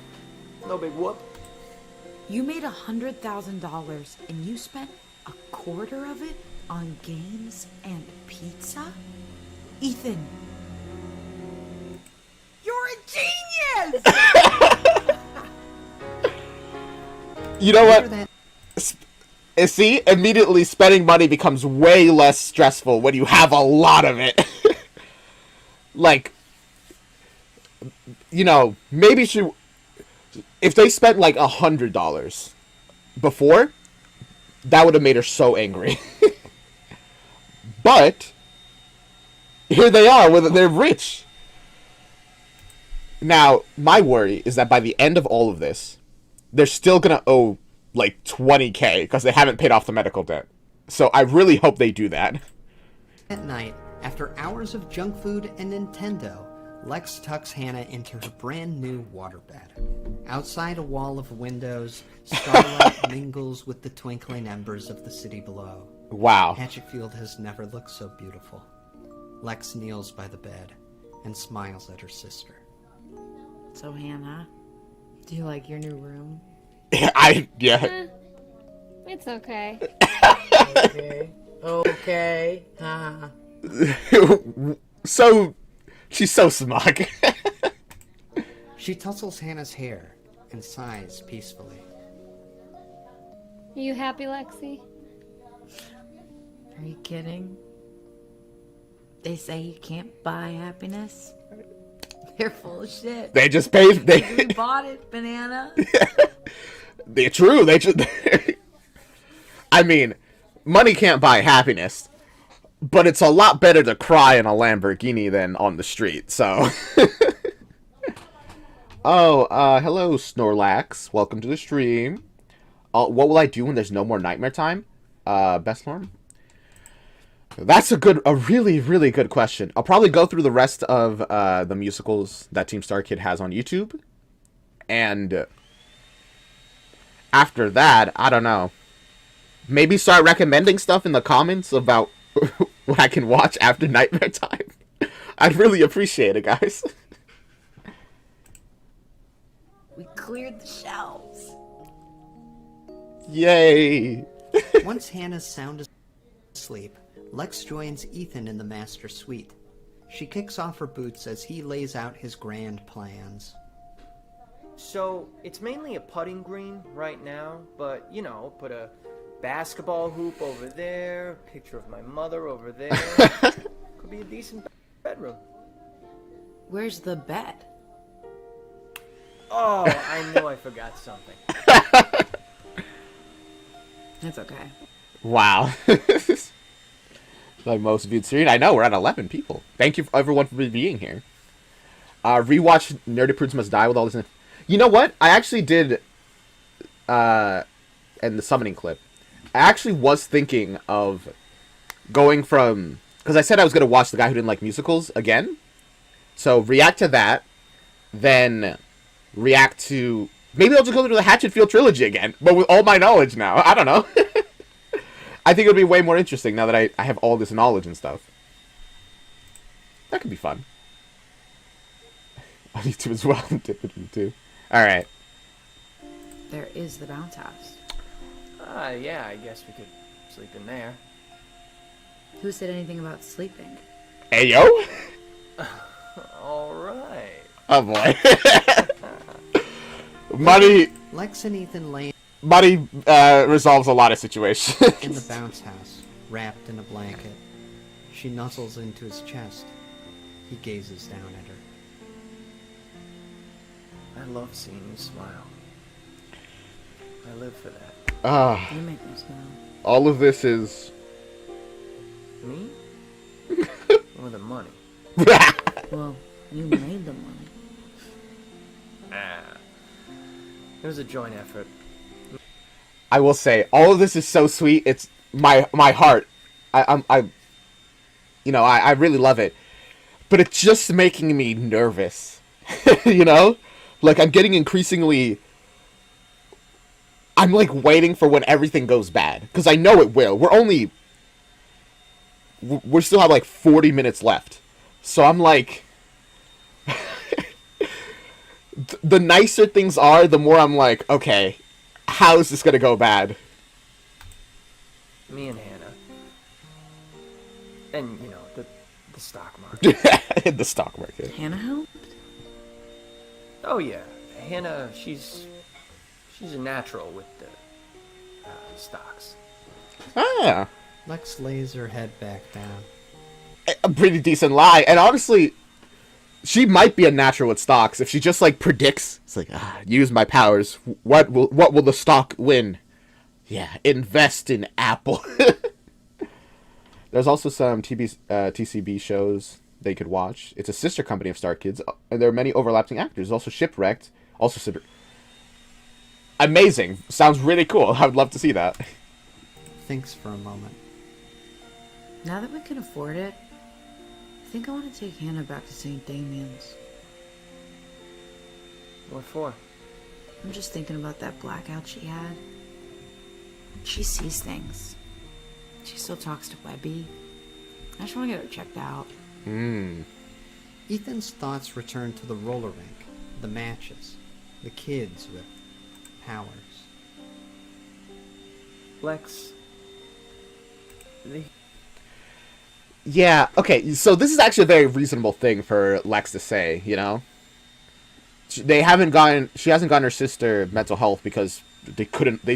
No big whoop. You made $100,000 and you spent a quarter of it on games and pizza? Ethan, you're a genius! You know what? See, immediately spending money becomes way less stressful when you have a lot of it. Like, you know, maybe if they spent like $100 before, that would have made her so angry. But here they are, they're rich. Now, my worry is that by the end of all of this, they're still gonna owe like $20K because they haven't paid off the medical debt. So I really hope they do that. At night, after hours of junk food and Nintendo, Lex tucks Hannah into her brand new waterbed. Outside a wall of windows, starlight mingles with the twinkling embers of the city below. Wow. Hatchetfield has never looked so beautiful. Lex kneels by the bed and smiles at her sister. So, Hannah, do you like your new room? Yeah. It's okay. Okay. So, she's so smug. She tussles Hannah's hair and sighs peacefully. Are you happy, Lexi? Are you kidding? They say you can't buy happiness. They're full of shit. They just paid. We bought it, banana. They're true. I mean, money can't buy happiness, but it's a lot better to cry in a Lamborghini than on the street. So, hello Snorlax. Welcome to the stream. What will I do when there's no more Nightmare Time? Best Norm. That's a really, really good question. I'll probably go through the rest of the musicals that Team StarKid has on YouTube. And after that, I don't know. Maybe start recommending stuff in the comments about what I can watch after Nightmare Time. I'd really appreciate it, guys. We cleared the shelves. Yay! Once Hannah's sound asleep, Lex joins Ethan in the master suite. She kicks off her boots as he lays out his grand plans. So, it's mainly a putting green right now, but, you know, put a basketball hoop over there, picture of my mother over there. Could be a decent bedroom. Where's the bed? Oh, I knew I forgot something. That's okay. Wow. My most viewed stream. I know, we're at 11 people. Thank you everyone for being here. Rewatch Nerdy Prudes Must Die with all this. You know what? I actually did, in the summoning clip, I actually was thinking of going from, because I said I was going to watch The Guy Who Didn't Like Musicals again. So react to that, then react to, maybe I'll just go through the Hatchetfield trilogy again, but with all my knowledge now. I don't know. I think it would be way more interesting now that I have all this knowledge and stuff. That could be fun. On YouTube as well. Too. Alright. There is the bounce house. Yeah, I guess we could sleep in there. Who said anything about sleeping? Hey, yo! Alright. Oh, boy. Money... Lex and Ethan lay Money resolves a lot of situations. in the bounce house, wrapped in a blanket. She nuzzles into his chest. He gazes down at her. I love seeing you smile. I live for that. You make me smile. All of this is... Me? Or the money? Well, you made the money. It was a joint effort. I will say, all of this is so sweet. It's my heart. I really love it. But it's just making me nervous. You know? Like, I'm getting increasingly... I'm, like, waiting for when everything goes bad. Because I know it will. We still have, like, 40 minutes left. So I'm, like... the nicer things are, the more I'm like, okay, how is this gonna go bad? Me and Hannah. And, you know, the stock market. The stock market. Hannah helped? Oh, yeah. Hannah, she's a natural with the stocks. Ah. Lex lays her head back down. A pretty decent lie. And honestly, she might be a natural with stocks if she just like predicts. It's like, use my powers. What will the stock win? Yeah, invest in Apple. There's also some TCB shows they could watch. It's a sister company of StarKids, and there are many overlapping actors. There's also Shipwrecked. Amazing. Sounds really cool. I would love to see that. Thinks for a moment. Now that we can afford it, I think I want to take Hannah back to St. Damien's. What for? I'm just thinking about that blackout she had. She sees things. She still talks to Webby. I just want to get her checked out. Ethan's thoughts return to the roller rink, the matches, the kids with powers. Lex. Yeah, okay, so this is actually a very reasonable thing for Lex to say, you know? She hasn't gotten her sister mental health because they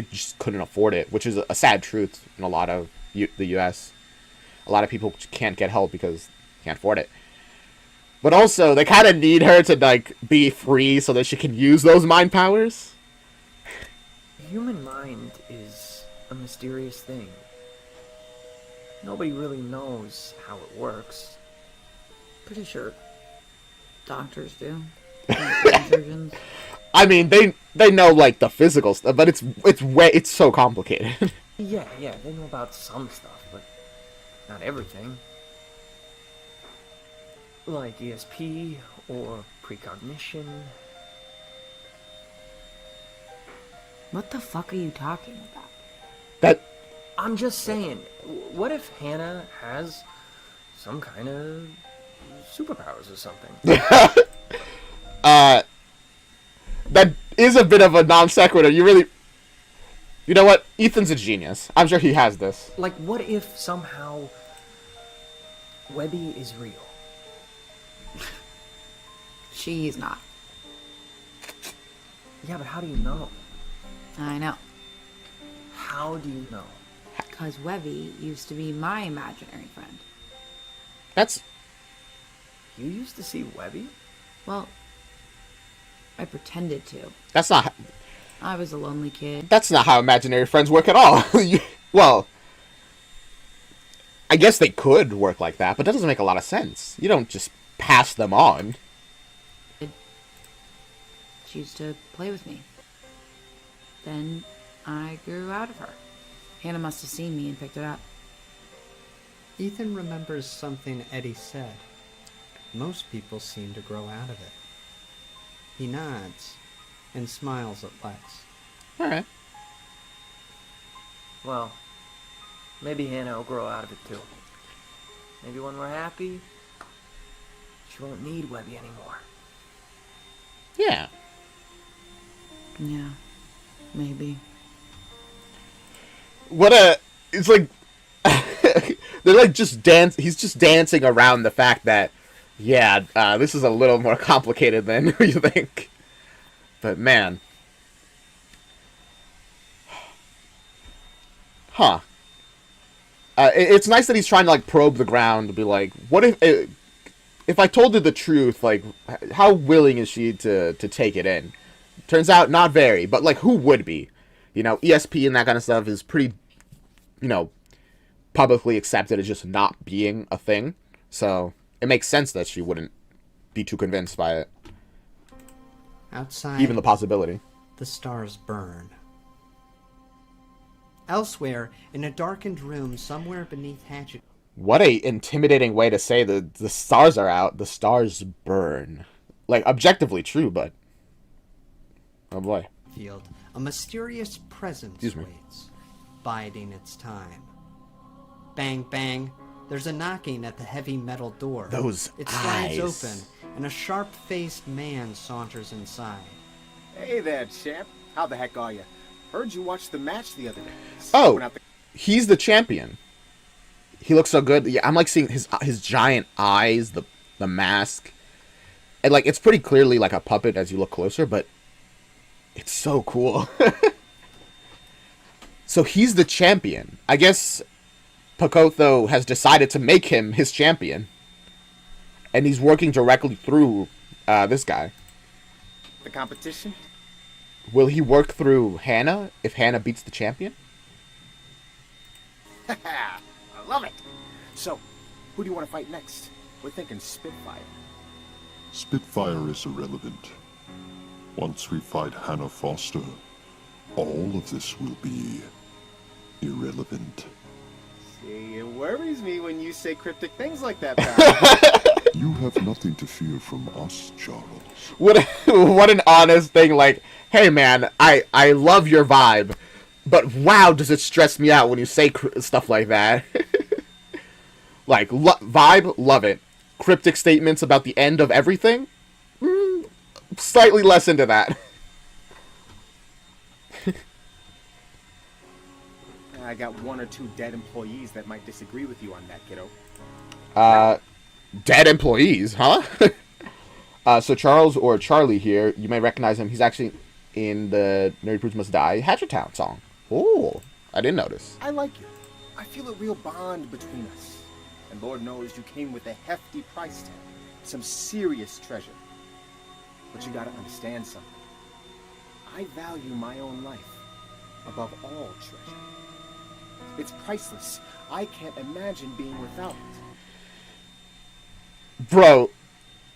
just couldn't afford it, which is a sad truth in a lot of the US. A lot of people can't get help because they can't afford it. But also, they kind of need her to, like, be free so that she can use those mind powers. The human mind is a mysterious thing. Nobody really knows how it works. Pretty sure doctors do. Surgeons. I mean, they know, like, the physical stuff, but it's so complicated. Yeah, they know about some stuff, but not everything. Like ESP or precognition. What the fuck are you talking about? I'm just saying, what if Hannah has some kind of superpowers or something? That is a bit of a non sequitur. You know what? Ethan's a genius. I'm sure he has this. Like, what if somehow Webby is real? She's not. Yeah, but how do you know? I know. How do you know? Because Webby used to be my imaginary friend. You used to see Webby? Well, I pretended to. That's not... I was a lonely kid. That's not how imaginary friends work at all. Well, I guess they could work like that, but that doesn't make a lot of sense. You don't just pass them on. She used to play with me. Then I grew out of her. Hannah must have seen me and picked it up. Ethan remembers something Eddie said. Most people seem to grow out of it. He nods and smiles at Lex. Alright. Well, maybe Hannah will grow out of it too. Maybe when we're happy, she won't need Webby anymore. Yeah. Yeah, maybe. It's like they're like he's just dancing around the fact that this is a little more complicated than you think. But man. Huh. It's nice that he's trying to like probe the ground to be like, what if I told her the truth, like how willing is she to take it in? Turns out not very, but like who would be? You know, ESP and that kind of stuff is pretty, publicly accepted as just not being a thing. So it makes sense that she wouldn't be too convinced by it. Outside, even the possibility. The stars burn. Elsewhere, in a darkened room somewhere beneath Hatchet... What a intimidating way to say the stars are out, the stars burn. Like, objectively true, but... Oh boy. Field, a mysterious presence waits, biding its time. Bang, bang. There's a knocking at the heavy metal door. Those It eyes. slides open, and a sharp-faced man saunters inside. Hey there, champ. How the heck are you? Heard you watched the match the other day. Oh, he's the champion. He looks so good. Yeah, I'm like seeing his giant eyes, the mask. And like it's pretty clearly like a puppet as you look closer, but it's so cool. So he's the champion. I guess Pokotho has decided to make him his champion. And he's working directly through this guy. The competition? Will he work through Hannah if Hannah beats the champion? I love it. So, who do you want to fight next? We're thinking Spitfire. Spitfire is irrelevant. Once we fight Hannah Foster, all of this will be irrelevant. See, it worries me when you say cryptic things like that, pal. You have nothing to fear from us, Charles. What an honest thing. Like, hey man, I love your vibe, but wow, does it stress me out when you say stuff like that. Like, vibe, love it. Cryptic statements about the end of everything? Slightly less into that. I got one or two dead employees that might disagree with you on that, kiddo. Dead employees, huh? So Charles, or Charlie here, you may recognize him. He's actually in the Nerdy Prudes Must Die Hatchertown song. Oh, I didn't notice. I like you. I feel a real bond between us. And Lord knows you came with a hefty price tag. Some serious treasure. But you gotta understand something. I value my own life above all treasure. It's priceless. I can't imagine being without it. Bro,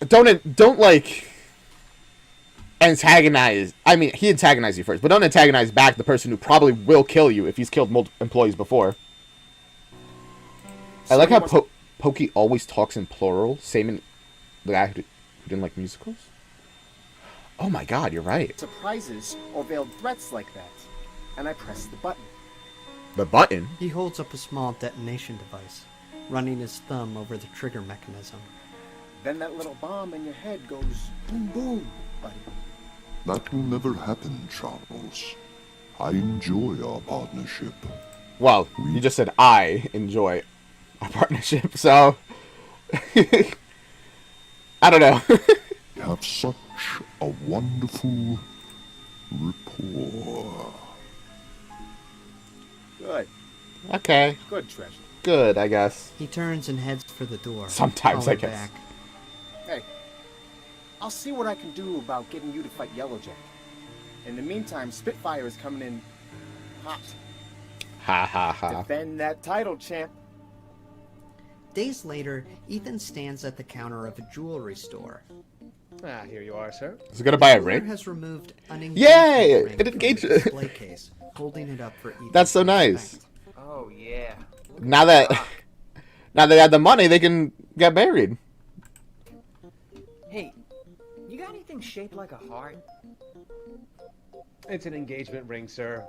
don't like antagonize. I mean, he antagonized you first, but don't antagonize back the person who probably will kill you if he's killed multiple employees before. I like how Pokey always talks in plural. Same in the guy who didn't like musicals. Oh my god, you're right. Surprises or veiled threats like that. And I press the button. The button? He holds up a small detonation device, running his thumb over the trigger mechanism. Then that little bomb in your head goes boom boom, buddy. That will never happen, Charles. I enjoy our partnership. Well, you just said I enjoy our partnership, so I don't know. We have such a wonderful rapport. Good. Okay. Good treasure. Good, I guess. He turns and heads for the door. Sometimes, I guess. Back. Hey, I'll see what I can do about getting you to fight Yellowjack. In the meantime, Spitfire is coming in hot. Ha ha ha. Defend that title, champ. Days later, Ethan stands at the counter of a jewelry store. Ah, here you are, sir. Is he gonna buy a The ring? jeweler has removed an Yay! engagement ring An engagement. from the display case, holding it up for Ethan. That's so nice. Oh yeah. Now that they have the money, they can get married. Hey, you got anything shaped like a heart? It's an engagement ring, sir.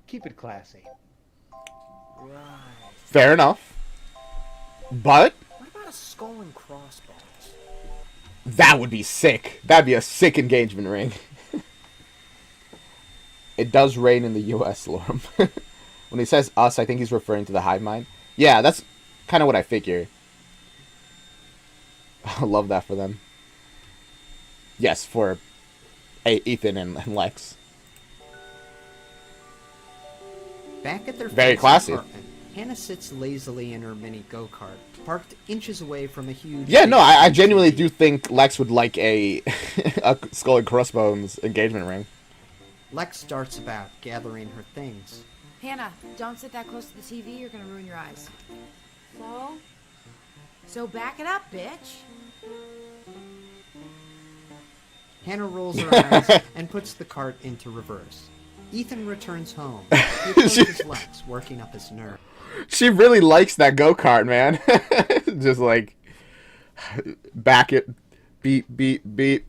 Keep it classy. Right. Fair enough. But What about a skull and crossbones? that would be sick. That'd be a sick engagement ring. It does rain in the U.S., Lorem. When he says us, I think he's referring to the hive mind. Yeah, that's kind of what I figure. I love that for them. Yes, for Ethan and Lex. Back at their Very fancy classy. apartment, Hannah sits lazily in her mini go-kart, parked inches away from a huge... Yeah, no, I genuinely do think Lex would like a skull and crossbones engagement ring. Lex darts about, gathering her things. Hannah, don't sit that close to the TV. You're gonna ruin your eyes. So back it up, bitch. Hannah rolls her eyes and puts the cart into reverse. Ethan returns home. He approaches Lex, working up his nerve. She really likes that go-kart, man. Just like, back it, beep, beep, beep.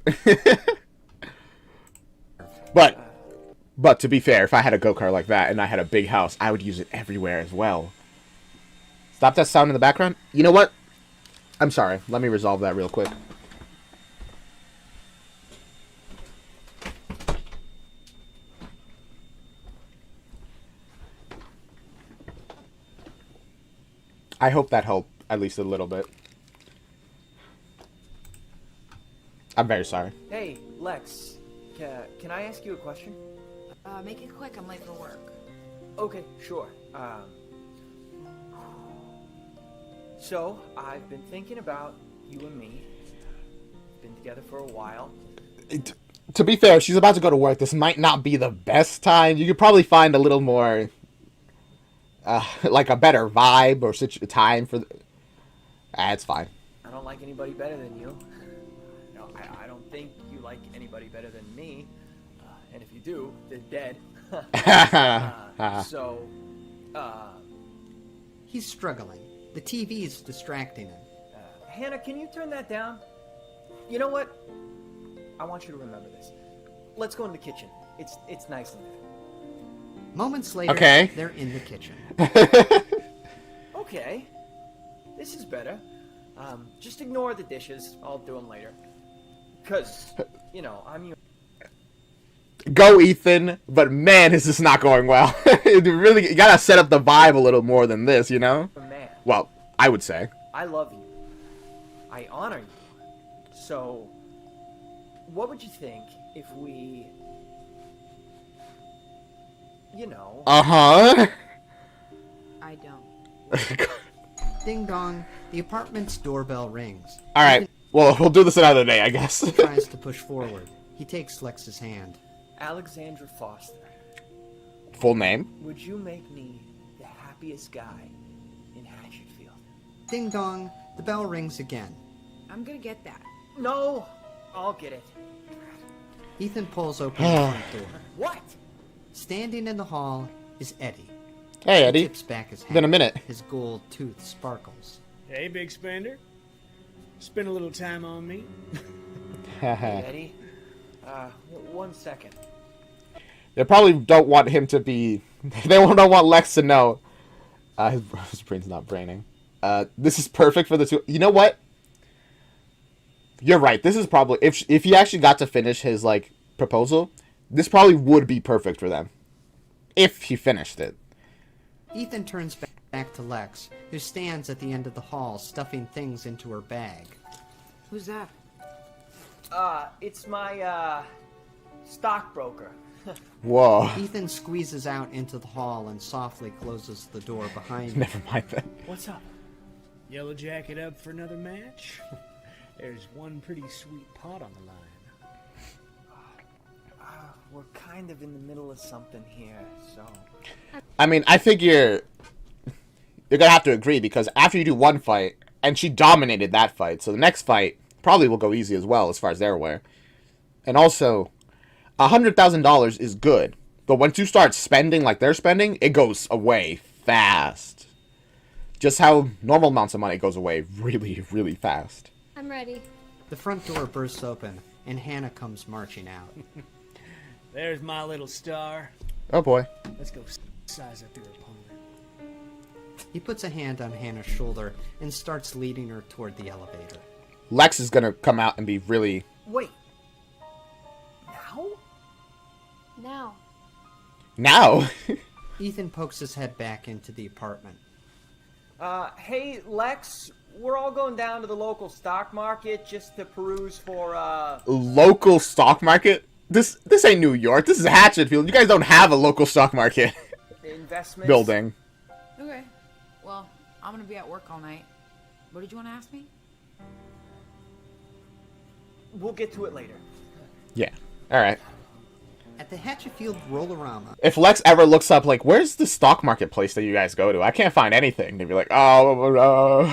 But to be fair, if I had a go-kart like that and I had a big house, I would use it everywhere as well. Stop that sound in the background. You know what? I'm sorry. Let me resolve that real quick. I hope that helped at least a little bit. I'm very sorry. Hey, Lex, can I ask you a question? Make it quick. I'm late for work. Okay, sure. So, I've been thinking about you and me. Been together for a while. To be fair, she's about to go to work. This might not be the best time. You could probably find a little more, like a better vibe or time for. It's fine. I don't like anybody better than you. No, I don't think you like anybody better than me. And if you do, they're dead. He's struggling. The TV's distracting him. Hannah, can you turn that down? You know what? I want you to remember this. Let's go in the kitchen. It's nice in there. Moments later, Okay. They're in the kitchen. Okay. This is better. Just ignore the dishes. I'll do them later. Because, you know, I'm your... Go, Ethan. But man, is this not going well. You gotta set up the vibe a little more than this, you know? man. Well, I would say. I love you. I honor you. So, what would you think if we... You know... Uh-huh. I don't. Ding dong. The apartment's doorbell rings. Alright. Well, we'll do this another day, I guess. He tries to push forward. He takes Lex's hand. Alexandra Foster. Full name? Would you make me the happiest guy in Hatchetfield? Ding dong. The bell rings again. I'm gonna get that. No! I'll get it. Ethan pulls open the front door. What? Standing in the hall is Eddie. Hey, Eddie. He tips back his hat. Been a minute. His gold tooth sparkles. Hey, big spender. Spend a little time on me. Hey, Eddie. 1 second. They probably don't want him to be... They don't want Lex to know. His brain's not braining. This is perfect for the two... You know what? You're right. This is probably... If he actually got to finish his, like, proposal, this probably would be perfect for them. If he finished it. Ethan turns back to Lex, who stands at the end of the hall, stuffing things into her bag. Who's that? It's my, stockbroker. Whoa. Ethan squeezes out into the hall and softly closes the door behind him. Never mind that. What's up? Yellow Jacket up for another match? There's one pretty sweet pot on the line. We're kind of in the middle of something here, so... I mean, I think you're gonna have to agree, because after you do one fight, and she dominated that fight, so the next fight probably will go easy as well, as far as they're aware. And also, $100,000 is good, but once you start spending like they're spending, it goes away fast. Just how normal amounts of money goes away really, really fast. I'm ready. The front door bursts open, and Hannah comes marching out. There's my little star. Oh boy. Let's go size up your opponent. He puts a hand on Hannah's shoulder and starts leading her toward the elevator. Lex is gonna come out and be really... Wait. Now? Now. Now? Ethan pokes his head back into the apartment. Hey, Lex, we're all going down to the local stock market just to peruse for, Local stock market? This ain't New York. This is Hatchetfield. You guys don't have a local stock market investments. building. Okay. Well, I'm gonna be at work all night. What did you want to ask me? We'll get to it later. Yeah. Alright. At the Hatchetfield Rollerama. If Lex ever looks up, like, where's the stock market place that you guys go to? I can't find anything. They'd be like, oh.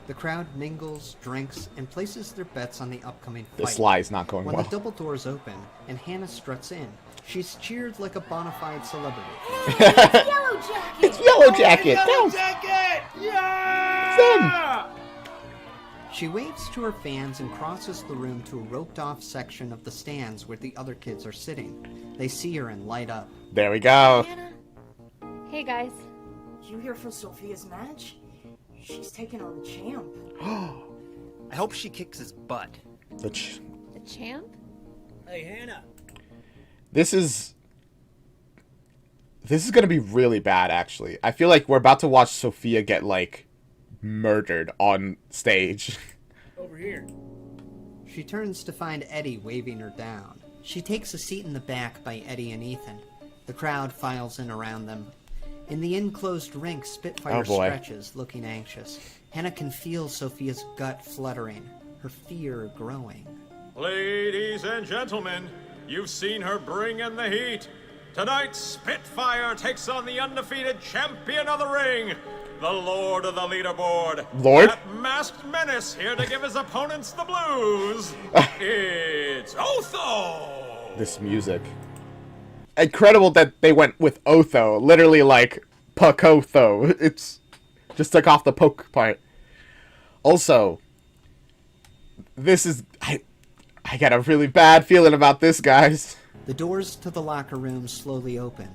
The crowd mingles, drinks, and places their bets on the upcoming fight. This lie is not going when well. the double doors open and Hannah struts in, she's cheered like a bona fide celebrity. It's Yellow Jacket! It's Yellow Jacket! Yellow Don't. Jacket! Yeah! She waves to her fans and crosses the room to a roped-off section of the stands where the other kids are sitting. They see her and light up. There we go. Hey, guys. You here for Sophia's match? She's taking on the champ. I hope she kicks his butt. The champ? Hey, Hannah. This is gonna be really bad, actually. I feel like we're about to watch Sophia get, like, murdered on stage. Over here. She turns to find Eddie waving her down. She takes a seat in the back by Eddie and Ethan. The crowd files in around them. In the enclosed ring, Spitfire stretches, looking anxious. Hannah can feel Sophia's gut fluttering, her fear growing. Ladies and gentlemen, you've seen her bring in the heat. Tonight, Spitfire takes on the undefeated champion of the ring, the Lord of the Leaderboard. Lord? That masked menace here to give his opponents the blues. It's Otho! This music. Incredible that they went with Otho. Literally like Pokotho. It's just took off the poke part. Also, this is... I got a really bad feeling about this, guys. The doors to the locker room slowly open.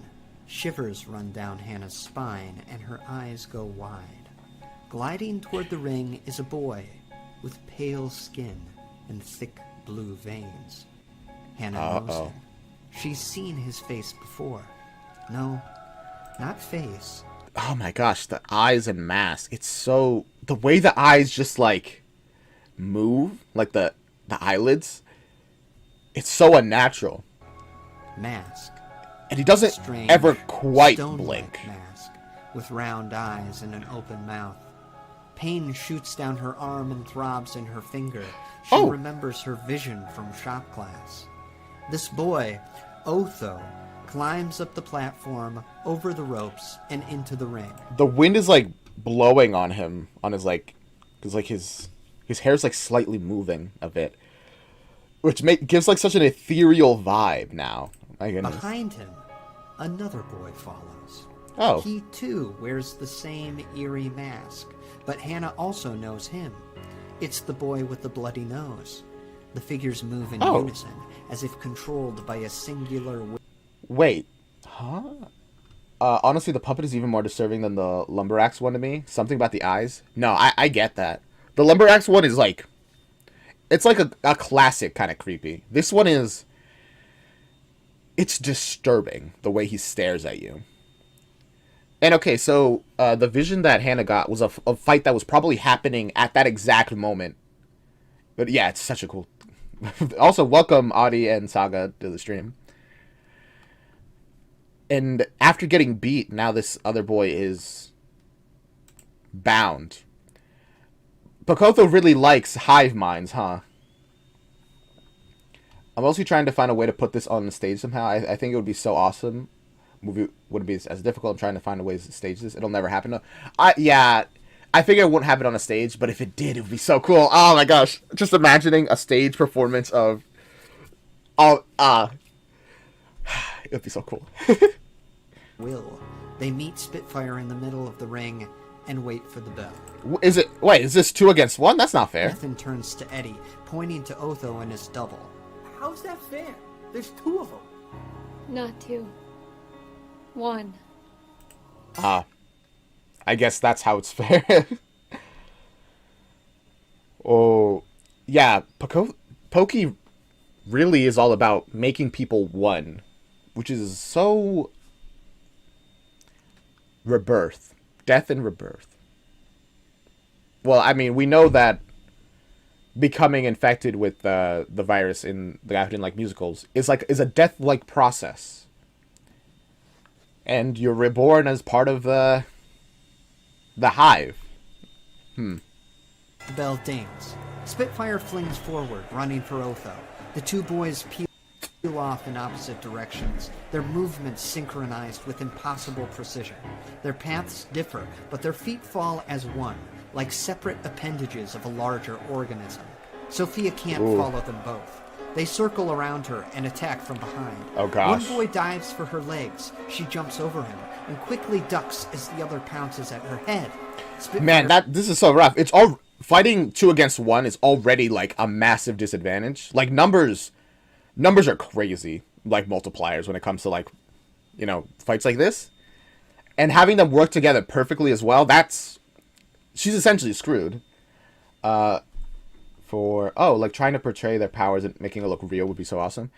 Shivers run down Hannah's spine, and her eyes go wide. Gliding toward the ring is a boy with pale skin and thick blue veins. Hannah knows him. She's seen his face before. No, not face. Oh my gosh, the eyes and mask. It's so... The way the eyes just, like, move, like the eyelids, it's so unnatural. Mask. And he doesn't Strange, ever quite stone-like blink. Mask, with round eyes and an open mouth. Pain shoots down her arm and throbs in her finger. She remembers her vision from shop class. This boy, Otho, climbs up the platform, over the ropes, and into the ring. The wind is, like, blowing on him, on his, like... Because, like, his hair's, like, slightly moving a bit. Which gives, like, such an ethereal vibe now. My goodness. Behind him, another boy follows. Oh. He, too, wears the same eerie mask, but Hannah also knows him. It's the boy with the bloody nose. The figures move in unison, as if controlled by a singular... Wait. Huh? Honestly, the puppet is even more disturbing than the Lumberax one to me. Something about the eyes. No, I get that. The Lumberax one is, like... It's like a classic kind of creepy. This one is... It's disturbing, the way he stares at you. And okay, so the vision that Hannah got was a fight that was probably happening at that exact moment. But yeah, it's such a cool... Also, welcome Audie and Saga to the stream. And after getting beat, now this other boy is bound. Pokotho really likes hive minds, huh? I'm also trying to find a way to put this on the stage somehow. I think it would be so awesome. Movie wouldn't be as difficult. I'm trying to find a way to stage this. It'll never happen. Yeah, I figure it wouldn't happen on a stage, but if it did, it would be so cool. Oh my gosh. Just imagining a stage performance of... it would be so cool. They meet Spitfire in the middle of the ring and wait for the bell. Wait, is this 2 against 1? That's not fair. Ethan turns to Eddie, pointing to Otho and his double. How's that fair? There's 2 of them. Not 2. 1. I guess that's how it's fair. Oh, yeah, Pokey really is all about making people one, which is so... Rebirth. Death and rebirth. Well, I mean, we know that becoming infected with the virus in the Guy Who Didn't Like Musicals is a death-like process. And you're reborn as part of the hive. The bell dings. Spitfire flings forward, running for Otho. The 2 boys peel off in opposite directions, their movements synchronized with impossible precision. Their paths differ, but their feet fall as one, like separate appendages of a larger organism. Sophia can't follow them both. They circle around her and attack from behind. Oh gosh. One boy dives for her legs. She jumps over him and quickly ducks as the other pounces at her head. Man, this is so rough. It's all fighting 2 against 1 is already like a massive disadvantage. Like numbers are crazy, like multipliers when it comes to like, fights like this. And having them work together perfectly as well, she's essentially screwed. Like trying to portray their powers and making it look real would be so awesome.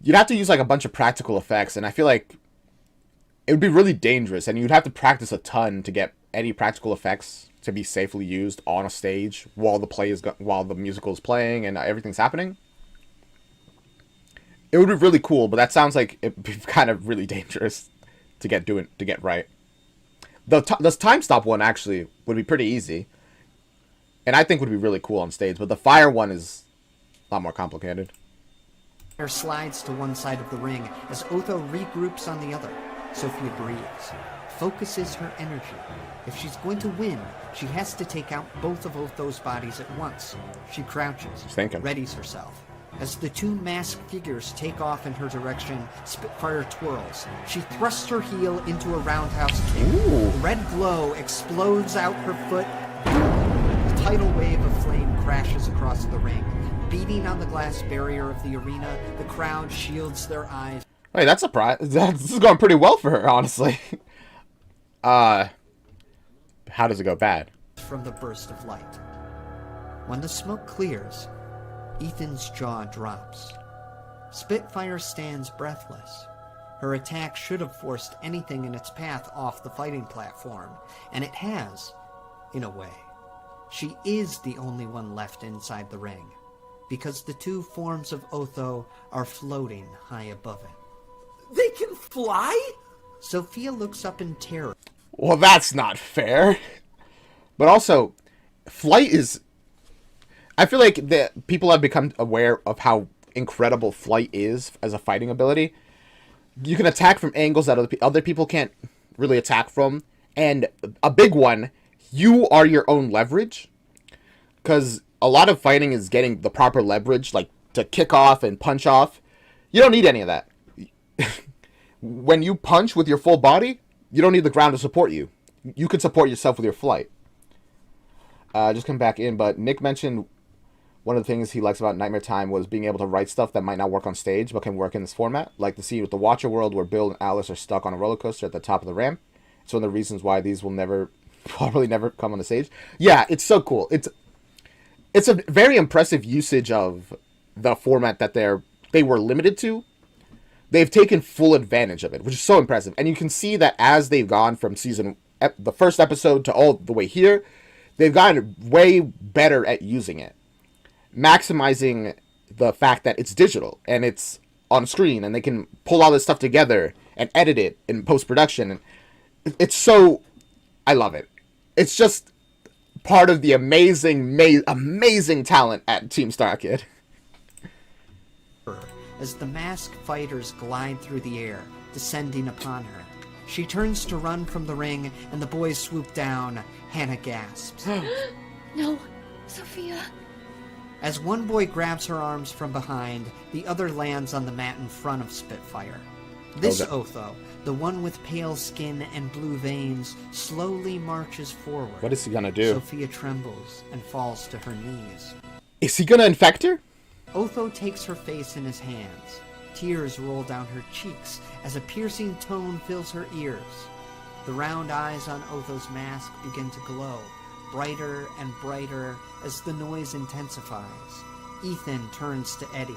You'd have to use like a bunch of practical effects, and I feel like it would be really dangerous, and you'd have to practice a ton to get any practical effects to be safely used on a stage while the musical is playing and everything's happening. It would be really cool, but that sounds like it'd be kind of really dangerous to get right. The time stop one actually would be pretty easy, and I think would be really cool on stage. But the fire one is a lot more complicated. Fire slides to one side of the ring as Otho regroups on the other. Sophia breathes, focuses her energy. If she's going to win, she has to take out both of Otho's bodies at once. She crouches, readies herself. As the two masked figures take off in her direction, Spitfire twirls. She thrusts her heel into a roundhouse kick. Ooh. Red glow explodes out her foot. A tidal wave of flame crashes across the ring. Beating on the glass barrier of the arena, the crowd shields their eyes. Hey, that's a prize. This is going pretty well for her, honestly. How does it go bad? From the burst of light. When the smoke clears, Ethan's jaw drops. Spitfire stands breathless. Her attack should have forced anything in its path off the fighting platform, and it has, in a way. She is the only one left inside the ring, because the two forms of Otho are floating high above it. They can fly? Sophia looks up in terror. Well, that's not fair. But also, flight is... I feel like people have become aware of how incredible flight is as a fighting ability. You can attack from angles that other people can't really attack from. And a big one, you are your own leverage. Because a lot of fighting is getting the proper leverage, like to kick off and punch off. You don't need any of that. When you punch with your full body, you don't need the ground to support you. You can support yourself with your flight. Just come back in, but Nick mentioned one of the things he likes about Nightmare Time was being able to write stuff that might not work on stage, but can work in this format. Like the scene with the Watcher World where Bill and Alice are stuck on a roller coaster at the top of the ramp. It's one of the reasons why these will probably never come on the stage. Yeah, it's so cool. It's a very impressive usage of the format that they were limited to. They've taken full advantage of it, which is so impressive. And you can see that as they've gone from the first episode to all the way here, they've gotten way better at using it. Maximizing the fact that it's digital and it's on screen and they can pull all this stuff together and edit it in post-production. It's so... I love it. It's just part of the amazing talent at Team StarKid. As the masked fighters glide through the air, descending upon her. She turns to run from the ring, and the boys swoop down. Hannah gasps. No, Sophia. As one boy grabs her arms from behind, the other lands on the mat in front of Spitfire. This Otho, the one with pale skin and blue veins, slowly marches forward. What is he gonna do? Sophia trembles and falls to her knees. Is he gonna infect her? Otho takes her face in his hands. Tears roll down her cheeks as a piercing tone fills her ears. The round eyes on Otho's mask begin to glow, brighter and brighter as the noise intensifies. Ethan turns to Eddie.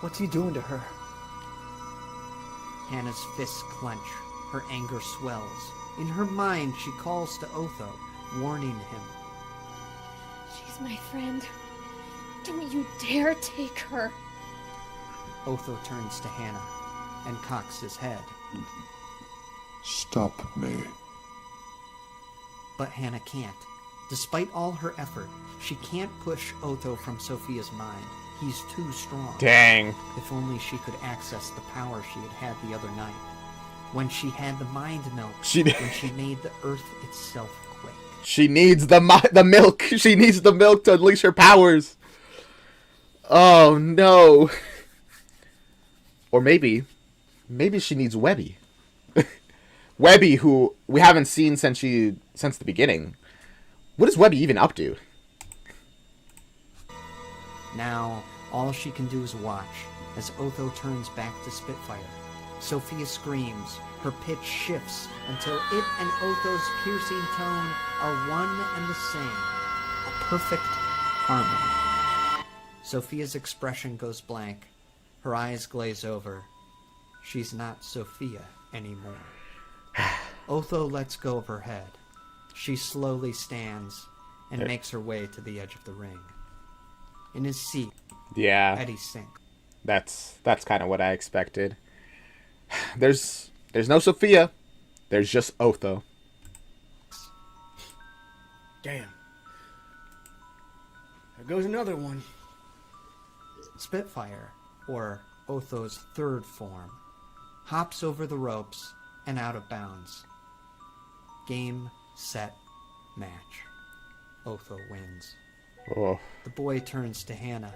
What's he doing to her? Hannah's fists clench. Her anger swells. In her mind, she calls to Otho, warning him. She's my friend. Don't you dare take her. Otho turns to Hannah and cocks his head. Stop me. But Hannah can't. Despite all her effort, she can't push Otho from Sophia's mind. He's too strong. Dang. If only she could access the power she had the other night. When she had the mind melt. When she made the earth itself quake. She needs the milk. She needs the milk to unleash her powers. Oh, no. Or maybe she needs Webby. Webby, who we haven't seen since the beginning. What is Webby even up to? Now, all she can do is watch as Otho turns back to Spitfire. Sophia screams. Her pitch shifts until it and Otho's piercing tone are one and the same. A perfect harmony. Sophia's expression goes blank. Her eyes glaze over. She's not Sophia anymore. Otho lets go of her head. She slowly stands and makes her way to the edge of the ring. In his seat, Yeah. Eddie sinks. That's kind of what I expected. There's no Sophia. There's just Otho. Damn. There goes another one. Spitfire, or Otho's third form, hops over the ropes and out of bounds. Game, set, match. Otho wins. Oh. The boy turns to Hannah.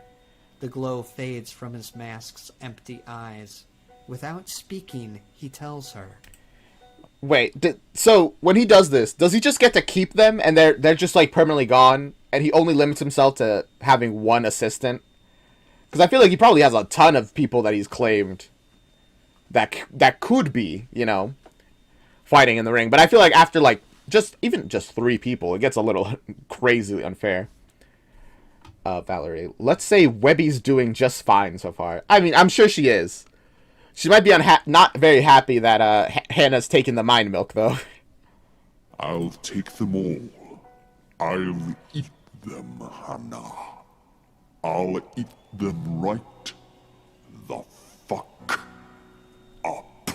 The glow fades from his mask's empty eyes. Without speaking, he tells her. Wait, so when he does this, does he just get to keep them and they're just like permanently gone, and he only limits himself to having one assistant? Because I feel like he probably has a ton of people that he's claimed that could be, you know, fighting in the ring. But I feel like after like even just 3 people, it gets a little crazily unfair. Valerie, let's say Webby's doing just fine so far. I mean, I'm sure she is. She might be not very happy that Hannah's taking the mind milk, though. I'll take them all. I'll eat them, Hannah. I'll eat them right the fuck up.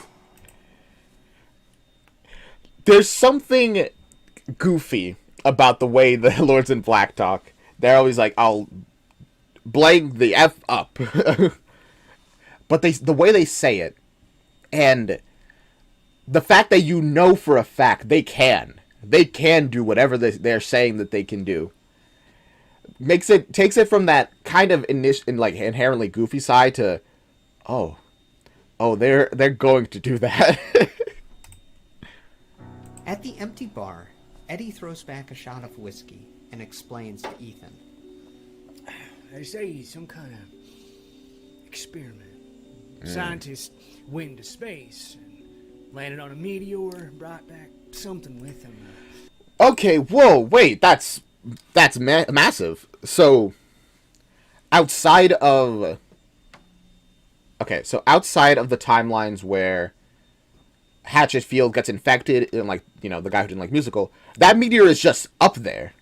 There's something goofy about the way the Lords in Black talk. They're always like, I'll blank the F up. But the way they say it, and the fact that you know for a fact they can do whatever they're saying that they can do, takes it from that kind of inherently goofy side to, oh, they're going to do that. At the empty bar, Eddie throws back a shot of whiskey and explains to Ethan. They say he's some kind of experiment. Scientists went into space and landed on a meteor, brought back something with them. Okay, whoa, wait, that's massive. So, outside of the timelines where Hatchetfield gets infected, and like, you know, the guy who didn't like musical, that meteor is just up there.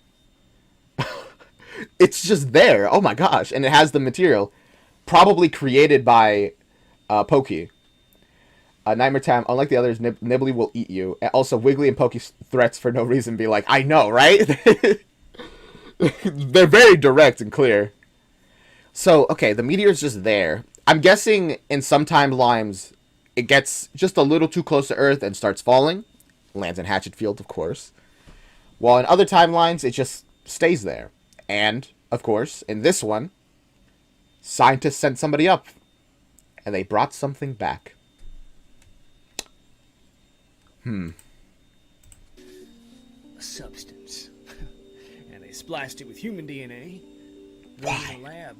It's just there. Oh my gosh, and it has the material, probably created by Pokey. Nightmare Time, unlike the others, Nibbly will eat you. Also, Wiggly and Pokey's threats for no reason be like, I know, right? They're very direct and clear. So, okay, the meteor's just there. I'm guessing in some timelines, it gets just a little too close to Earth and starts falling. Lands in Hatchetfield, of course. While in other timelines, it just stays there. And, of course, in this one, scientists sent somebody up. And they brought something back. A substance. And they spliced it with human DNA. Why? In the lab.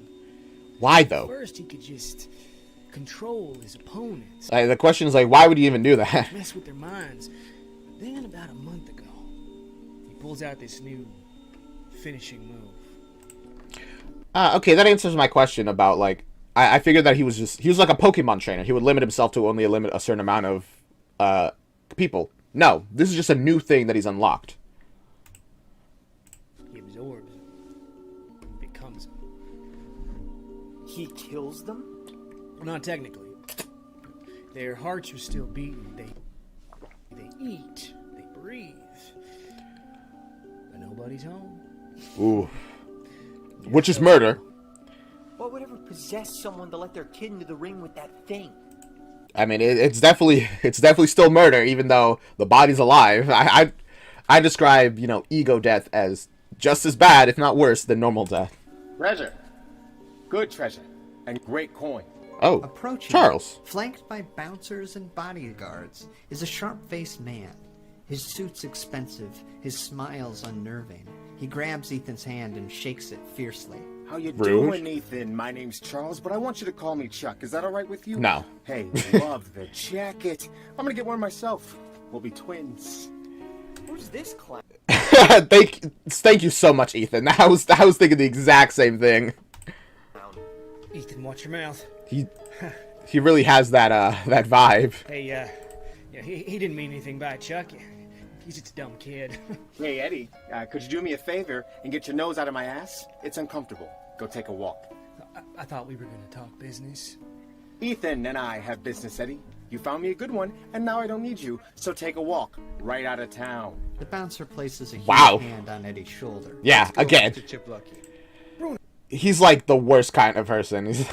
Why, though? First, he could just control his opponents. The question is, like, why would he even do that? Mess with their minds. Then, about a month ago, he pulls out this new finishing move. Okay, that answers my question about, like, I figured that he was like a Pokemon trainer. He would limit himself to only a certain amount of people. No, this is just a new thing that he's unlocked. He absorbs them. Becomes them. He kills them? Well, not technically. Their hearts are still beating. They eat. They breathe. But nobody's home. Ooh. Which is murder. What would ever possess someone to let their kid into the ring with that thing? I mean, it's definitely still murder, even though the body's alive. I describe, you know, ego death as just as bad, if not worse, than normal death. Treasure. Good treasure. And great coin. Oh, approaching, Charles. Flanked by bouncers and bodyguards, is a sharp-faced man. His suit's expensive, his smile's unnerving. He grabs Ethan's hand and shakes it fiercely. How you doing, Ethan? My name's Charles, but I want you to call me Chuck. Is that all right with you? No. Hey, love the jacket. I'm gonna get one myself. We'll be twins. Who's this clown? Thank you so much, Ethan. I was thinking the exact same thing. Ethan, watch your mouth. He really has that vibe. Hey, yeah, he didn't mean anything by it, Chuck. He's just a dumb kid. Hey, Eddie, could you do me a favor and get your nose out of my ass? It's uncomfortable. Go take a walk. I thought we were gonna talk business. Ethan and I have business, Eddie. You found me a good one, and now I don't need you, so take a walk right out of town. The bouncer places a huge Wow. hand on Eddie's shoulder. Yeah, again. Chip Lucky. He's like the worst kind of person. He's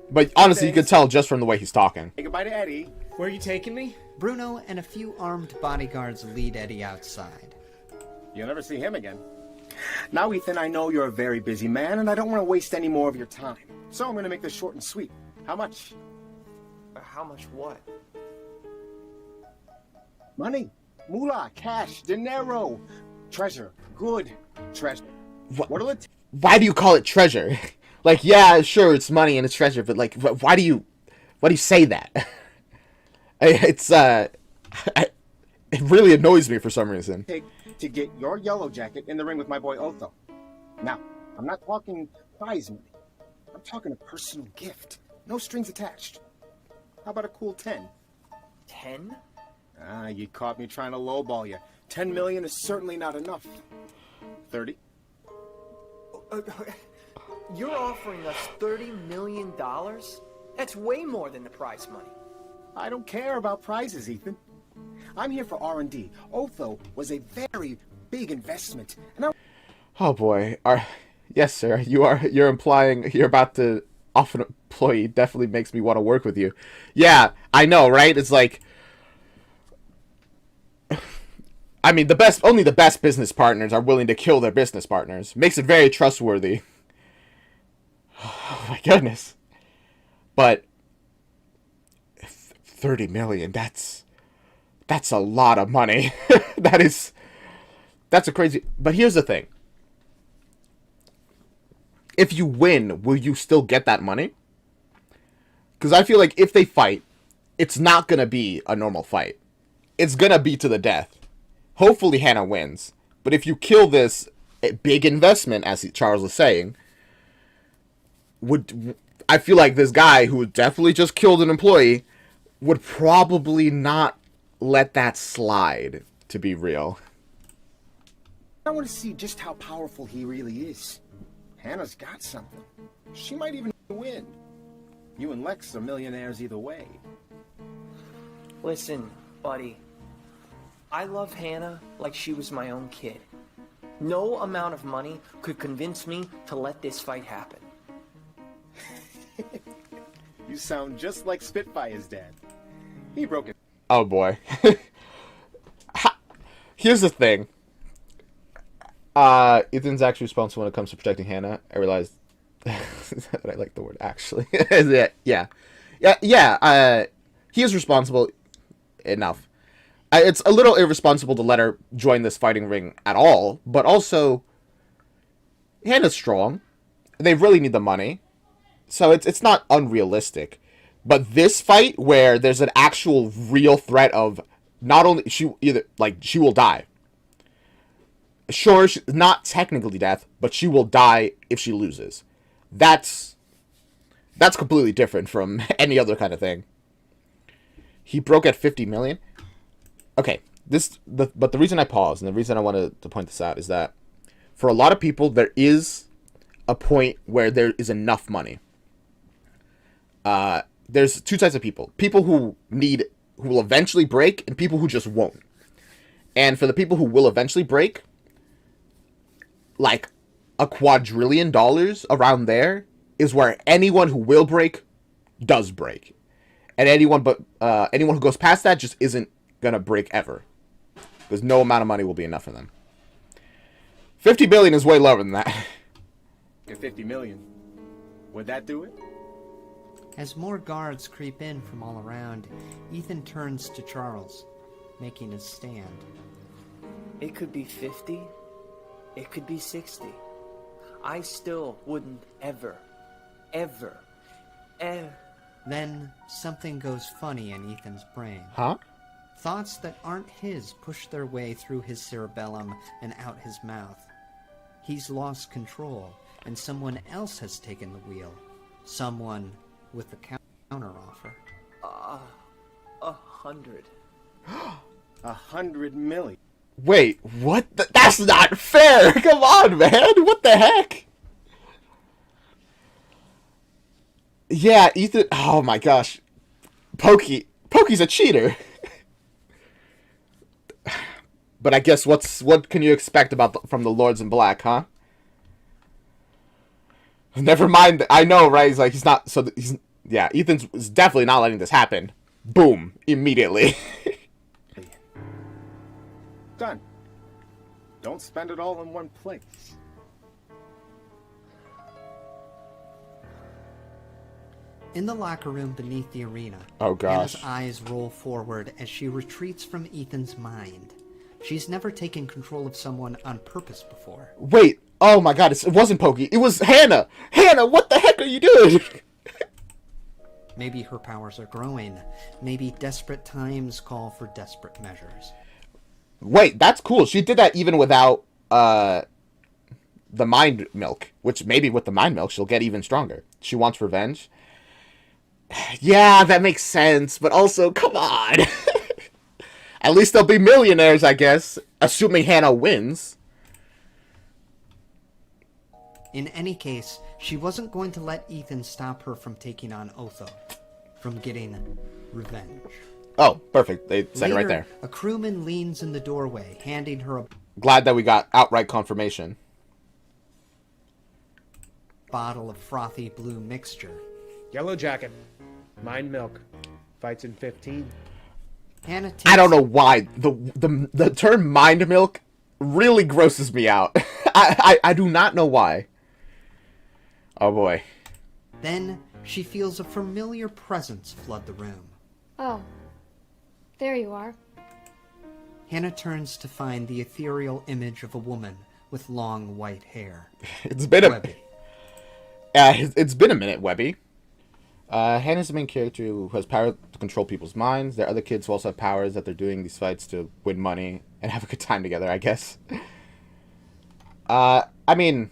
but honestly, you could tell just from the way he's talking. Say goodbye to Eddie. Where are you taking me? Bruno and a few armed bodyguards lead Eddie outside. You'll never see him again. Now, Ethan, I know you're a very busy man, and I don't want to waste any more of your time. So I'm going to make this short and sweet. How much? How much what? Money. Moolah, cash, dinero. Treasure. Good treasure. What'll it take? Why do you call it treasure? Like, yeah, sure, it's money and it's treasure, but like, why do you say that? It's it really annoys me for some reason. Take to get your yellow jacket in the ring with my boy Otho. Now, I'm not talking prize money. I'm talking a personal gift. No strings attached. How about a cool 10? 10? Ah, you caught me trying to lowball you. 10 million is certainly not enough. 30? You're offering us $30 million? That's way more than the prize money. I don't care about prizes, Ethan. I'm here for R&D. Otho was a very big investment, and I... Oh boy. Yes, sir. You're implying you're about to off an employee. Definitely makes me want to work with you. Yeah, I know, right? It's like, I mean, only the best business partners are willing to kill their business partners. Makes it very trustworthy. Oh my goodness. But 30 million, that's a lot of money. That's a crazy... But here's the thing. If you win, will you still get that money? Because I feel like if they fight, it's not going to be a normal fight. It's going to be to the death. Hopefully Hannah wins. But if you kill this big investment, as Charles was saying, I feel like this guy who definitely just killed an employee would probably not let that slide, to be real. I want to see just how powerful he really is. Hannah's got something. She might even win. You and Lex are millionaires either way. Listen, buddy. I love Hannah like she was my own kid. No amount of money could convince me to let this fight happen. You sound just like Spitfire's dad. He broke it. Oh boy. Here's the thing. Ethan's actually responsible when it comes to protecting Hannah. I realized that I like the word actually. Yeah. He is responsible enough. It's a little irresponsible to let her join this fighting ring at all, but also Hannah's strong. They really need the money. So it's not unrealistic. But this fight where there's an actual real threat of not only she will die. Sure, not technically death, but she will die if she loses. That's completely different from any other kind of thing. He broke at 50 million. Okay, but the reason I paused and the reason I wanted to point this out is that for a lot of people there is a point where there is enough money. There's two types of people. People who will eventually break, and people who just won't. And for the people who will eventually break, like $1 quadrillion around there is where anyone who will break does break. And anyone who goes past that just isn't gonna break ever. Because no amount of money will be enough for them. 50 billion is way lower than that. 50 million. Would that do it? As more guards creep in from all around, Ethan turns to Charles, making his stand. It could be 50. It could be 60. I still wouldn't ever. Then something goes funny in Ethan's brain. Huh? Thoughts that aren't his push their way through his cerebellum and out his mouth. He's lost control, and someone else has taken the wheel. Someone with a counteroffer. 100. 100 million. Wait, what? That's not fair! Come on, man! What the heck? Yeah, Ethan. Oh my gosh, Pokey's a cheater. But I guess what can you expect from the Lords in Black, huh? Never mind. I know, right? He's not. So yeah. Ethan's definitely not letting this happen. Boom! Immediately. Done. Don't spend it all in one place. In the locker room beneath the arena, Oh gosh. Hannah's eyes roll forward as she retreats from Ethan's mind. She's never taken control of someone on purpose before. Wait. Oh my god. It wasn't Pokey. It was Hannah. Hannah, what the heck are you doing? Maybe her powers are growing. Maybe desperate times call for desperate measures. Wait, that's cool. She did that even without the mind milk. Which maybe with the mind milk she'll get even stronger. She wants revenge. Yeah, that makes sense. But also, come on. At least they'll be millionaires, I guess. Assuming Hannah wins. In any case, she wasn't going to let Ethan stop her from taking on Otho. From getting revenge. Oh, perfect. They said Later, it right there. A crewman leans in the doorway, handing her a Glad that we got outright confirmation. bottle of frothy blue mixture. Yellow Jacket. Mind milk. Fights in 15. Hannah I don't know why the term mind milk really grosses me out. I do not know why. Oh boy. Then she feels a familiar presence flood the room. Oh, there you are. Hannah turns to find the ethereal image of a woman with long white hair. It's been Webby. It's been a minute, Webby. Hannah's the main character who has power to control people's minds. There are other kids who also have powers that they're doing these fights to win money and have a good time together, I guess. I mean,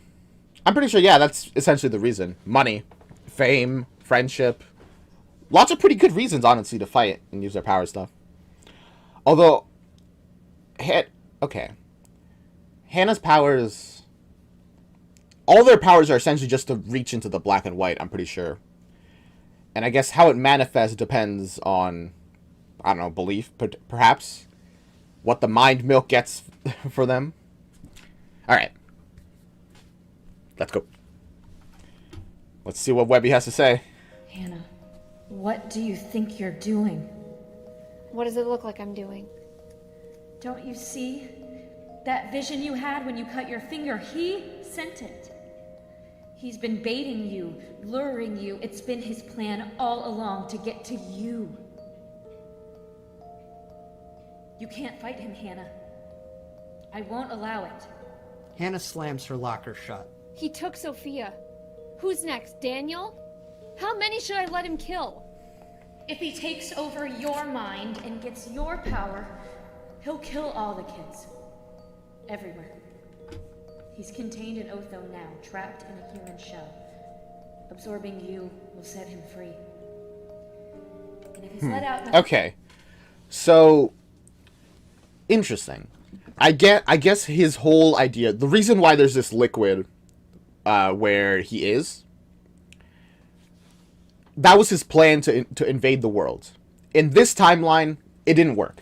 I'm pretty sure, yeah, that's essentially the reason. Money, fame, friendship. Lots of pretty good reasons, honestly, to fight and use their power stuff. Although, okay. Hannah's powers... All their powers are essentially just to reach into the black and white, I'm pretty sure. And I guess how it manifests depends on, I don't know, belief, perhaps. What the mind milk gets for them. Alright. Let's go. Let's see what Webby has to say. Hannah, what do you think you're doing? What does it look like I'm doing? Don't you see? That vision you had when you cut your finger, he sent it. He's been baiting you, luring you. It's been his plan all along to get to you. You can't fight him, Hannah. I won't allow it. Hannah slams her locker shut. He took Sophia. Who's next, Daniel? How many should I let him kill? If he takes over your mind and gets your power, he'll kill all the kids. Everywhere. He's contained in Otho now, trapped in a human shell. Absorbing you will set him free. And if he's let out now... Okay. So, interesting. I guess his whole idea, the reason why there's this liquid where he is, that was his plan to invade the world. In this timeline, it didn't work.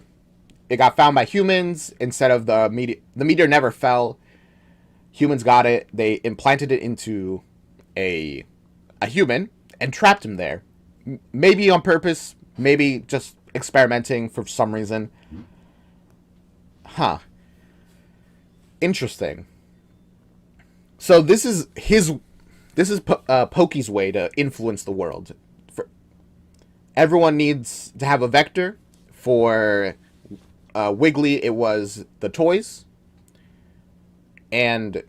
It got found by humans instead of the meteor. The meteor never fell. Humans got it. They implanted it into a human and trapped him there. Maybe on purpose. Maybe just experimenting for some reason. Huh. Interesting. So this is Pokey's way to influence the world. Everyone needs to have a vector. For Wiggly, it was the toys. And,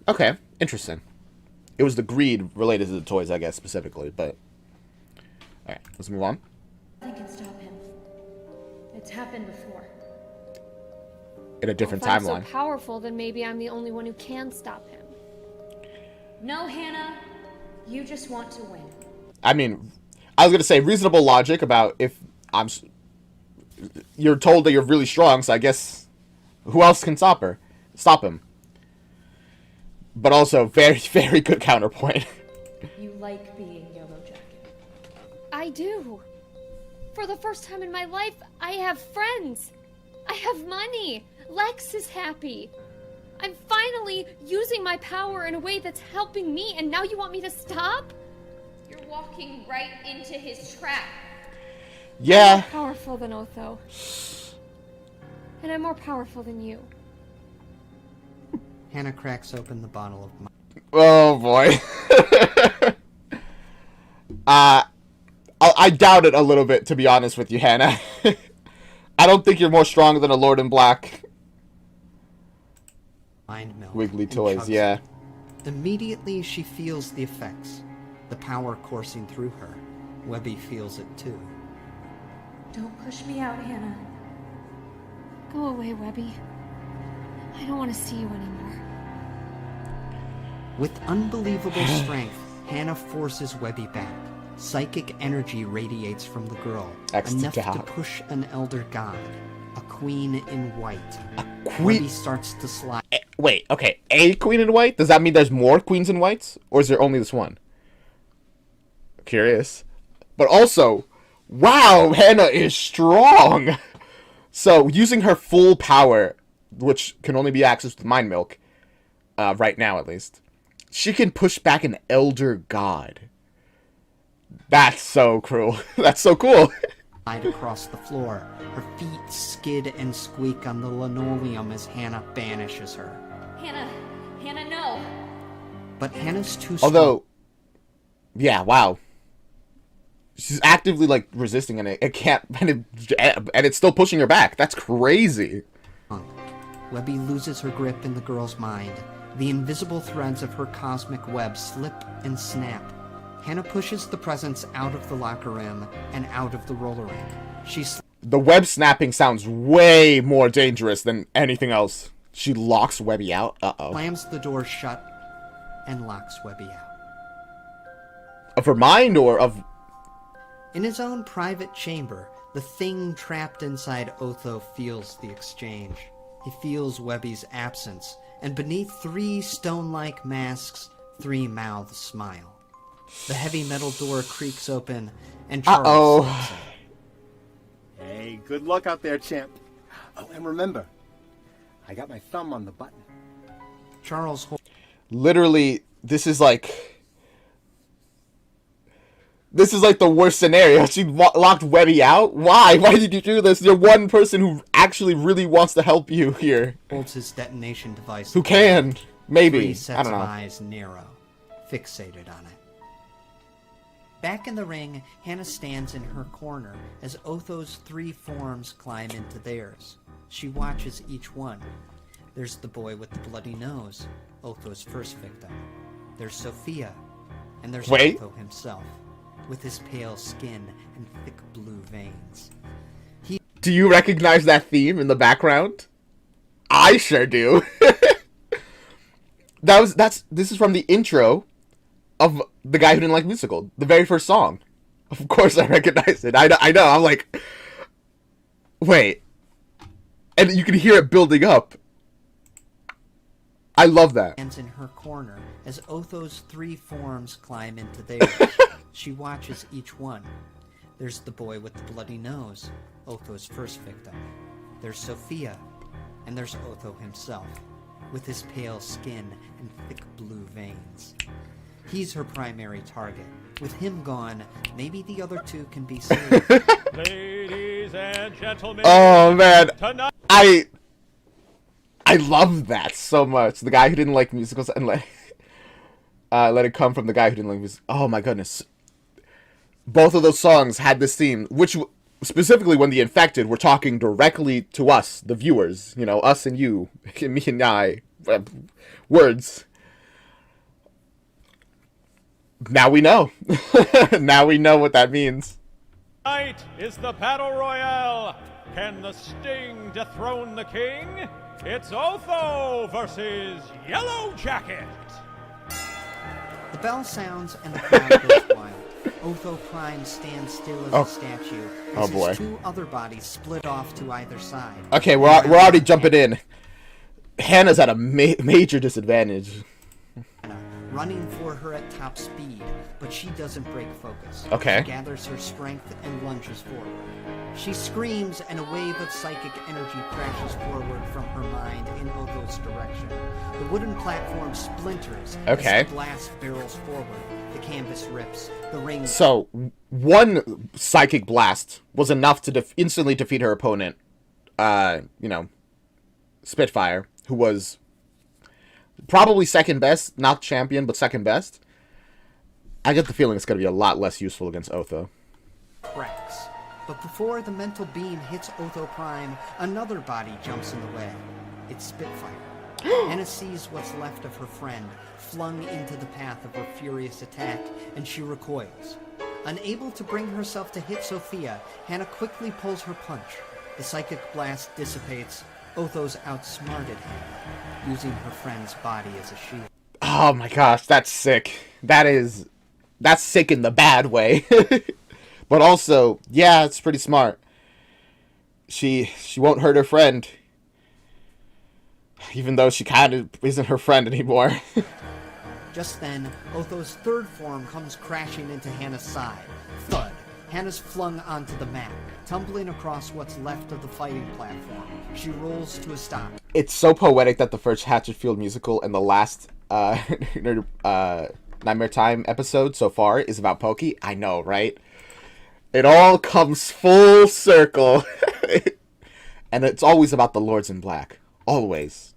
okay, interesting. It was the greed related to the toys, I guess, specifically, but... Alright, let's move on. I can stop him. It's happened before. In a different If I'm timeline. so powerful, then maybe I'm the only one who can stop him. No, Hannah. You just want to win. I mean, I was gonna say reasonable logic about if you're told that you're really strong, so I guess who else can stop him? But also very, very good counterpoint. You like being Yellow Jacket? I do. For the first time in my life, I have friends. I have money. Lex is happy. I'm finally using my power in a way that's helping me, and now you want me to stop? You're walking right into his trap. Yeah. I'm more powerful than Otho. And I'm more powerful than you. Hannah cracks open the bottle of Oh boy. I doubt it a little bit, to be honest with you, Hannah. I don't think you're more strong than a Lord in Black. mind milk. Wiggly and toys, chugs yeah. it. Immediately she feels the effects, the power coursing through her. Webby feels it too. Don't push me out, Hannah. Go away, Webby. I don't want to see you anymore. With unbelievable strength, Hannah forces Webby back. Psychic energy radiates from the girl, enough to push an elder god, a queen in white. Webby starts to slide. Wait, okay, a queen in white? Does that mean there's more queens in whites? Or is there only this one? Curious. But also, wow, Hannah is strong! So, using her full power, which can only be accessed with mind milk, right now at least, she can push back an elder god. That's so cruel. That's so cool. Slide across the floor. Her feet skid and squeak on the linoleum as Hannah banishes her. Hannah, no. But Hannah's too strong. Although, yeah, wow. She's actively, like, resisting, and it can't, and it's still pushing her back. That's crazy. Webby loses her grip in the girl's mind. The invisible threads of her cosmic web slip and snap. Hannah pushes the presents out of the locker room and out of the roller rink. The web snapping sounds way more dangerous than anything else. She locks Webby out. Uh-oh. Slams the door shut and locks Webby out. Of her mind or of... In his own private chamber, the thing trapped inside Otho feels the exchange. He feels Webby's absence, and beneath 3 stone-like masks, 3 mouths smile. The heavy metal door creaks open, and Charles steps in. Hey, good luck out there, champ. Oh, and remember, I got my thumb on the button. Charles... Literally, this is like the worst scenario. She locked Webby out? Why? Why did you do this? You're one person who actually really wants to help you here. Holds his detonation device. Who can? Maybe. 3 sets I don't know. of eyes narrow, fixated on it. Back in the ring, Hannah stands in her corner as Otho's 3 forms climb into theirs. She watches each one. There's the boy with the bloody nose, Otho's first victim. There's Sophia, and there's Otho himself, with his pale skin and thick blue veins. Do you recognize that theme in the background? I sure do. This is from the intro of The Guy Who Didn't Like Musical, the very first song. Of course I recognize it. I know. I'm like, wait. And you can hear it building up. I love that. Stands in her corner as Otho's 3 forms climb into theirs. She watches each one. There's the boy with the bloody nose, Otho's first victim. There's Sophia, and there's Otho himself, with his pale skin and thick blue veins. He's her primary target. With him gone, maybe the other 2 can be saved. Ladies and gentlemen, oh man, tonight... I love that so much. The Guy Who Didn't Like Musicals and let it come from the Guy Who Didn't Like Musicals. Oh my goodness. Both of those songs had this theme, which specifically when the infected were talking directly to us, the viewers, you know, us and you, me and I, words. Now we know. Now we know what that means. Tonight is the Battle Royale. Can the Sting dethrone the King? It's Otho versus Yellow Jacket. The bell sounds and the crowd goes wild. Otho Prime stands still as a statue as his 2 other bodies split off to either side. Okay, we're already jumping in. Hannah's at a major disadvantage. running for her at top speed, but she doesn't break focus. Okay. She gathers her strength and lunges forward. She screams, and a wave of psychic energy crashes forward from her mind in Otho's direction. The wooden platform splinters Okay. as the blast barrels forward. The canvas rips. The ring... So, one psychic blast was enough to instantly defeat her opponent, Spitfire, who was probably second best, not champion, but second best. I get the feeling it's going to be a lot less useful against Otho. cracks. But before the mental beam hits Otho Prime, another body jumps in the way. It's Spitfire. Hannah sees what's left of her friend, flung into the path of her furious attack, and she recoils. Unable to bring herself to hit Sophia, Hannah quickly pulls her punch. The psychic blast dissipates. Otho's outsmarted Hannah, using her friend's body as a shield. Oh my gosh, that's sick. That's sick in the bad way. But also, yeah, it's pretty smart. She won't hurt her friend. Even though she kind of isn't her friend anymore. Just then, Otho's third form comes crashing into Hannah's side. Thud. Hannah's flung onto the mat, tumbling across what's left of the fighting platform. She rolls to a stop. It's so poetic that the first Hatchetfield musical and the last Nightmare Time episode so far is about Pokey. I know, right? It all comes full circle. And it's always about the Lords in Black. Always.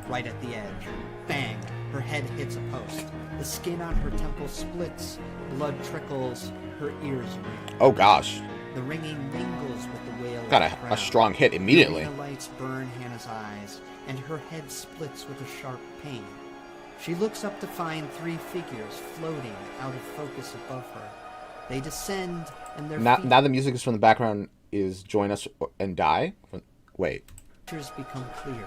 Right at the edge. Bang! Her head hits a post. The skin on her temple splits. Blood trickles. Her ears ring. Oh gosh. The ringing mingles with the wail Got of the a crowd. strong hit immediately. The lights burn Hannah's eyes, and her head splits with a sharp pain. She looks up to find three figures floating out of focus above her. They descend, and their Now the music is from the background is Join Us and Die? Wait. features become clear.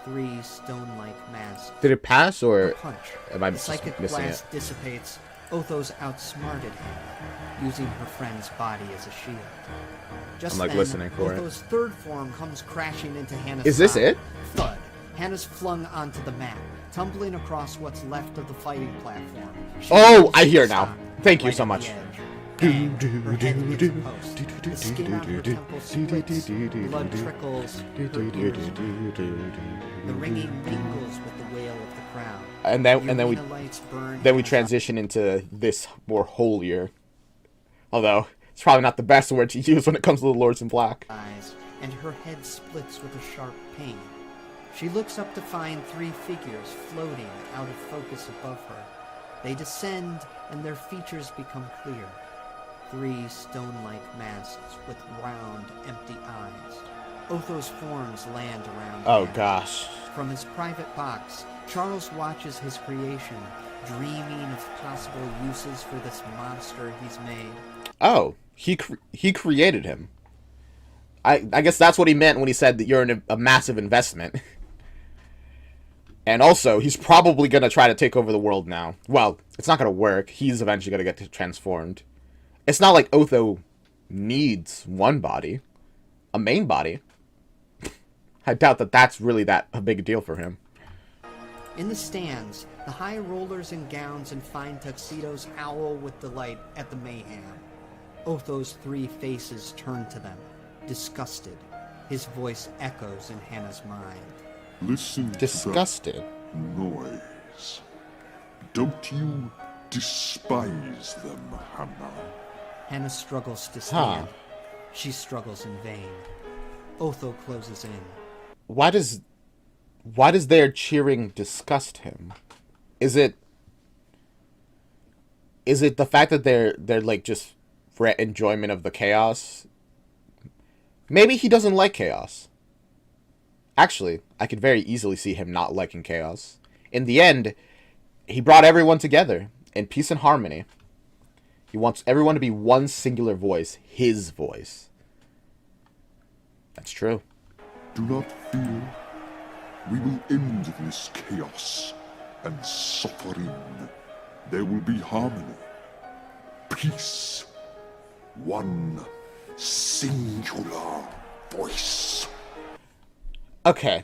Three stone-like masks. Did it pass, or A punch. am I The just psychic missing blast it? dissipates. Otho's outsmarted Hannah, using her friend's body as a shield. Just I'm, like, then, listening for it. Otho's third form comes crashing into Hannah's Is this side. it? Thud. Hannah's flung onto the mat, tumbling across what's left of the fighting platform. She Oh, rolls I hear to now. stop, Thank you right so at much. the edge. Bang, her head hits a post. The skin on her temple splits. Blood trickles. Her ears ring. The ringing mingles with the wail of the crowd. And then The we arena lights burn then we Hannah's transition into this more holier. Although it's probably not the best word to use when it comes to the Lords in Black. eyes, and her head splits with a sharp pain. She looks up to find three figures floating out of focus above her. They descend, and their features become clear. Three stone-like masks with round, empty eyes. Otho's forms land around Oh Hannah. gosh. From his private box, Charles watches his creation, dreaming of possible uses for this monster he's made. Oh, he created him. I guess that's what he meant when he said that you're in a massive investment. And also, he's probably going to try to take over the world now. Well, it's not going to work. He's eventually going to get transformed. It's not like Otho needs one body. A main body. I doubt that that's really a big deal for him. In the stands, the high rollers in gowns and fine tuxedos howl with delight at the mayhem. Otho's three faces turn to them, disgusted. His voice echoes in Hannah's mind. Listen Disgusted. to that noise. Don't you despise them, Hannah? Hannah struggles to stand. Huh. She struggles in vain. Otho closes in. Why does their cheering disgust him? Is it the fact that they're like just for enjoyment of the chaos? Maybe he doesn't like chaos. Actually, I could very easily see him not liking chaos. In the end, he brought everyone together in peace and harmony. He wants everyone to be one singular voice, his voice. That's true. Do not fear. We will end this chaos and suffering. There will be harmony, peace, one singular voice. Okay.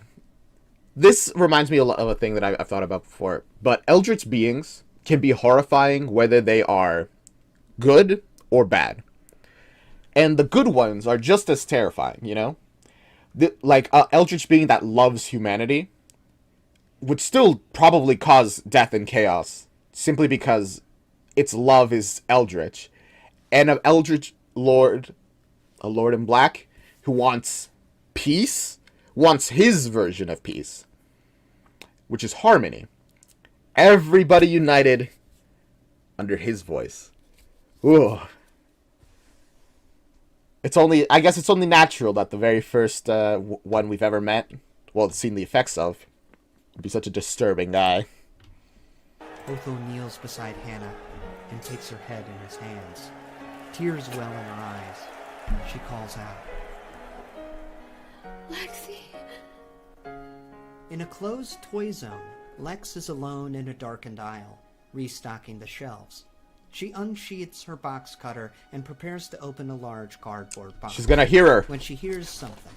This reminds me a lot of a thing that I've thought about before. But eldritch beings can be horrifying whether they are good or bad. And the good ones are just as terrifying, you know? Like, an eldritch being that loves humanity would still probably cause death and chaos, simply because its love is eldritch. And an eldritch lord, a lord in black, who wants peace, wants his version of peace, which is harmony. Everybody united under his voice. Ooh. I guess it's only natural that the very first one we've ever met, well, seen the effects of, would be such a disturbing guy. Otho kneels beside Hannah and takes her head in his hands. Tears well in her eyes. She calls out, Lexi. In a closed toy zone, Lex is alone in a darkened aisle, restocking the shelves. She unsheaths her box cutter and prepares to open a large cardboard box. She's gonna hear her. When she hears something.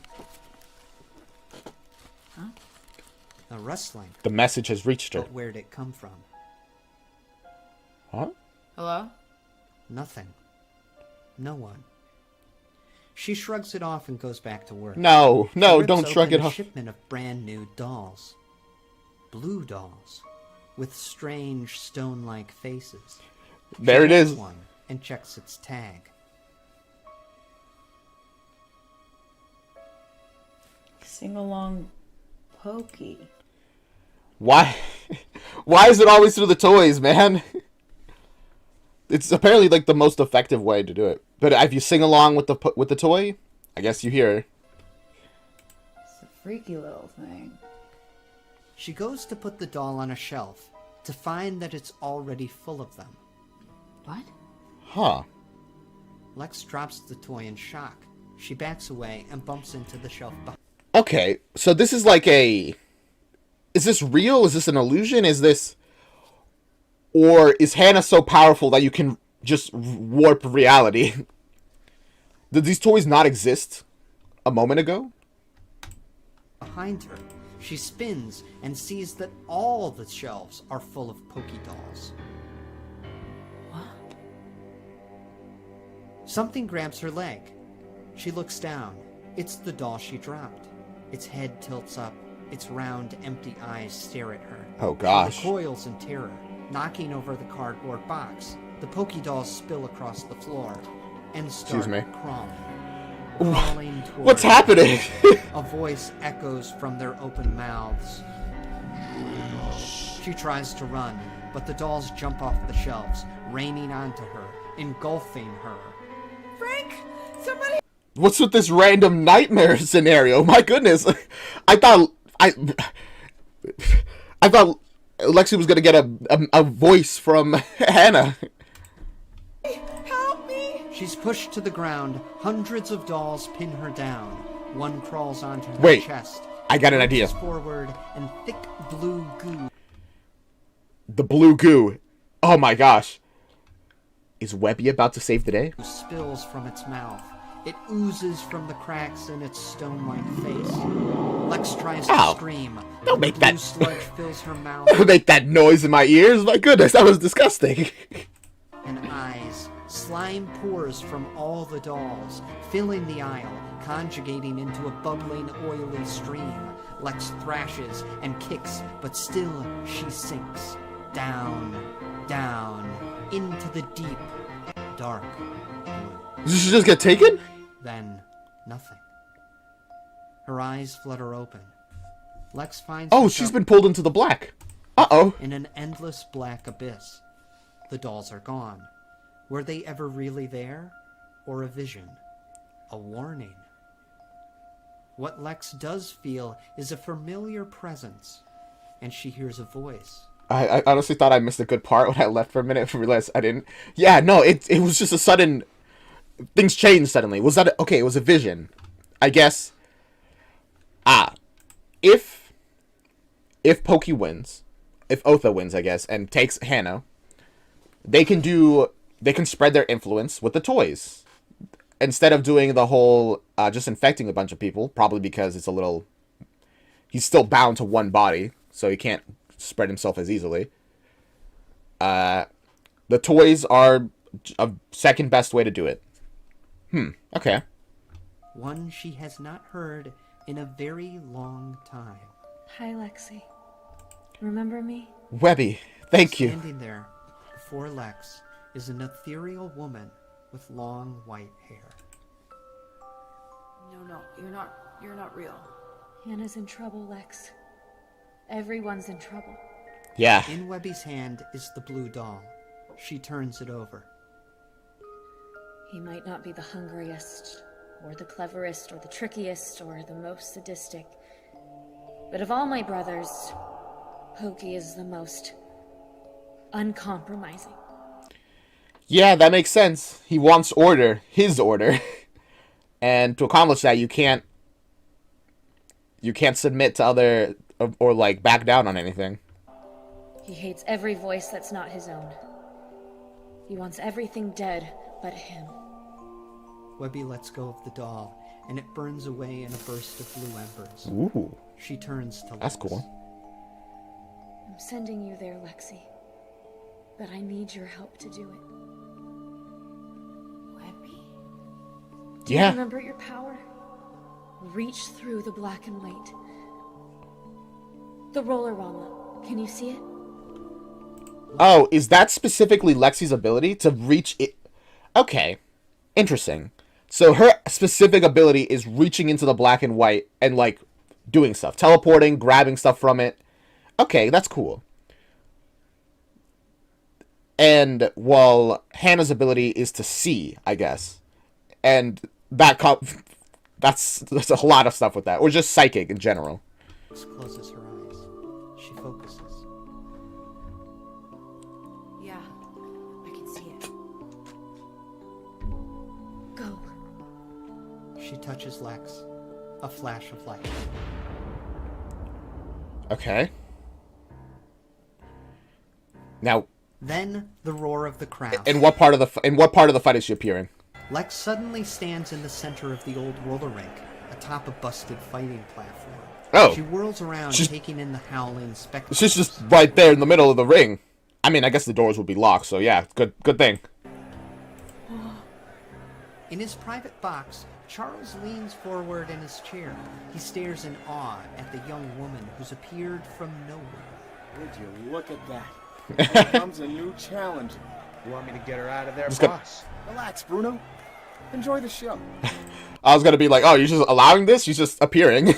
Huh? A rustling. The message has reached her. But where'd it come from? Huh? Hello? Nothing. No one. She shrugs it off and goes back to work. No, She don't rips shrug open it a off. shipment of brand new dolls. Blue dolls. With strange stone-like faces. There it takes is. One and checks its tag. Sing along, Pokey. Why? Why is it always through the toys, man? It's apparently like the most effective way to do it. But if you sing along with the toy, I guess you hear. It's a freaky little thing. She goes to put the doll on a shelf to find that it's already full of them. What? Huh. Lex drops the toy in shock. She backs away and bumps into the shelf behind. Okay, so this is like a... Is this real? Is this an illusion? Is this... Or is Hannah so powerful that you can just warp reality? Did these toys not exist a moment ago? Behind her, she spins and sees that all the shelves are full of Pokey dolls. What? Something grabs her leg. She looks down. It's the doll she dropped. Its head tilts up. Its round, empty eyes stare at her. Oh, gosh. She recoils in terror, knocking over the cardboard box. The Pokey dolls spill across the floor and start crawling. Crawling toward What's happening? A voice echoes from their open mouths. She tries to run, but the dolls jump off the shelves, raining onto her, engulfing her. Frank, somebody. What's with this random nightmare scenario? My goodness. I thought Lexi was gonna get a voice from Hannah. Help me! She's pushed to the ground. Hundreds of dolls pin her down. One crawls onto her Wait, chest. I got an idea. Forward and thick blue goo. The blue goo. Oh my gosh. Is Webby about to save the day? Spills from its mouth. It oozes from the cracks in its stone-like face. Lex tries to scream. Don't make that. Sludge fills her mouth. Don't make that noise in my ears. My goodness, that was disgusting. And eyes. Slime pours from all the dolls, filling the aisle, conjugating into a bubbling, oily stream. Lex thrashes and kicks, but still she sinks. Down, down, into the deep, dark blue. Did she just get taken? Then, nothing. Her eyes flutter open. Lex finds Oh, herself she's been pulled into the black. Uh-oh. in an endless black abyss. The dolls are gone. Were they ever really there? Or a vision? A warning? What Lex does feel is a familiar presence, and she hears a voice. I honestly thought I missed a good part when I left for a minute and realized I didn't. Yeah, no, it was just a sudden... Things changed suddenly. Was that... Okay, it was a vision. I guess... If Pokey wins, if Otho wins, I guess, and takes Hannah, they can spread their influence with the toys. Instead of doing the whole, just infecting a bunch of people, probably because it's a little he's still bound to one body, so he can't spread himself as easily. The toys are a second best way to do it. Okay. One she has not heard in a very long time. Hi, Lexi. Remember me? Webby, thank you. Standing there before Lex is an ethereal woman with long white hair. No, you're not real. Hannah's in trouble, Lex. Everyone's in trouble. Yeah. In Webby's hand is the blue doll. She turns it over. He might not be the hungriest, or the cleverest, or the trickiest, or the most sadistic. But of all my brothers, Pokey is the most uncompromising. Yeah, that makes sense. He wants order. His order. And to accomplish that, you can't submit to other, or like, back down on anything. He hates every voice that's not his own. He wants everything dead but him. Webby lets go of the doll, and it burns away in a burst of blue embers. Ooh. She turns to Lex. That's cool. I'm sending you there, Lexi. But I need your help to do it. Webby? Do you remember your power? Reach through the black and white. The roller wall. Can you see it? Oh, is that specifically Lexi's ability to reach it? Okay. Interesting. So her specific ability is reaching into the black and white and, like, doing stuff. Teleporting, grabbing stuff from it. Okay, that's cool. And, well, Hannah's ability is to see, I guess. And that's a lot of stuff with that. Or just psychic in general. Lex closes her eyes. She focuses. Yeah, I can see it. Go. She touches Lex. A flash of light. Okay. Now. Then the roar of the crowd. In what part of the fight is she appearing? Lex suddenly stands in the center of the old roller rink, atop a busted fighting platform. Oh. She whirls around, taking in the howling spectacle. She's just right there in the middle of the ring. I mean, I guess the doors would be locked, so yeah, good thing. In his private box, Charles leans forward in his chair. He stares in awe at the young woman who's appeared from nowhere. Would you look at that? Here comes a new challenger. You want me to get her out of there, Just boss? Relax, Bruno. Enjoy the show. I was gonna be like, oh, you're just allowing this? She's just appearing.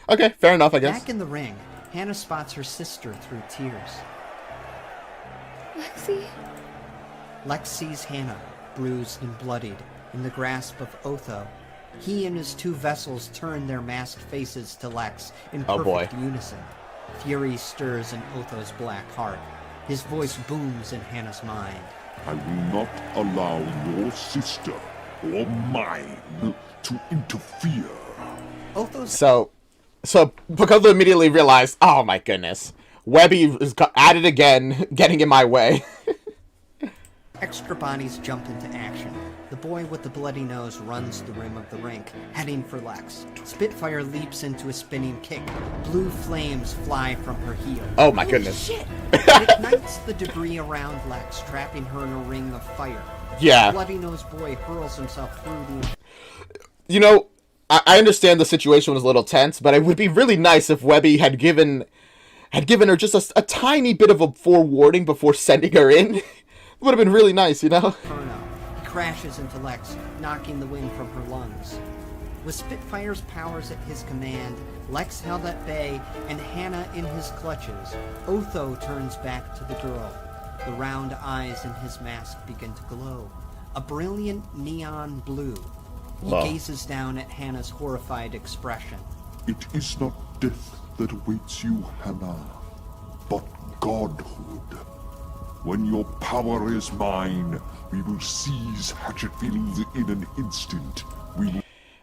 Okay, fair enough, I guess. Back in the ring, Hannah spots her sister through tears. Lexi? Lex sees Hannah, bruised and bloodied, in the grasp of Otho. He and his two vessels turn their masked faces to Lex in perfect unison. Fury stirs in Otho's black heart. His voice booms in Hannah's mind. I will not allow your sister or mine to interfere. So because they immediately realized, oh my goodness, Webby is at it again, getting in my way. Extra bodies jump into action. The boy with the bloody nose runs the rim of the rink, heading for Lex. Spitfire leaps into a spinning kick. Blue flames fly from her heel. Oh my goodness. Shit! It ignites the debris around Lex, trapping her in a ring of fire. Yeah. The bloody-nosed boy hurls himself through the... You know, I understand the situation was a little tense, but it would be really nice if Webby had given her just a tiny bit of a forewarning before sending her in. It would have been really nice, you know? He crashes into Lex, knocking the wind from her lungs. With Spitfire's powers at his command, Lex held at bay, and Hannah in his clutches, Otho turns back to the girl. The round eyes in his mask begin to glow. A brilliant neon blue. He gazes down at Hannah's horrified expression. It is not death that awaits you, Hannah, but godhood. When your power is mine, we will seize Hatchetfield in an instant.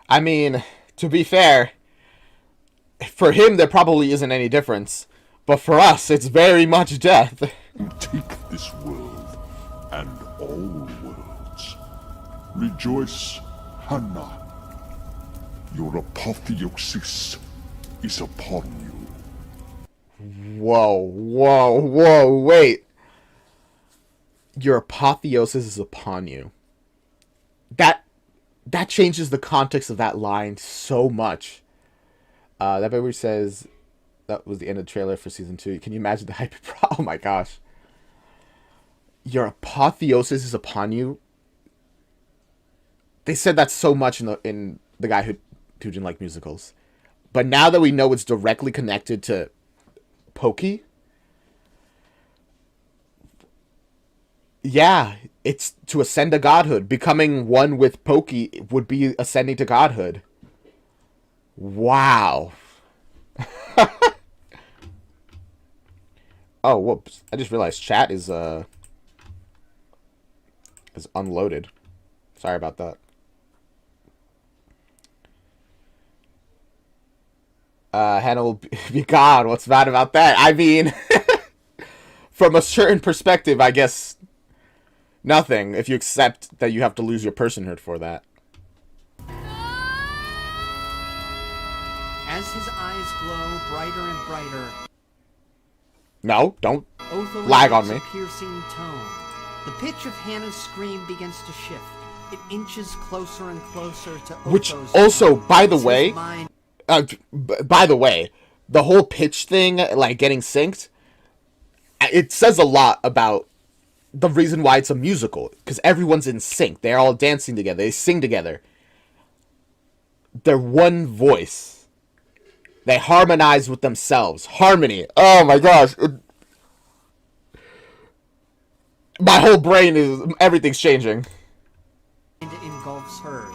I mean, to be fair, for him there probably isn't any difference. But for us, it's very much death. Take this world and all worlds. Rejoice, Hannah. Your apotheosis is upon you. Whoa, wait. Your apotheosis is upon you. That changes the context of that line so much. That baby says that was the end of the trailer for season 2. Can you imagine the hype? Oh my gosh. Your apotheosis is upon you. They said that so much in the guy who didn't like musicals. But now that we know it's directly connected to Pokey, yeah, it's to ascend to godhood. Becoming one with Pokey would be ascending to godhood. Wow. Oh, whoops. I just realized chat is unloaded. Sorry about that. Hannah will be gone. What's bad about that? I mean, from a certain perspective, I guess nothing, if you accept that you have to lose your personhood for that. As his eyes glow brighter and brighter, No, don't Otho lag on emits me. a piercing tone. The pitch of Hannah's scream begins to shift. It inches closer and closer to Otho's Which also, tone. by the As his way, mind by the way, the whole pitch thing, like getting synced, it says a lot about the reason why it's a musical. Because everyone's in sync. They're all dancing together. They sing together. They're one voice. They harmonize with themselves. Harmony. Oh my gosh. My whole brain is... Everything's changing. engulfs hers.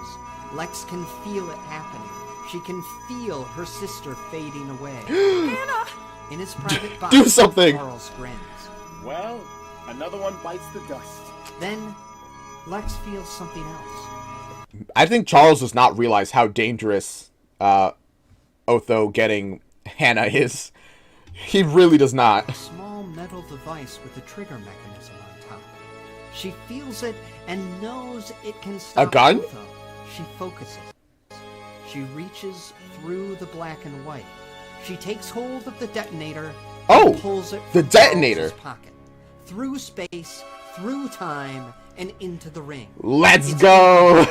Lex can feel it happening. She can feel her sister fading away. Hannah! In his private Do box, something! Charles grins. Well, another one bites the dust. Then, Lex feels something else. I think Charles does not realize how dangerous Otho getting Hannah is. He really does not. A small metal device with a trigger mechanism on top. She feels it and knows it can stop A gun? Otho. She focuses. She reaches through the black and white. She takes hold of the detonator Oh, and pulls it the from detonator. Charles's pocket. Through space, through time, and into the ring. Let's It's go!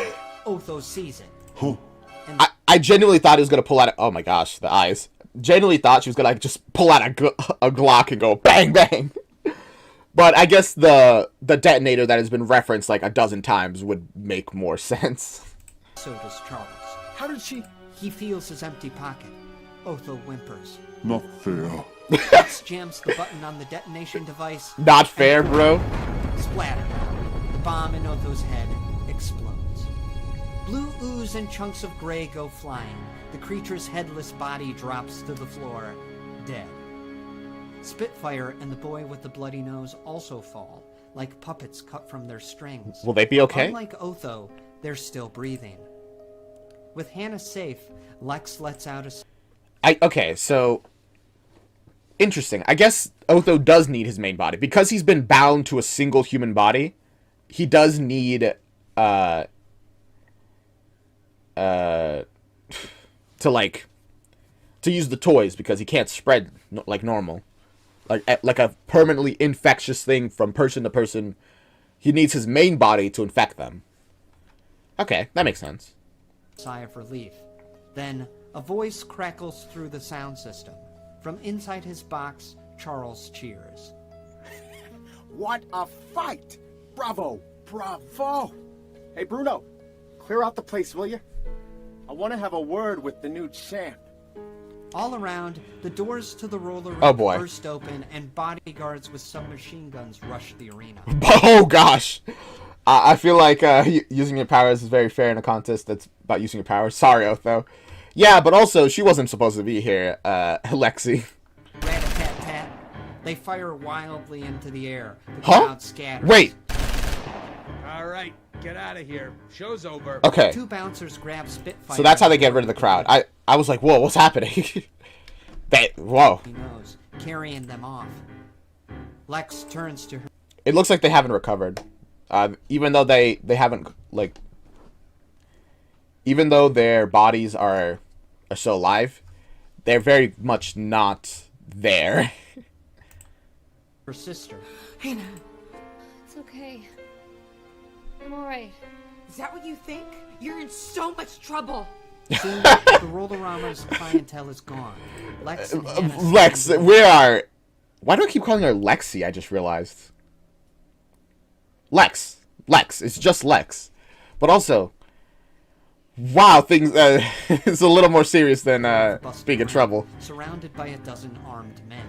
Otho sees it. I genuinely thought he was going to pull out... Oh my gosh, the eyes. Genuinely thought she was going to just pull out a Glock and go bang, bang. But I guess the detonator that has been referenced like a dozen times would make more sense. So does Charles. How did she... He feels his empty pocket. Otho whimpers. Not fair. Lex jams the button on the detonation device. Not fair, bro. Splatter. The bomb in Otho's head explodes. Blue ooze and chunks of gray go flying. The creature's headless body drops to the floor, dead. Spitfire and the boy with the bloody nose also fall, like puppets cut from their strings. Will they be okay? Unlike Otho, they're still breathing. With Hannah safe, Lex lets out a... Okay, so... Interesting. I guess Otho does need his main body. Because he's been bound to a single human body, he does need... to use the toys because he can't spread like normal. Like a permanently infectious thing from person to person. He needs his main body to infect them. Okay, that makes sense. sigh of relief. Then, a voice crackles through the sound system. From inside his box, Charles cheers. What a fight! Bravo! Bravo! Hey, Bruno, clear out the place, will you? I want to have a word with the new champ. All around, the doors to the roller rink Oh, boy. burst open, and bodyguards with submachine guns rush the arena. Oh gosh, I feel like using your powers is very fair in a contest that's about using your powers. Sorry, Otho. Yeah, but also she wasn't supposed to be here, Lexi. Rat-a-tat-tat. They fire wildly into the air. The Huh? crowd scatters. Wait. All right, get out of here. Show's over. Okay. Two bouncers grab Spitfire. So that's how they get rid of the crowd. I was like, whoa, what's happening? Whoa. He knows, carrying them off. Lex turns to her. It looks like they haven't recovered. Even though they haven't, like... Even though their bodies are still alive, they're very much not there. Her sister. Hannah, It's okay. I'm alright. is that what you think? You're in so much trouble. Soon, the Rollorama's clientele is gone. Lex and Hannah Lex, stand we are... Why do I keep calling her Lexi? I just realized. Lex. Lex. It's just Lex. But also... Wow, things... it's a little more serious than being in trouble. surrounded by a dozen armed men.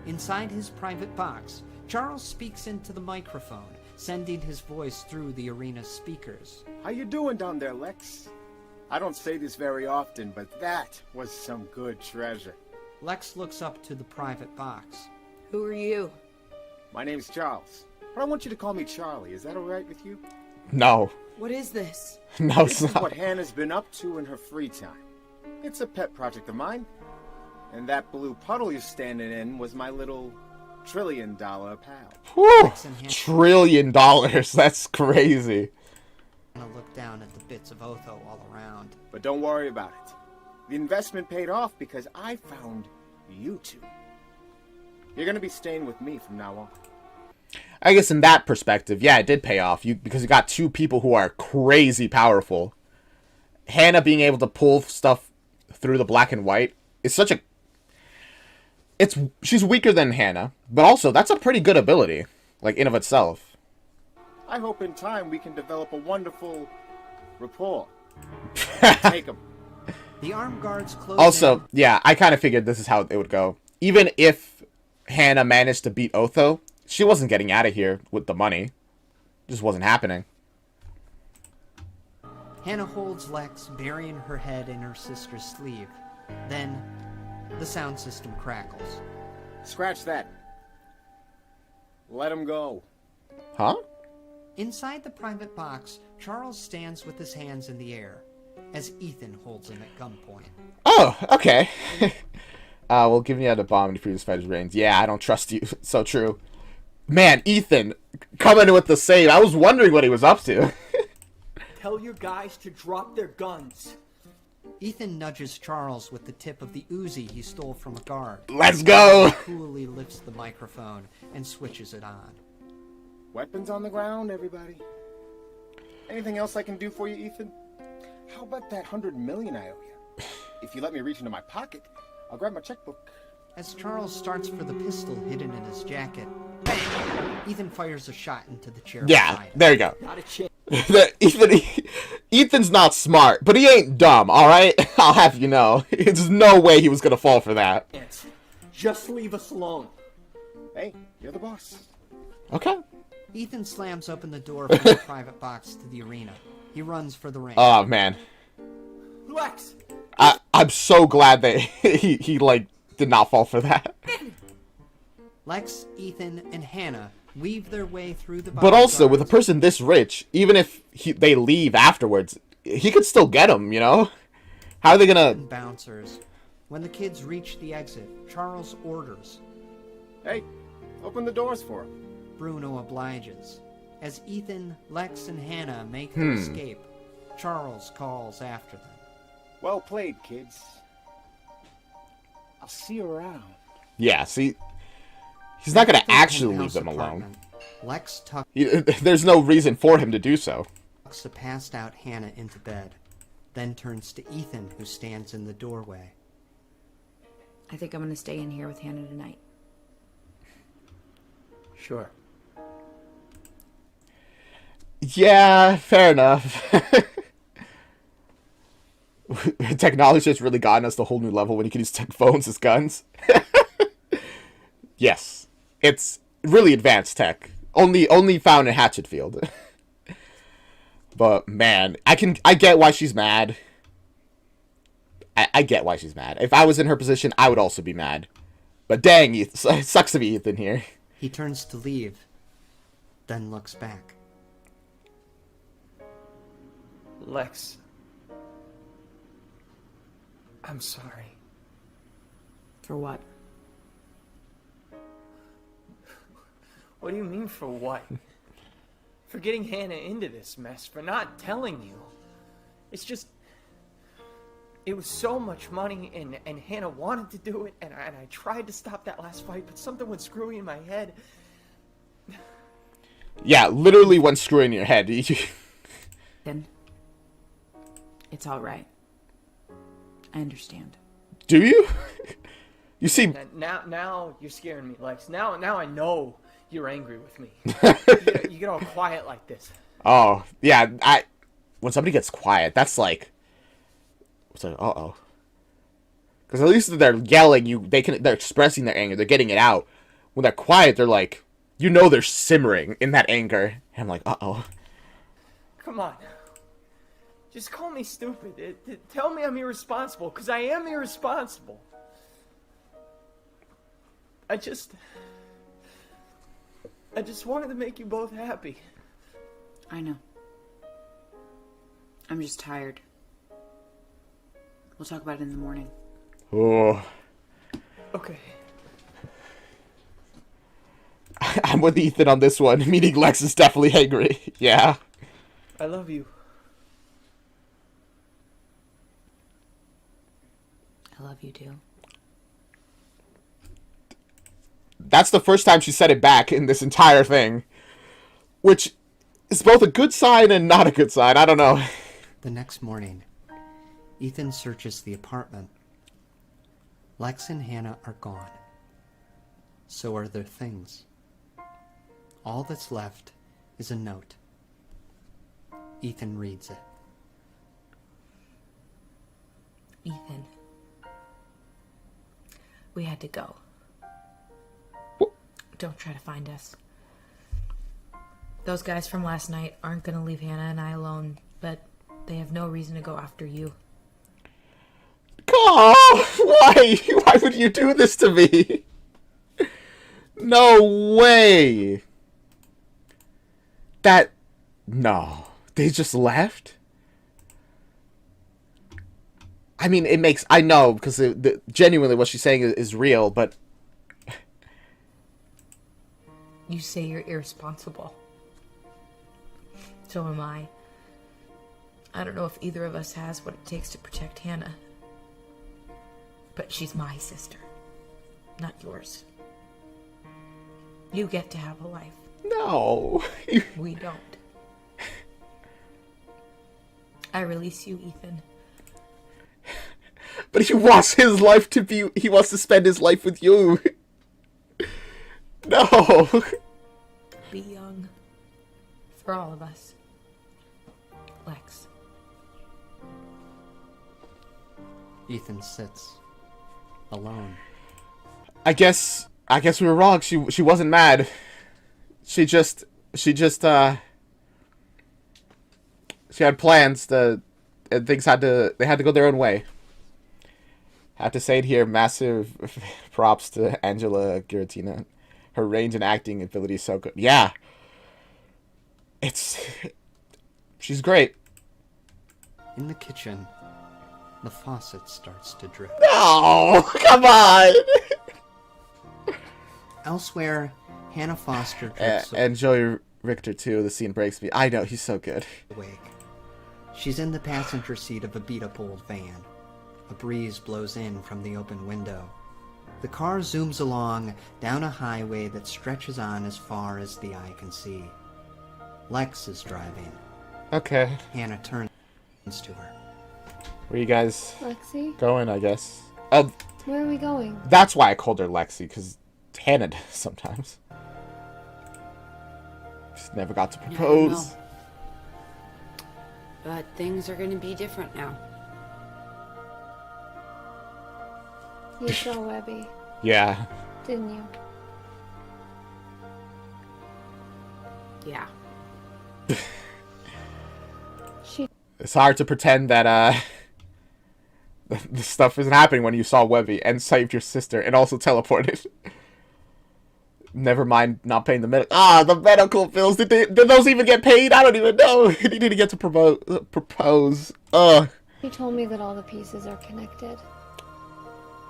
Inside his private box, Charles speaks into the microphone, sending his voice through the arena's speakers. How you doing down there, Lex? I don't say this very often, but that was some good treasure. Lex looks up to the private box. Who are you? My name's Charles, but I want you to call me Charlie. Is that all right with you? No. What is this? No, This it's is not. what Hannah's been up to in her free time. It's a pet project of mine. And that blue puddle you're standing in was my little $1 trillion pal. Whew, $1 trillion. That's crazy. And I look down at the bits of Otho all around. But don't worry about it. The investment paid off because I found you two. You're gonna be staying with me from now on. I guess in that perspective, yeah, it did pay off. Because you got two people who are crazy powerful. Hannah being able to pull stuff through the black and white is such a... She's weaker than Hannah, but also that's a pretty good ability, like in of itself. I hope in time we can develop a wonderful rapport. Take 'em. The armed guards close Also, yeah, I kind of figured this is how it would go. Even if Hannah managed to beat Otho, she wasn't getting out of here with the money. It just wasn't happening. Hannah holds Lex, burying her head in her sister's sleeve. Then, the sound system crackles. Scratch that. Let him go. Huh? Inside the private box, Charles stands with his hands in the air, as Ethan holds him at gunpoint. Oh, okay. Well, giving you the bomb in the previous fighter's reigns. Yeah, I don't trust you. So true. Man, Ethan, coming with the save. I was wondering what he was up to. Tell your guys to drop their guns. Ethan nudges Charles with the tip of the Uzi he stole from a guard. Let's go! He coolly lifts the microphone and switches it on. Weapons on the ground, everybody. Anything else I can do for you, Ethan? How about that $100 million I owe you? If you let me reach into my pocket, I'll grab my checkbook. As Charles starts for the pistol hidden in his jacket, bang! Ethan fires a shot into the chair. Yeah, there you go. Not a chance. Ethan's not smart, but he ain't dumb, alright? I'll have you know. There's no way he was gonna fall for that. Just leave us alone. Hey, you're the boss. Okay. Ethan slams open the door from the private box to the arena. He runs for the ring. Oh, man. Lex! I'm so glad that he like, did not fall for that. Lex, Ethan, and Hannah weave their way through the But also, bodyguards. with a person this rich, even if they leave afterwards, he could still get him, you know? How are they gonna... Bouncers. When the kids reach the exit, Charles orders. Hey, open the doors for him. Bruno obliges. As Ethan, Lex, and Hannah make their escape, Charles calls after them. Well played, kids. I'll see you around. Yeah, see... He's not gonna At the actually leave penthouse them alone. apartment, Lex tucks There's no reason for him to do so. the passed out Hannah into bed, then turns to Ethan, who stands in the doorway. I think I'm gonna stay in here with Hannah tonight. Sure. Yeah, fair enough. Technology has really gotten us to a whole new level when you can use tech phones as guns. Yes. It's really advanced tech. Only found in Hatchetfield. But man, I get why she's mad. I get why she's mad. If I was in her position, I would also be mad. But dang, it sucks to be Ethan here. He turns to leave, then looks back. Lex. I'm sorry. For what? What do you mean for what? For getting Hannah into this mess, for not telling you. It's just... it was so much money, and Hannah wanted to do it, and I tried to stop that last fight, but something went screwy in my head. Yeah, literally went screwy in your head. Then it's all right. I understand. Do you? You seem... Now you're scaring me, Lex. Now I know you're angry with me. You get all quiet like this. Oh, yeah, when somebody gets quiet, that's like... It's like, uh-oh. Because at least they're yelling, they're expressing their anger, they're getting it out. When they're quiet, they're like, you know they're simmering in that anger. And I'm like, uh-oh. Come on. Just call me stupid. Tell me I'm irresponsible, because I am irresponsible. I just wanted to make you both happy. I know. I'm just tired. We'll talk about it in the morning. Oh. Okay. I'm with Ethan on this one. Meaning Lex is definitely angry. Yeah. I love you. I love you too. That's the first time she said it back in this entire thing. Which is both a good sign and not a good sign. I don't know. The next morning, Ethan searches the apartment. Lex and Hannah are gone. So are their things. All that's left is a note. Ethan reads it. Ethan. We had to go. Don't try to find us. Those guys from last night aren't gonna leave Hannah and I alone, but they have no reason to go after you. Oh, why? Why would you do this to me? No way. No. They just left? I mean, it makes... I know, because genuinely what she's saying is real, but... You say you're irresponsible. So am I. I don't know if either of us has what it takes to protect Hannah. But she's my sister, not yours. You get to have a life. No. We don't. I release you, Ethan. But he wants his life to be... He wants to spend his life with you. No. Be young. For all of us. Lex. Ethan sits. Alone. I guess we were wrong. She wasn't mad. She had plans and things had to go their own way. I have to say it here, massive props to Angela Giratina. Her range and acting ability is so good. Yeah. She's great. In the kitchen, the faucet starts to drip. No, come on. Elsewhere, Hannah Foster drips And Joey Richter too. The scene breaks me. I know, he's so good. awake. She's in the passenger seat of a beat-up old van. A breeze blows in from the open window. The car zooms along down a highway that stretches on as far as the eye can see. Lex is driving. Okay. Hannah turns to her. Where you guys Lexi? going, I guess? Oh, Where are we going? that's why I called her Lexi, because Hannah does sometimes. Just never got to propose. But things are gonna be different now. You saw Webby, Yeah. didn't you? Yeah. It's hard to pretend that this stuff isn't happening when you saw Webby and saved your sister and also teleported. Never mind not paying the the medical bills. Did those even get paid? I don't even know. He didn't get to propose. He told me that all the pieces are connected.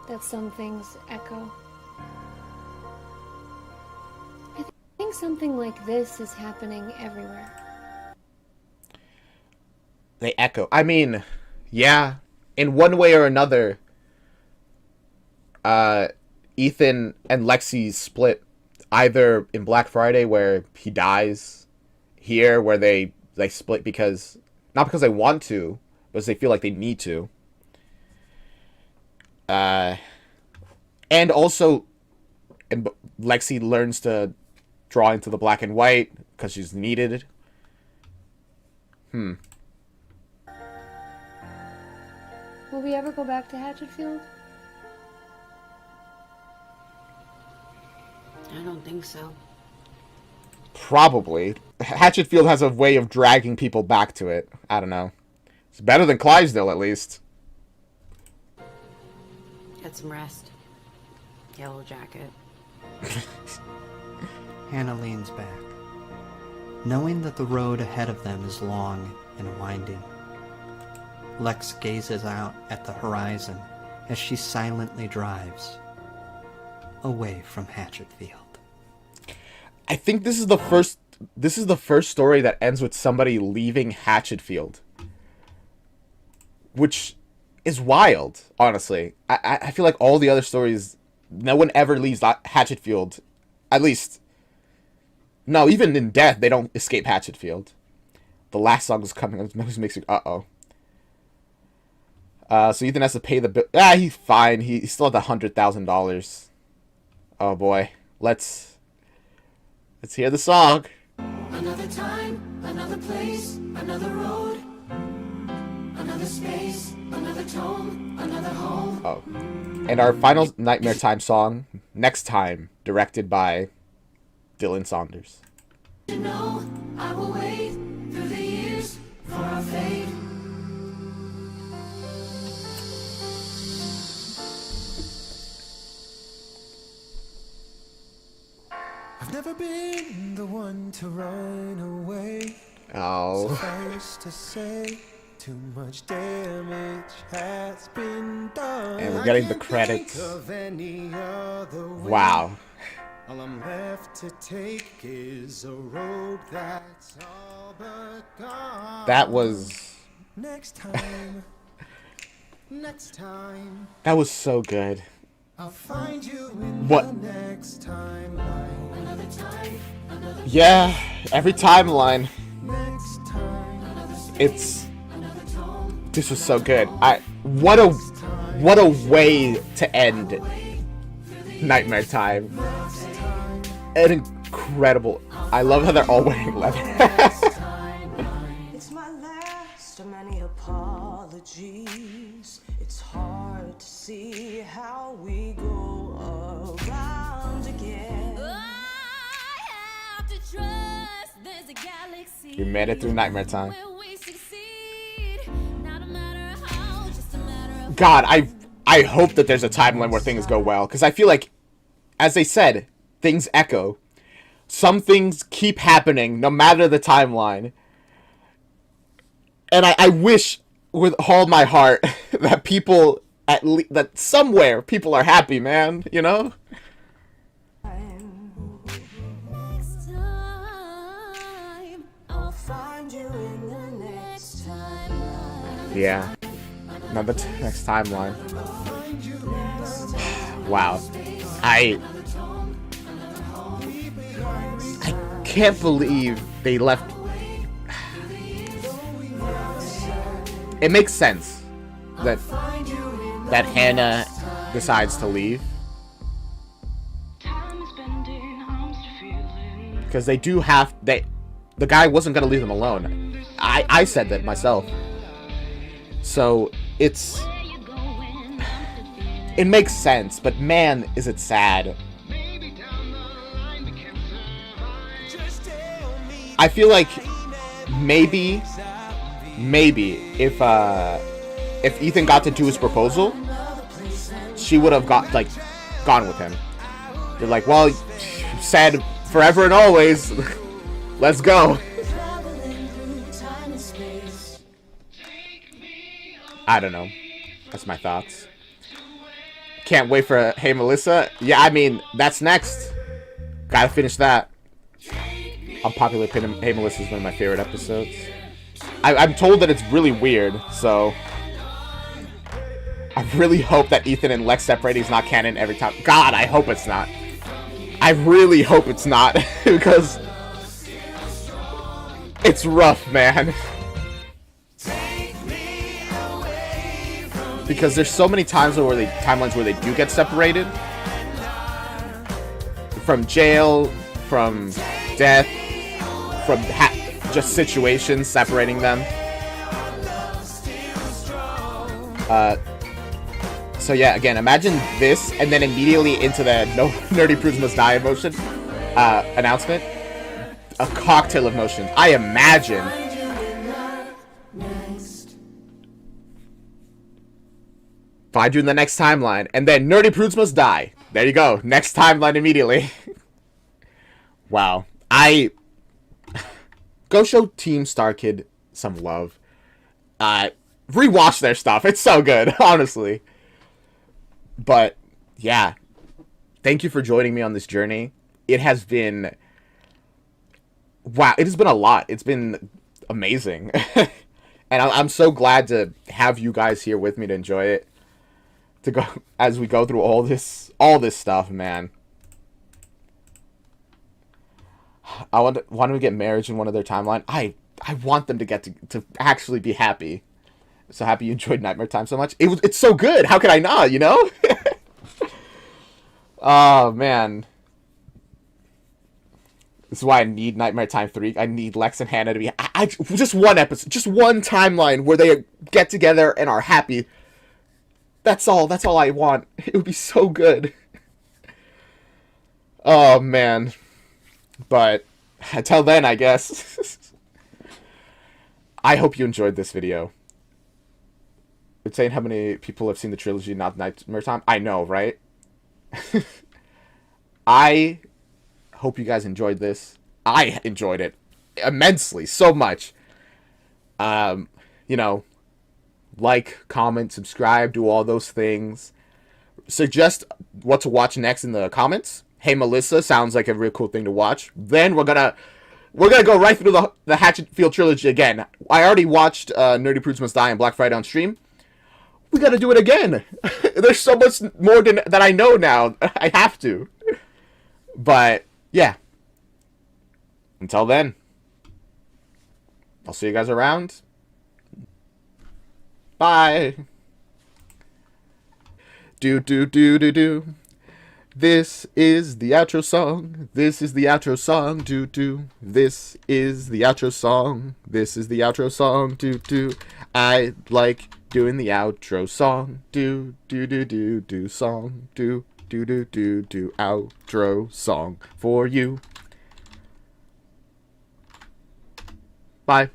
That some things echo. I think something like this is happening everywhere. They echo. I mean, yeah, in one way or another, Ethan and Lexi split, either in Black Friday where he dies, here where they split because, not because they want to, but because they feel like they need to. And also, Lexi learns to draw into the black and white because she's needed. Will we ever go back to Hatchetfield? I don't think so. Probably. Hatchetfield has a way of dragging people back to it. I don't know. It's better than Clydesdale, at least. Get some rest. Yellow Jacket. Hannah leans back, knowing that the road ahead of them is long and winding. Lex gazes out at the horizon as she silently drives away from Hatchetfield. I think this is the first story that ends with somebody leaving Hatchetfield, which is wild, honestly. I feel like all the other stories, no one ever leaves Hatchetfield. At least, no, even in death, they don't escape Hatchetfield. The last song is coming. It makes you, uh-oh. So Ethan has to pay the bill. He's fine. He still had the $100,000. Oh boy. Let's hear the song. Another time, another place, another road, another space, another tone, another home. Oh. And our final Nightmare Time song, Next Time, directed by Dylan Saunders. You know, I will wait through the years for our fate. I've never been the one to run away. Oh. Suffice to say, too much damage has been done. And we're getting the credits. Wow. All I'm left to take is a road that's all but gone. That was... Next time. Next time. That was so good. I'll find you in What? the next timeline. Another time, another Yeah, every timeline. next time. It's... This was so good. What a way to end Nightmare Time. An incredible... I love how they're all wearing leather. It's my last of many apologies. It's hard to see how we go around again. We made it through Nightmare Time. God, I hope that there's a timeline where things go well, because I feel like, as they said, things echo. Some things keep happening, no matter the timeline. And I wish, with all my heart, that people, that somewhere, people are happy, man, you know? I'll find you in the next time. Yeah. Another next timeline. Wow. I can't believe they left. It makes sense that Hannah decides to leave, because they do have the guy wasn't gonna leave them alone. I said that myself. So it makes sense, but man, is it sad. I feel like maybe if Ethan got to do his proposal, she would have gone with him. They're like, well, you said forever and always, let's go. I don't know. That's my thoughts. Can't wait for Hey Melissa. Yeah, I mean, that's next. Gotta finish that. Unpopular opinion, Hey Melissa is one of my favorite episodes. I'm told that it's really weird, so I really hope that Ethan and Lex separating is not canon every time. God, I hope it's not. I really hope it's not, because it's rough, man. Because there's so many times where timelines where they do get separated. From jail, from death, from just situations separating them. So yeah, again, imagine this, and then immediately into the no nerdy prudes must die emotion announcement. A cocktail of emotions. I imagine. Find you in the next timeline, and then nerdy prudes must die. There you go. Next timeline immediately. Wow. Go show Team StarKid some love. Rewatch their stuff. It's so good, honestly. But, yeah. Thank you for joining me on this journey. It has been... Wow, it has been a lot. It's been amazing. And I'm so glad to have you guys here with me to enjoy it. To go as we go through all this stuff, man. I want to get marriage in one of their timeline. I want them to get to actually be happy. So happy you enjoyed Nightmare Time so much. It's so good. How could I not, you know? Oh, man. This is why I need Nightmare Time 3. I need Lex and Hannah to be... just one episode. Just one timeline where they get together and are happy. That's all I want. It would be so good. Oh, man. But until then, I guess. I hope you enjoyed this video. It's saying how many people have seen the trilogy, not Nightmare Time. I know, right? I hope you guys enjoyed this. I enjoyed it immensely, so much. You know, like, comment, subscribe, do all those things. Suggest what to watch next in the comments. Hey Melissa, sounds like a real cool thing to watch. Then we're gonna go right through the Hatchetfield trilogy again. I already watched Nerdy Prudes Must Die on Black Friday on stream. We gotta do it again. There's so much more that I know now. I have to. But yeah. Until then, I'll see you guys around. Bye. Do. This is the outro song. This is the outro song. Do. This is the outro song. This is the outro song. Do. I like doing the outro song. Do song. Do outro song for you. Bye.